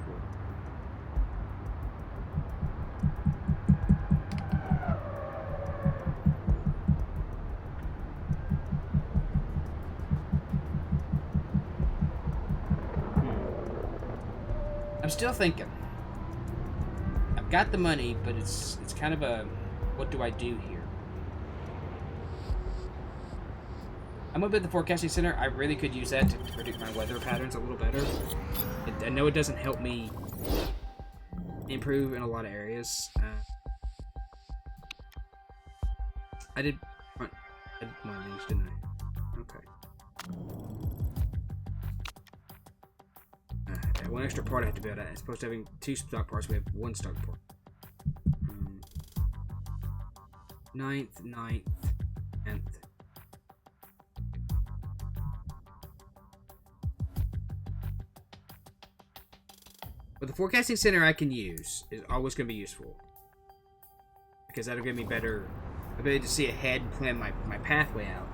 I'm still thinking. I've got the money, but it's kind of a what do I do here? I'm gonna build the forecasting center. I really could use that to predict my weather patterns a little better. I know it doesn't help me improve in a lot of areas. I did one of these, didn't I? Okay. One extra part I have to build. As opposed to having 2 stock parts, we have 1 stock part. 9th, 10th. But the forecasting center I can use is always going to be useful. Because that'll give me better ability to see ahead and plan my pathway out.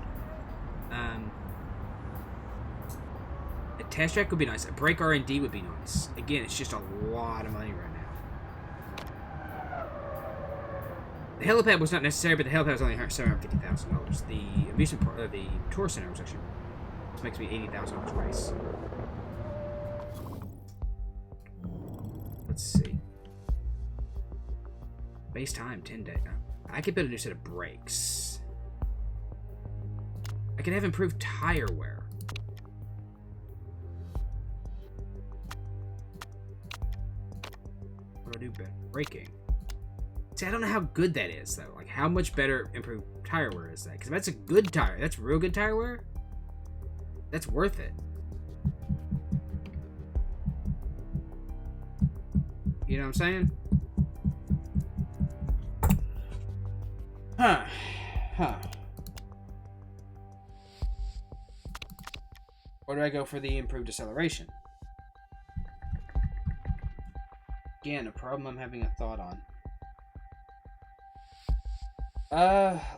A test track would be nice. A brake R&D would be nice. Again, it's just a lot of money right now. The helipad was not necessary, but the helipad was only $750,000. The amusement park, the tour center was actually, this makes me $80,000 race. Let's see. Base time 10 days. I could build a new set of brakes. I could have improved tire wear. What do I do better? Braking. See, I don't know how good that is, though. Like, how much better improved tire wear is that? Because if that's a good tire, that's real good tire wear, that's worth it. You know what I'm saying? Huh. Or do I go for the improved acceleration? Again, a problem I'm having a thought on.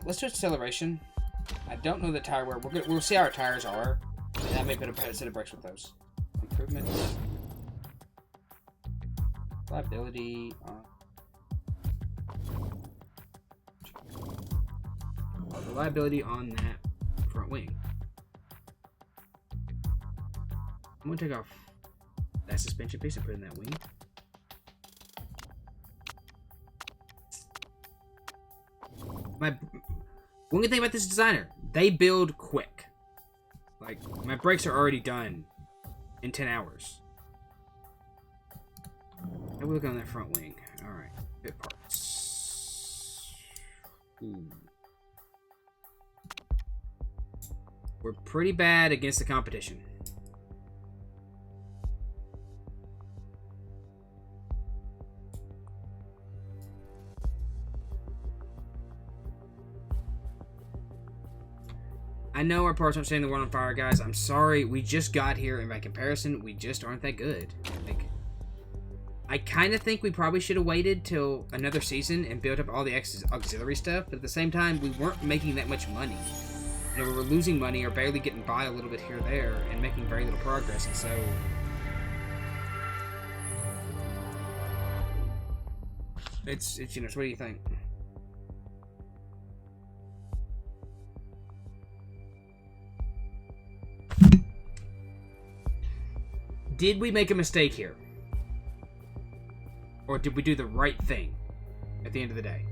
Let's do acceleration. I don't know the tire wear. We'll see how our tires are. And I may put a better set of brakes with those. Improvements. Reliability. Reliability on that front wing. I'm gonna take off that suspension piece and put it in that wing. One good thing about this designer, they build quick. Like, my brakes are already done in 10 hours. How we look on that front wing? Alright, bit parts. Ooh. We're pretty bad against the competition. I know our parts aren't setting the world on fire, guys. I'm sorry. We just got here, and by comparison, we just aren't that good. Like, I kind of think we probably should have waited till another season and built up all the auxiliary stuff, but at the same time, we weren't making that much money. You know, we were losing money or barely getting by a little bit here or there and making very little progress, and so... It's you know, so what do you think? Did we make a mistake here? Or did we do the right thing at the end of the day?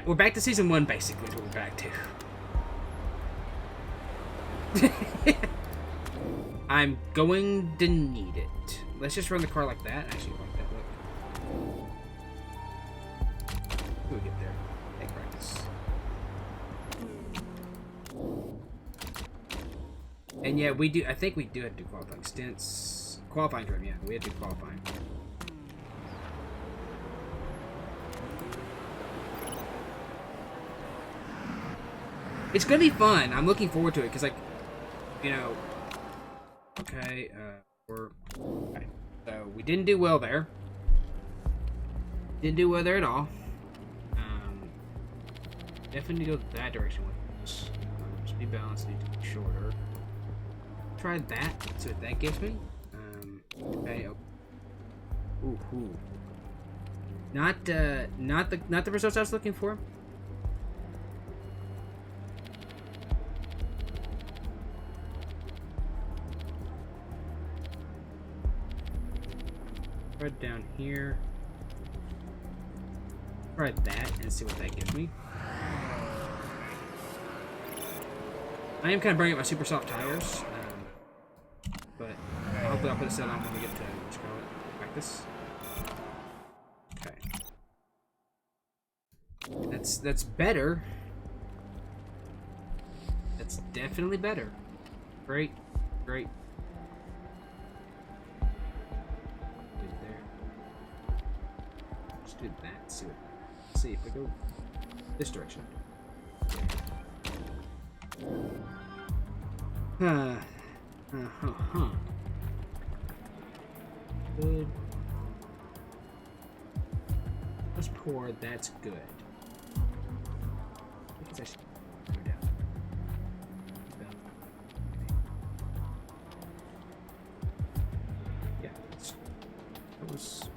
We're back to season 1, basically, is what we're back to. I'm going to need it. Let's just run the car like that. Actually, like that. Look. We'll get there. Take practice. And yeah, we do. I think we do have to do qualifying stints. Qualifying term, yeah. We have to do qualifying. It's gonna be fun. I'm looking forward to it because, like, you know. Okay, okay. So we didn't do well there. Didn't do well there at all. Definitely go that direction with this. Speed balance needs to be shorter. Try that. See what that gives me. Okay. Ooh. Not the results I was looking for. try down here. Try that and see what that gives me. I am kind of bringing up my super soft tires, but hopefully I'll put a set on when we get to practice. Okay, that's better. That's definitely better. Great, great. Do there. Just do that. See if we go this direction. Good. Let's pour. That's good. I think it's actually go down. Yeah, that was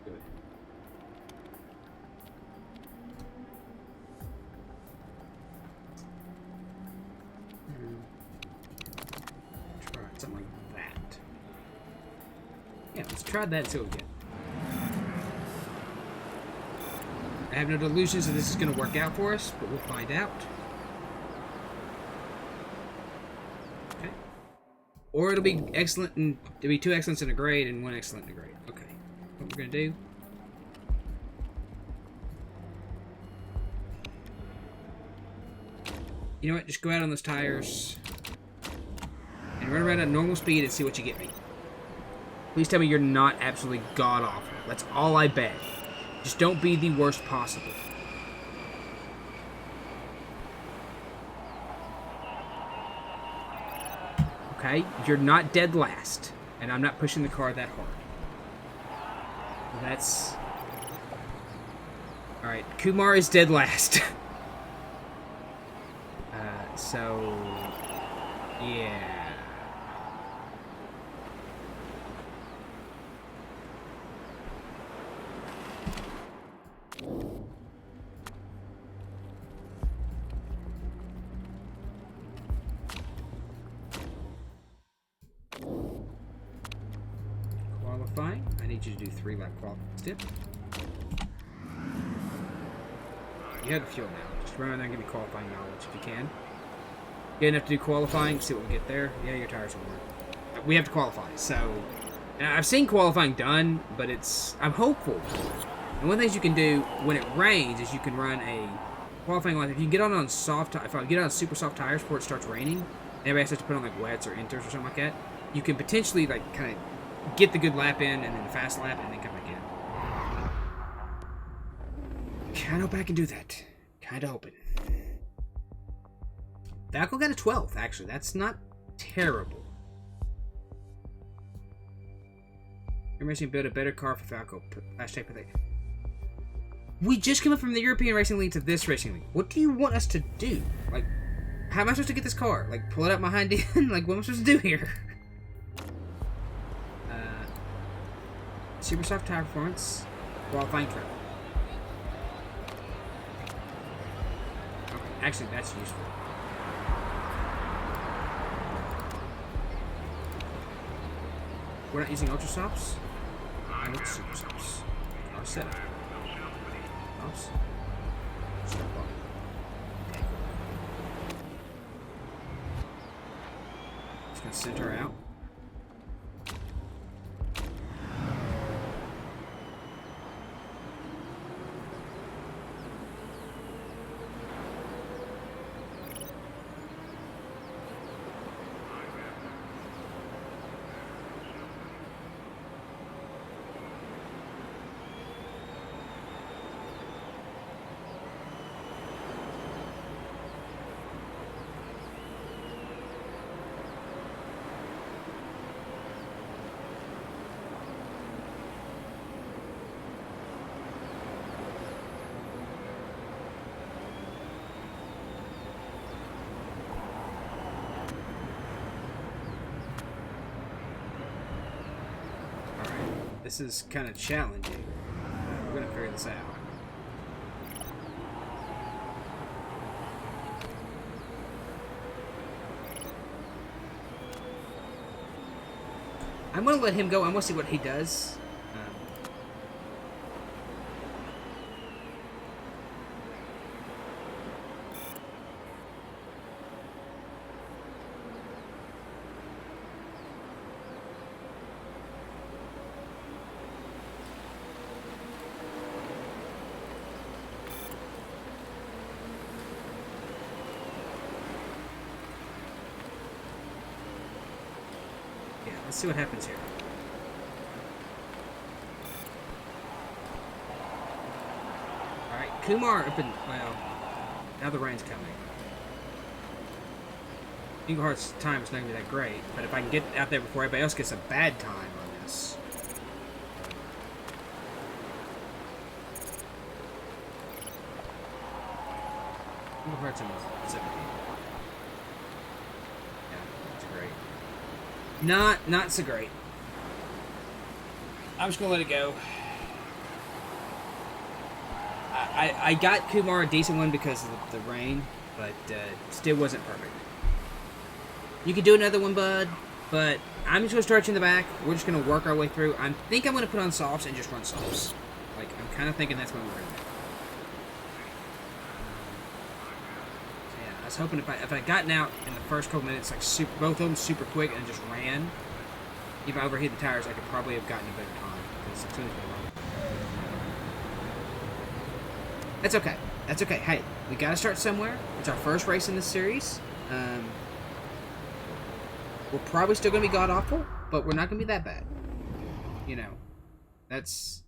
good. Try something like that. Yeah, let's try that and see what we get. I have no delusions that this is going to work out for us, but we'll find out. Okay. Or it'll be excellent, and there'll be 2 excellents in a grade and 1 excellent in a grade. Okay. What we're going to do. You know what? Just go out on those tires and run around at normal speed and see what you get me. Please tell me you're not absolutely god-awful. That's all I beg. Just don't be the worst possible. Okay? You're not dead last. And I'm not pushing the car that hard. That's... Alright, Kumar is dead last. So... Yeah... Qualifying. I need you to do 3 lap qualifying step. You have the fuel now. Just run around there and give me qualifying knowledge if you can. Good enough to do qualifying. See what we get there. Yeah, your tires will work. We have to qualify. So, and I've seen qualifying done, but it's... I'm hopeful. And one of the things you can do when it rains is you can run a qualifying line. If you get on soft, if I get on super soft tires before it starts raining, and everybody has to put on like wets or inters or something like that, you can potentially like kind of get the good lap in and then the fast lap and then come back in. Kind of hope I can do that. Kind of hoping. Falco got a 12th, actually. That's not terrible. You're racing build a better car for Falco. Hashtag pathetic. We just came up from the European Racing League to this Racing League. What do you want us to do? Like, how am I supposed to get this car? Like, pull it out my hind end? Like, what am I supposed to do here? Super soft tire performance. Qualifying track. Okay, actually, that's useful. We're not using ultra softs. I want super softs. Our setup. Oops. Stop off. Just gonna center out. This is kind of challenging. We're going to figure this out. I'm going to let him go. I'm going to see what he does. see what happens here. Alright, Kumar up in... Well, now the rain's coming. Englehart's time is not going to be that great, but if I can get out there before everybody else gets a bad time on this... Englehart's in 17. Yeah, that's great. Not so great. I'm just going to let it go. I got Kumar a decent one because of the rain, but still wasn't perfect. You could do another one, bud, but I'm just going to start you in the back. We're just going to work our way through. I think I'm going to put on softs and just run softs. Like, I'm kind of thinking that's what we're going to do. Yeah, I was hoping if I gotten out in the first couple minutes, like both of them super quick and just ran, if I overheated the tires, I could probably have gotten a better time. Because as soon as That's okay. That's okay. Hey, we got to start somewhere. It's our first race in this series. We're probably still going to be god-awful, but we're not going to be that bad. You know, that's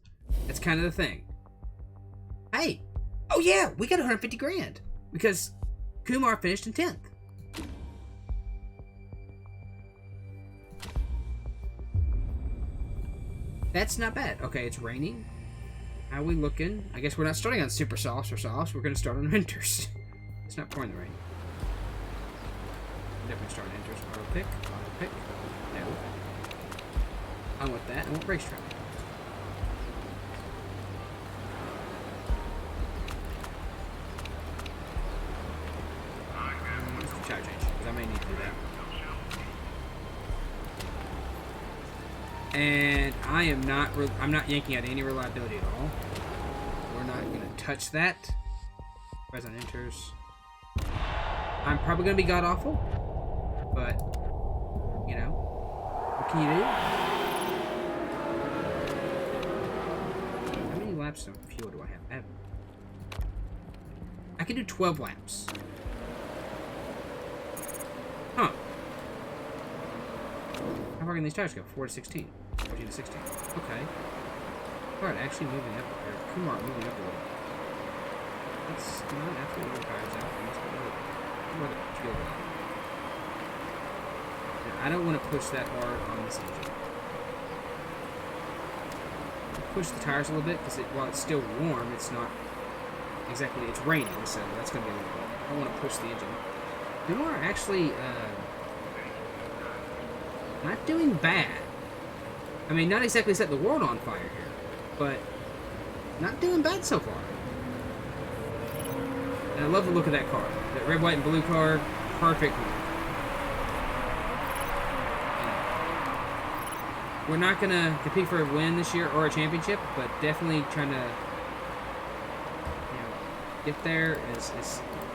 kind of the thing. Hey, oh yeah, we got 150 grand because Kumar finished in 10th. That's not bad. Okay, it's raining. How are we looking? I guess we're not starting on super softs or softs. We're going to start on winters. It's not pouring the rain. Definitely start on winters. Auto pick. Auto pick. No. I want that. I want racetrack. Let's do tire change because I may need to do that. And I'm not yanking out any reliability at all. We're not going to touch that. Res on enters. I'm probably going to be god-awful, but, you know, what can you do? How many laps of fuel do I have? I can do 12 laps. Huh. How far can these tires go? 4 to 16. 14 to 16. Okay. Alright, actually moving up. Or Kumar moving up a little. That's not after the tires out. More the fuel line. I don't want to push that hard on this engine. Push the tires a little bit because while it's still warm, it's not exactly. It's raining, so that's going to be a little bit. I don't want to push the engine. Kumar actually not doing bad. I mean, not exactly set the world on fire here, but not doing bad so far. And I love the look of that car. That red, white, and blue car. Perfect. We're not going to compete for a win this year or a championship, but definitely trying to, you know, get there as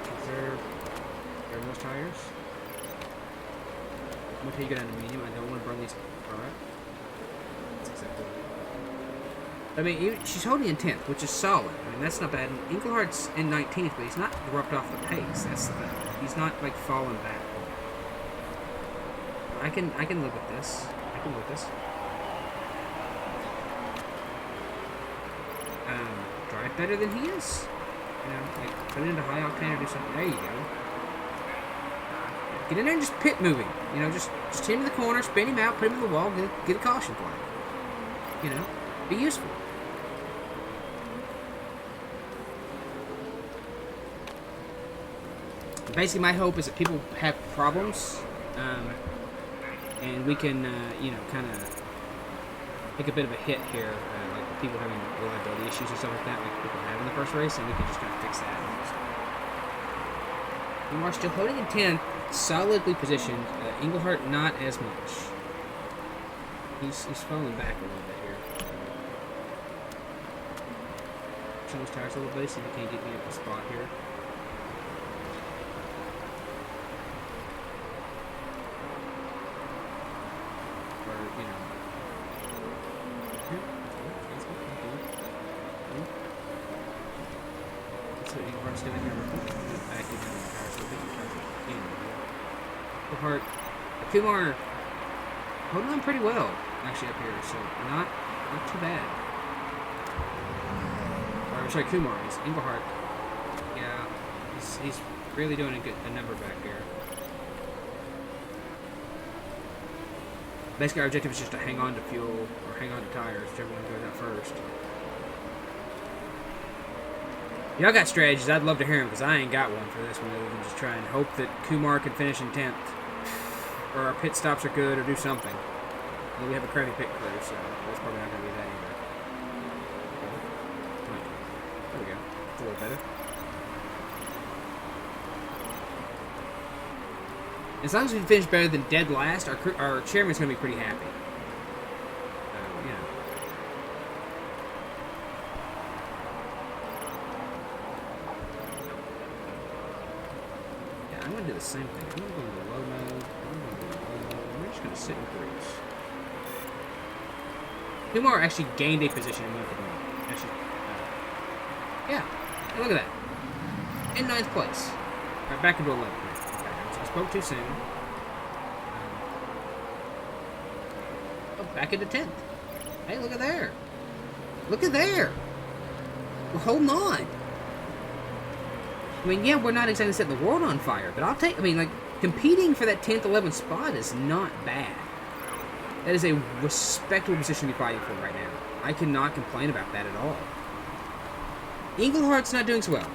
conserve those tires. I'm going to take you down to medium. I don't want to burn these. Alright. That's exactly what I mean, she's holding in 10th, which is solid. I mean, that's not bad. And Englehart's in 19th, but he's not dropped off the pace. That's the thing. He's not, like, falling back. I can live with this. I can live with this. Drive better than he is. You know, like, put it into high octane or do something. There you go. Get in there and just pit moving. You know, just hit him in the corner, spin him out, put him in the wall, get a caution flag. You know, be useful. Basically, my hope is that people have problems, and we can, you know, kind of take a bit of a hit here, like people having reliability issues or stuff like that, like people have in the first race, and we can just kind of fix that. And we're still holding in 10th, solidly positioned. Englehart, not as much. He's falling back a little bit here. Change those tires a little bit, see if he can't get me up a spot here. Or, you know. That's what Englehart's doing here. Back in the tires, so big tires. Kumar, holding on pretty well, actually, up here, so not too bad. Or, sorry, Kumar is. Engelhardt, yeah, he's really doing a number back here. Basically, our objective is just to hang on to fuel, or hang on to tires, whichever one goes out first. Y'all got strategies, I'd love to hear them, because I ain't got one for this one, other than just try and hope that Kumar can finish in 10th. Or our pit stops are good, or do something. And we have a crappy pit crew, so that's probably not going to be that either. There we go. It's a little better. As long as we finish better than dead last, our chairman's going to be pretty happy. You know. Yeah, I'm going to do the same thing. I'm going to go into low mode. We're just going to sit and cruise. Kumar actually gained a position and moved it on. Actually, yeah. Hey, look at that. In 9th place. Alright, back into 11th. I spoke too soon. Oh, back into 10th. Hey, look at there. Look at there. We're holding on. I mean, yeah, we're not exactly setting the world on fire, but I mean, like, competing for that 10th, 11th spot is not bad. That is a respectable position to be fighting for right now. I cannot complain about that at all. Engelhardt's not doing so well.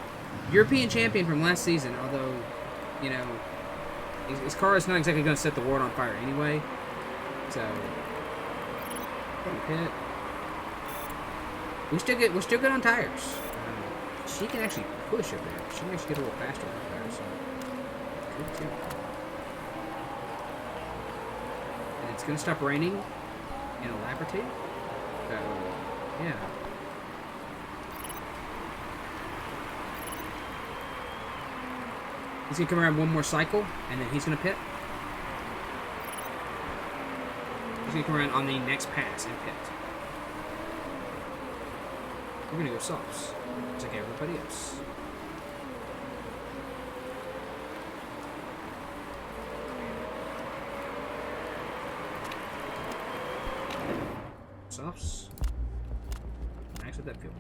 European champion from last season, although, you know, his car is not exactly going to set the world on fire anyway. So, pit. We're still good on tires. She can actually push up there. She can actually get a little faster up there. So, good too. And it's going to stop raining in a lap or two. So, yeah. He's going to come around one more cycle, and then he's going to pit. He's going to come around on the next pass and pit. We're going to go softs, just like everybody else. Softs. Max with that fuel.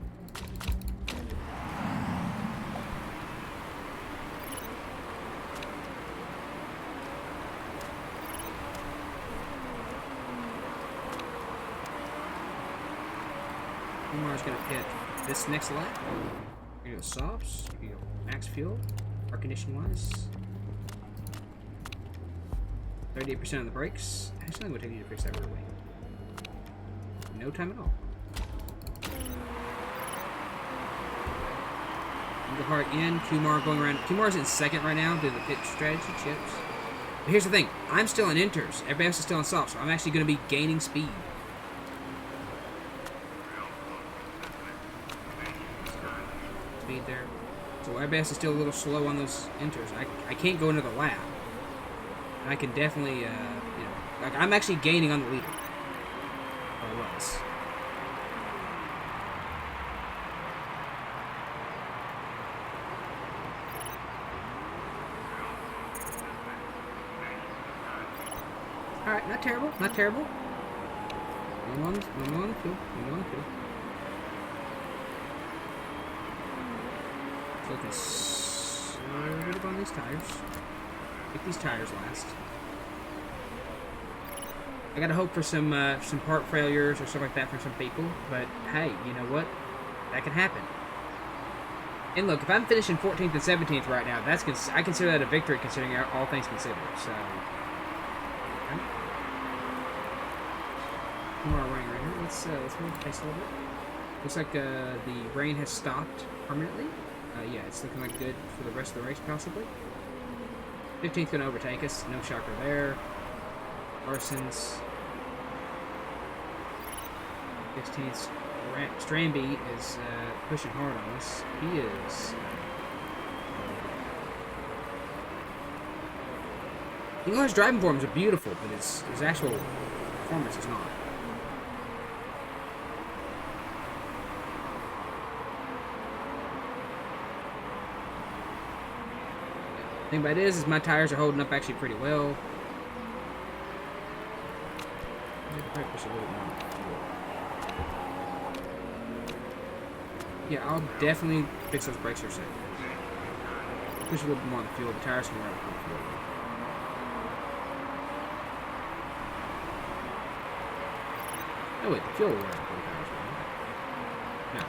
Kumar's going to pit this next lap. You're going to go softs. You're going to go max fuel. Air conditioning wise. 38% on the brakes. Actually, I'm going to take you to fix that rear wing. No time at all. Engelhardt in. Kumar going around. Kumar's in second right now doing the pit strategy chips. But here's the thing. I'm still in inters. Everybody else is still in softs, so I'm actually going to be gaining speed. There. So everybody else is still a little slow on those inters. I can't go another lap. I can definitely, you know, like I'm actually gaining on the leader. Or I was. All right, not terrible, not terrible. I'm on the field. Looking so good on these tires. Make these tires last. I gotta hope for some part failures or stuff like that from some people, but hey, you know what? That can happen. And look, if I'm finishing 14th and 17th right now, I consider that a victory considering all things considered. So, okay. More rain right here. Let's move the pace a little bit. Looks like the rain has stopped permanently. Yeah, it's looking like good for the rest of the race, possibly. 15th going to overtake us. No shocker there. Larson's 16th. Stranby is pushing hard on us. He is. Engelhardt's driving forms are beautiful, but his actual performance is not. The thing about it is my tires are holding up actually pretty well. Probably push a little bit more on the fuel. Yeah, I'll definitely fix those brakes for a second. Push a little bit more on the fuel. The tires can wear out the fuel. Oh wait, the fuel will wear out the tires, right? No.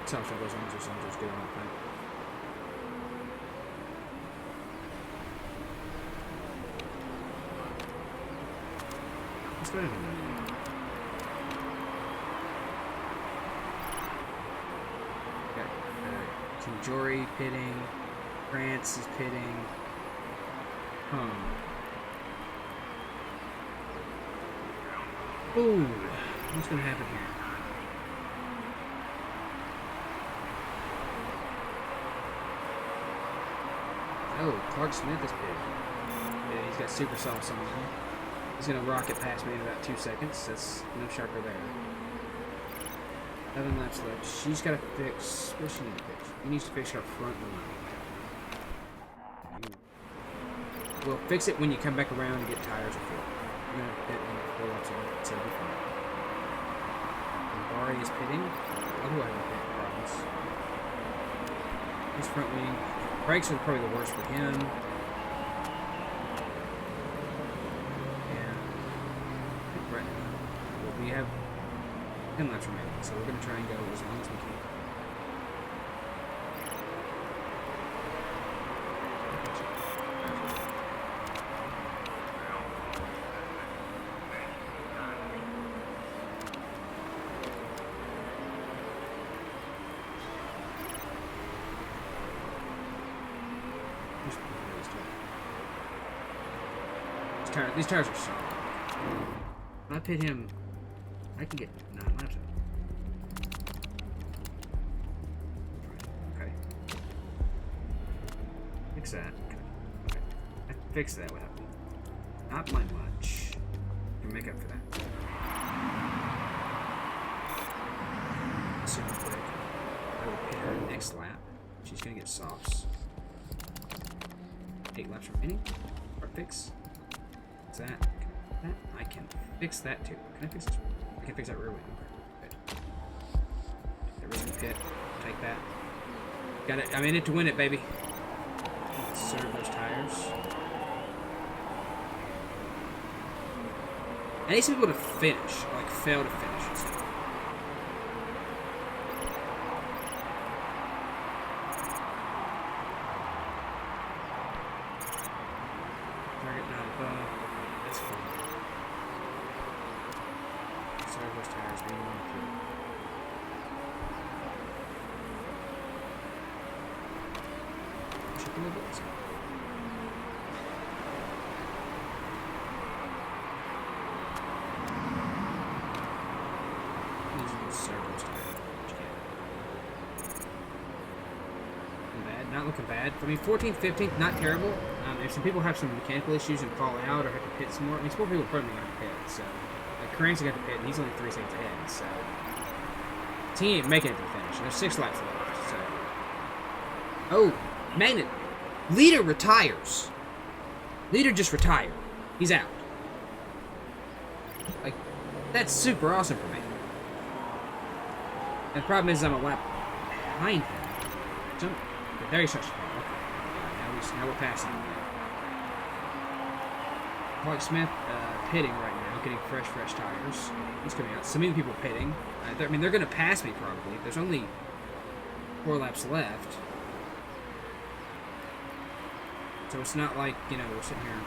Sounds like those ones or something just good on that thing. Let's go ahead and Jory pitting. France is pitting. Ooh, what's gonna happen here? Oh, Clark Smith is pitting. Yeah, he's got super sauce on him. He's gonna rocket past me in about 2 seconds. That's no shocker there. 11 laps left. She's got to fix. What does she need to fix? She needs to fix her front wing. Well, fix it when you come back around and get tires full. You're going to pit in 4 laps left. So it'll be fine. And Bari is pitting. Otherwise, I pit problems. His front wing. Brakes are probably the worst for him. And right now, we have 10 laps remaining, so we're going to try and go as long as we can. These tires are solid. When I pit him, I can get 9 laps out. Okay. Fix that. Okay. I fixed that without not by much. You can make up for that. Super quick. I will pit her next lap. She's gonna get softs. 8 laps remaining. Or fix. That. I can fix that too. Can I fix this? I can fix that rear wing. Good. That rear wing pit. Take that. Got it. I'm in it to win it, baby. Serve those tires. I need some people to finish, like fail to finish and stuff. Target not above. That's fine. Sorry, those tires being on through. Push up a little bit. Not looking bad. I mean, 14th, 15th, not terrible. If some people have some mechanical issues and fall out or have to pit some more, I mean, some more people probably got to pit. So, like, Cranston got to pit, and he's only 3 seconds ahead. So, he ain't making it to the finish. There's 6 laps left. So, oh, Magnet, Leader retires. Leader just retired. He's out. Like, that's super awesome for me. And the problem is I'm a lap behind him. Jump. There he starts to pit. Okay. Yeah, now we're passing him. Clark Smith pitting right now, getting fresh tires. He's coming out. Some of the people pitting. I mean, they're going to pass me probably. There's only 4 laps left. So it's not like, you know, we're sitting here.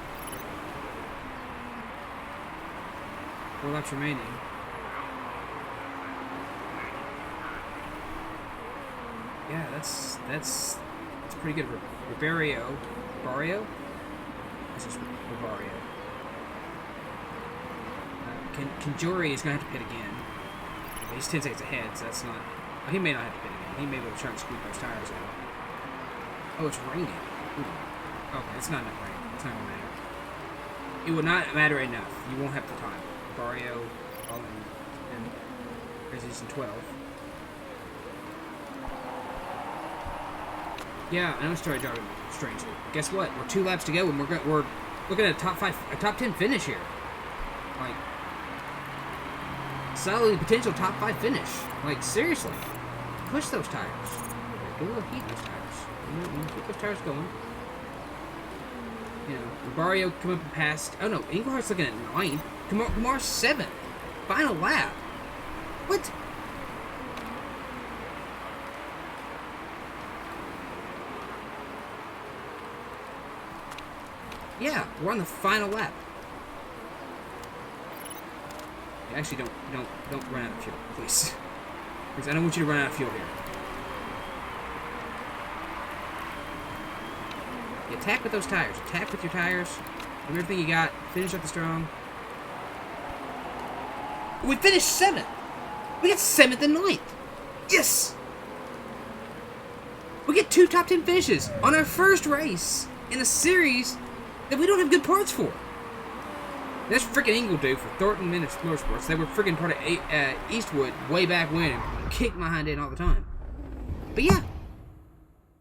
4 laps remaining. Yeah, that's pretty good. Barrio? This is Barrio. Kanjori is going to have to pit again. He's 10 seconds ahead, so that's not... Well, he may not have to pit again. He may be able to try and squeak those tires out. Oh, it's raining. Ooh. Okay, it's not enough rain. It's not going to matter. It will not matter enough. You won't have the time. Barrio, all in, and Grizzlies in 12. Yeah, I know it's started driving strangely. Guess what? We're 2 laps to go, and we're looking at a top 10 finish here. Like, solidly potential top 5 finish. Like, seriously. Push those tires. Get a little heat those tires. You know, keep those tires going. You know, Barrio come up and passed. Oh no, Englehart's looking at 9th. Kamar's 7th. Final lap. What? Yeah, we're on the final lap. Actually, don't run out of fuel, please. Because I don't want you to run out of fuel here. You attack with those tires. Attack with your tires. Do everything you got. Finish up the strong. We finished 7th. We got 7th and 9th. Yes! We get 2 top 10 finishes on our first race in a series that we don't have good parts for. That's freaking Ingledew for Thornton Motorsports. They were freaking part of Eastwood way back when and kicked my hind end all the time. But yeah,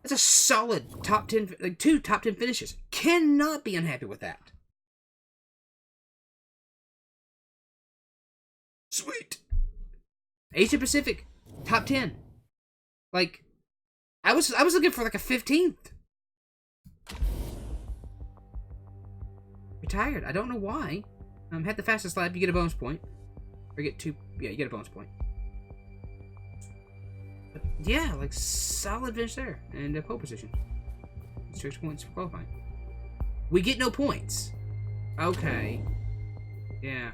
that's a solid top 10, like 2 top 10 finishes. Cannot be unhappy with that. Sweet. Asia Pacific, top 10. Like, I was looking for like a 15th. Retired. I don't know why. Had the fastest lap, you get a bonus point. Or get 2. Yeah, you get a bonus point. But yeah, like solid finish there. And a pole position. 6 points for qualifying. We get no points. Okay. Yeah.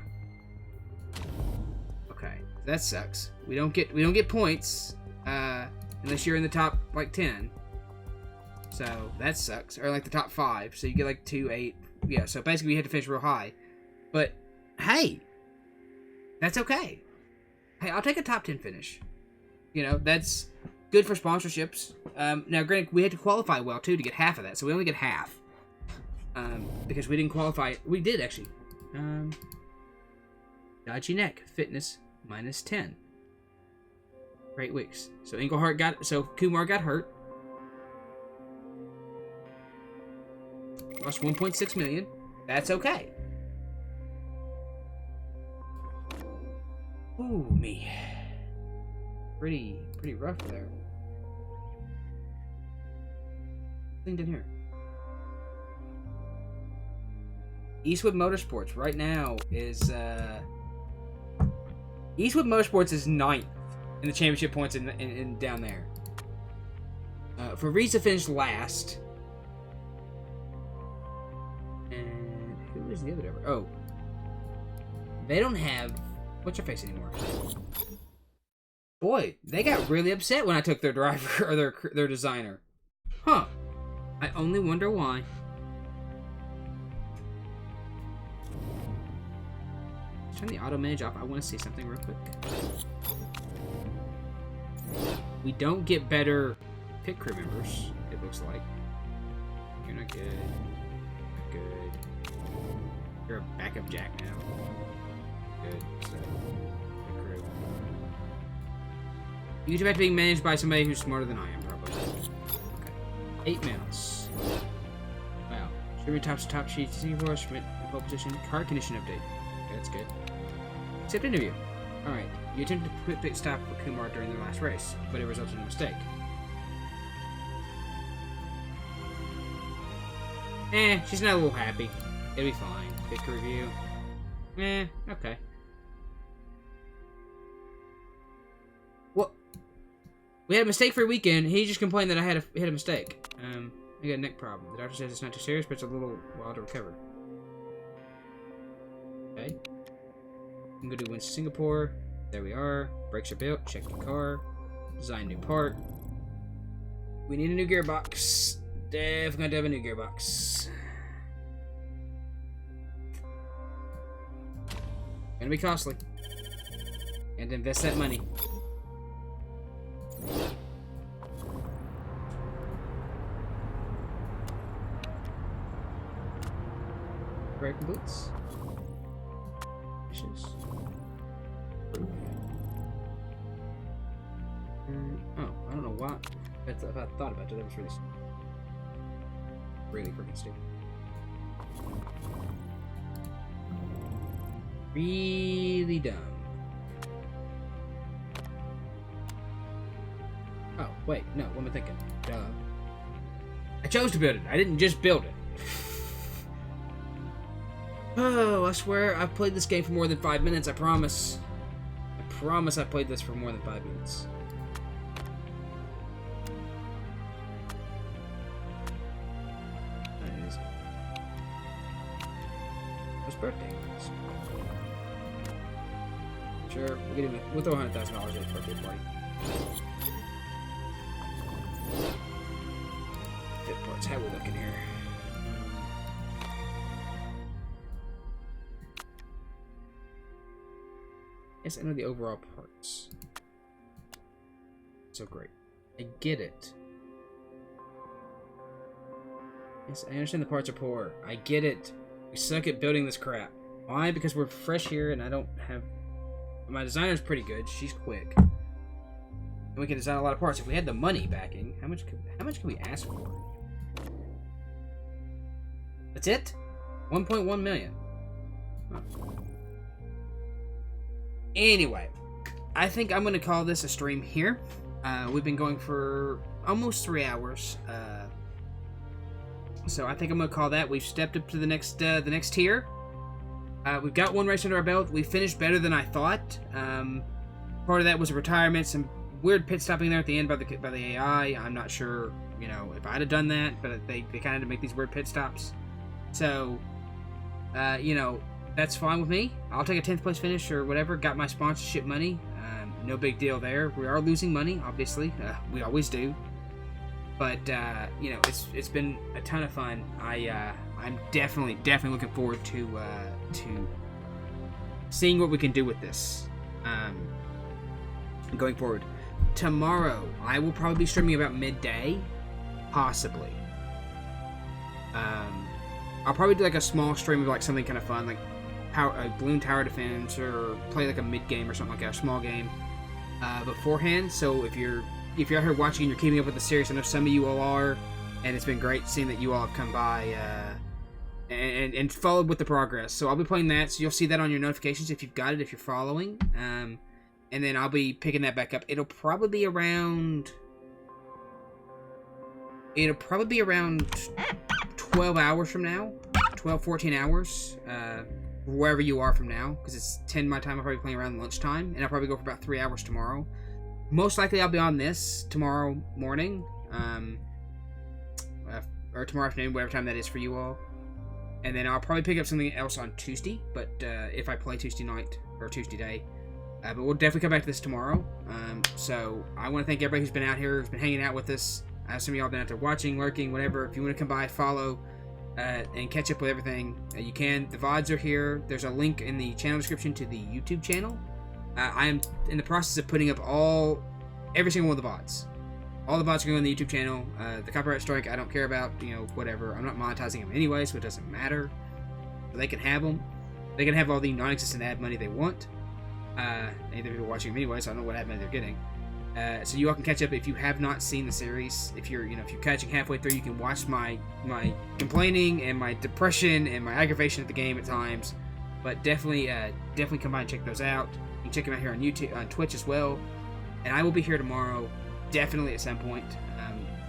Okay. That sucks. We don't get points. Unless you're in the top like 10. So that sucks. Or like the top 5. So you get like 2, 8. Yeah, so basically we had to finish real high. But, hey, that's okay. Hey, I'll take a top 10 finish. You know, that's good for sponsorships. Now, granted, we had to qualify well, too, to get half of that. So we only get half. Because we didn't qualify. We did, actually. Dodgy neck. Fitness, minus 10. 8 weeks. So Kumar got hurt. Lost 1.6 million. That's okay. Ooh, me. Pretty rough there. Thing in here. Eastwood Motorsports right now is Eastwood Motorsports is 9th in the championship points in down there. Farisa finished last. And who is the other driver? Oh. They don't have what's your face anymore. Boy, they got really upset when I took their driver or their designer. Huh. I only wonder why. Turn the auto manage off. I want to see something real quick. We don't get better pit crew members, it looks like. You're not good. Not good. You're a backup jack now. Good. So, pit crew. You get back to being managed by somebody who's smarter than I am, probably. Okay. 8 minutes. Wow. Streaming top sheets. Singapore, Schmidt, pole position. Car condition update. Okay, that's good. Accept interview. Alright. You attempted to quit pit stop for Kumar during the last race, but it resulted in a mistake. She's not a little happy. It'll be fine. Pit review. Okay. Well, we had a mistake-free weekend. He just complained that I had a mistake. I got a neck problem. The doctor says it's not too serious, but it's a little while to recover. Okay. I'm gonna do Winston Singapore. There we are. Brakes are built. Check the car. Design new part. We need a new gearbox. Definitely gonna have a new gearbox. Gonna be costly. And invest that money. Brake boots. Fishes. Oh, I don't know why. If I thought about it, that was really freaking stupid. Really dumb. Oh, wait, no, what am I thinking? Duh. I chose to build it. I didn't just build it. Oh, I swear I've played this game for more than 5 minutes, I promise. I promise I've played this for more than 5 minutes. That is. Whose birthday is? Sure, we'll throw $100,000 at his birthday party. Fit parts, how we looking here? Yes, I know the overall parts. So great. I get it. Yes, I understand the parts are poor. I get it. We suck at building this crap. Why? Because we're fresh here and I don't have... My designer's pretty good. She's quick. And we can design a lot of parts. If we had the money backing, how much can we ask for? That's it? 1.1 million. Huh. Anyway, I think I'm going to call this a stream here. We've been going for almost 3 hours. So I think I'm going to call that. We've stepped up to the next tier. We've got one race under our belt. We finished better than I thought. Part of that was a retirement, some weird pit stopping there at the end by the AI. I'm not sure, you know, if I'd have done that, but they kind of make these weird pit stops. So, you know, that's fine with me. I'll take a 10th place finish or whatever. Got my sponsorship money. No big deal there. We are losing money, obviously. We always do. But, you know, it's been a ton of fun. I'm definitely looking forward to seeing what we can do with this going forward. Tomorrow, I will probably be streaming about midday, possibly. I'll probably do like a small stream of like something kind of fun, like balloon tower defense, or play like a mid game or something like that, a small game beforehand. So if you're out here watching and you're keeping up with the series, I know some of you all are, and it's been great seeing that you all have come by and followed with the progress. So I'll be playing that, so you'll see that on your notifications if you've got it, if you're following. And then I'll be picking that back up. It'll probably be around 12 hours from now. 12, 14 hours. Wherever you are from now. Because it's 10 my time. I'll probably be playing around lunchtime. And I'll probably go for about 3 hours tomorrow. Most likely I'll be on this tomorrow morning. Or tomorrow afternoon, whatever time that is for you all. And then I'll probably pick up something else on Tuesday. But if I play Tuesday night or Tuesday day. But we'll definitely come back to this tomorrow. So I want to thank everybody who's been out here, who's been hanging out with us. Some of y'all have been out there watching, lurking, whatever. If you want to come by, follow, and catch up with everything, you can. The VODs are here. There's a link in the channel description to the YouTube channel. I am in the process of putting up every single one of the VODs. All the VODs are going on the YouTube channel. The copyright strike, I don't care about, you know, whatever. I'm not monetizing them anyway, so it doesn't matter. They can have them. They can have all the non-existent ad money they want. Either people watching them anyway, so I don't know what ad money they're getting. So you all can catch up if you have not seen the series. If you're catching halfway through, you can watch my complaining and my depression and my aggravation at the game at times. But definitely come by and check those out. You can check them out here on YouTube, on Twitch as well. And I will be here tomorrow, definitely at some point,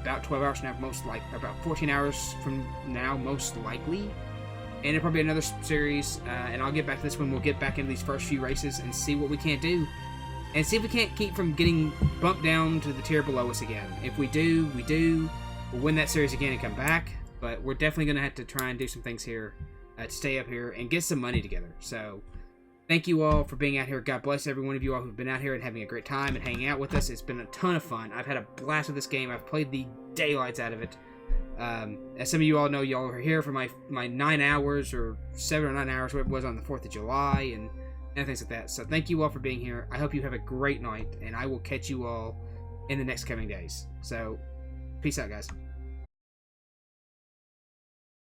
about 12 hours from now, about 14 hours from now, most likely. And it'll probably be another series, and I'll get back to this when we'll get back into these first few races and see what we can't do. And see if we can't keep from getting bumped down to the tier below us again. If we do, we'll win that series again and come back. But we're definitely going to have to try and do some things here to stay up here and get some money together. So, thank you all for being out here. God bless every one of you all who've been out here and having a great time and hanging out with us. It's been a ton of fun. I've had a blast with this game. I've played the daylights out of it. As some of you all know, y'all are here for my 9 hours or 7 or 9 hours, whatever it was, on the 4th of July and things like that. So thank you all for being here. I hope you have a great night, and I will catch you all in the next coming days. So peace out, guys.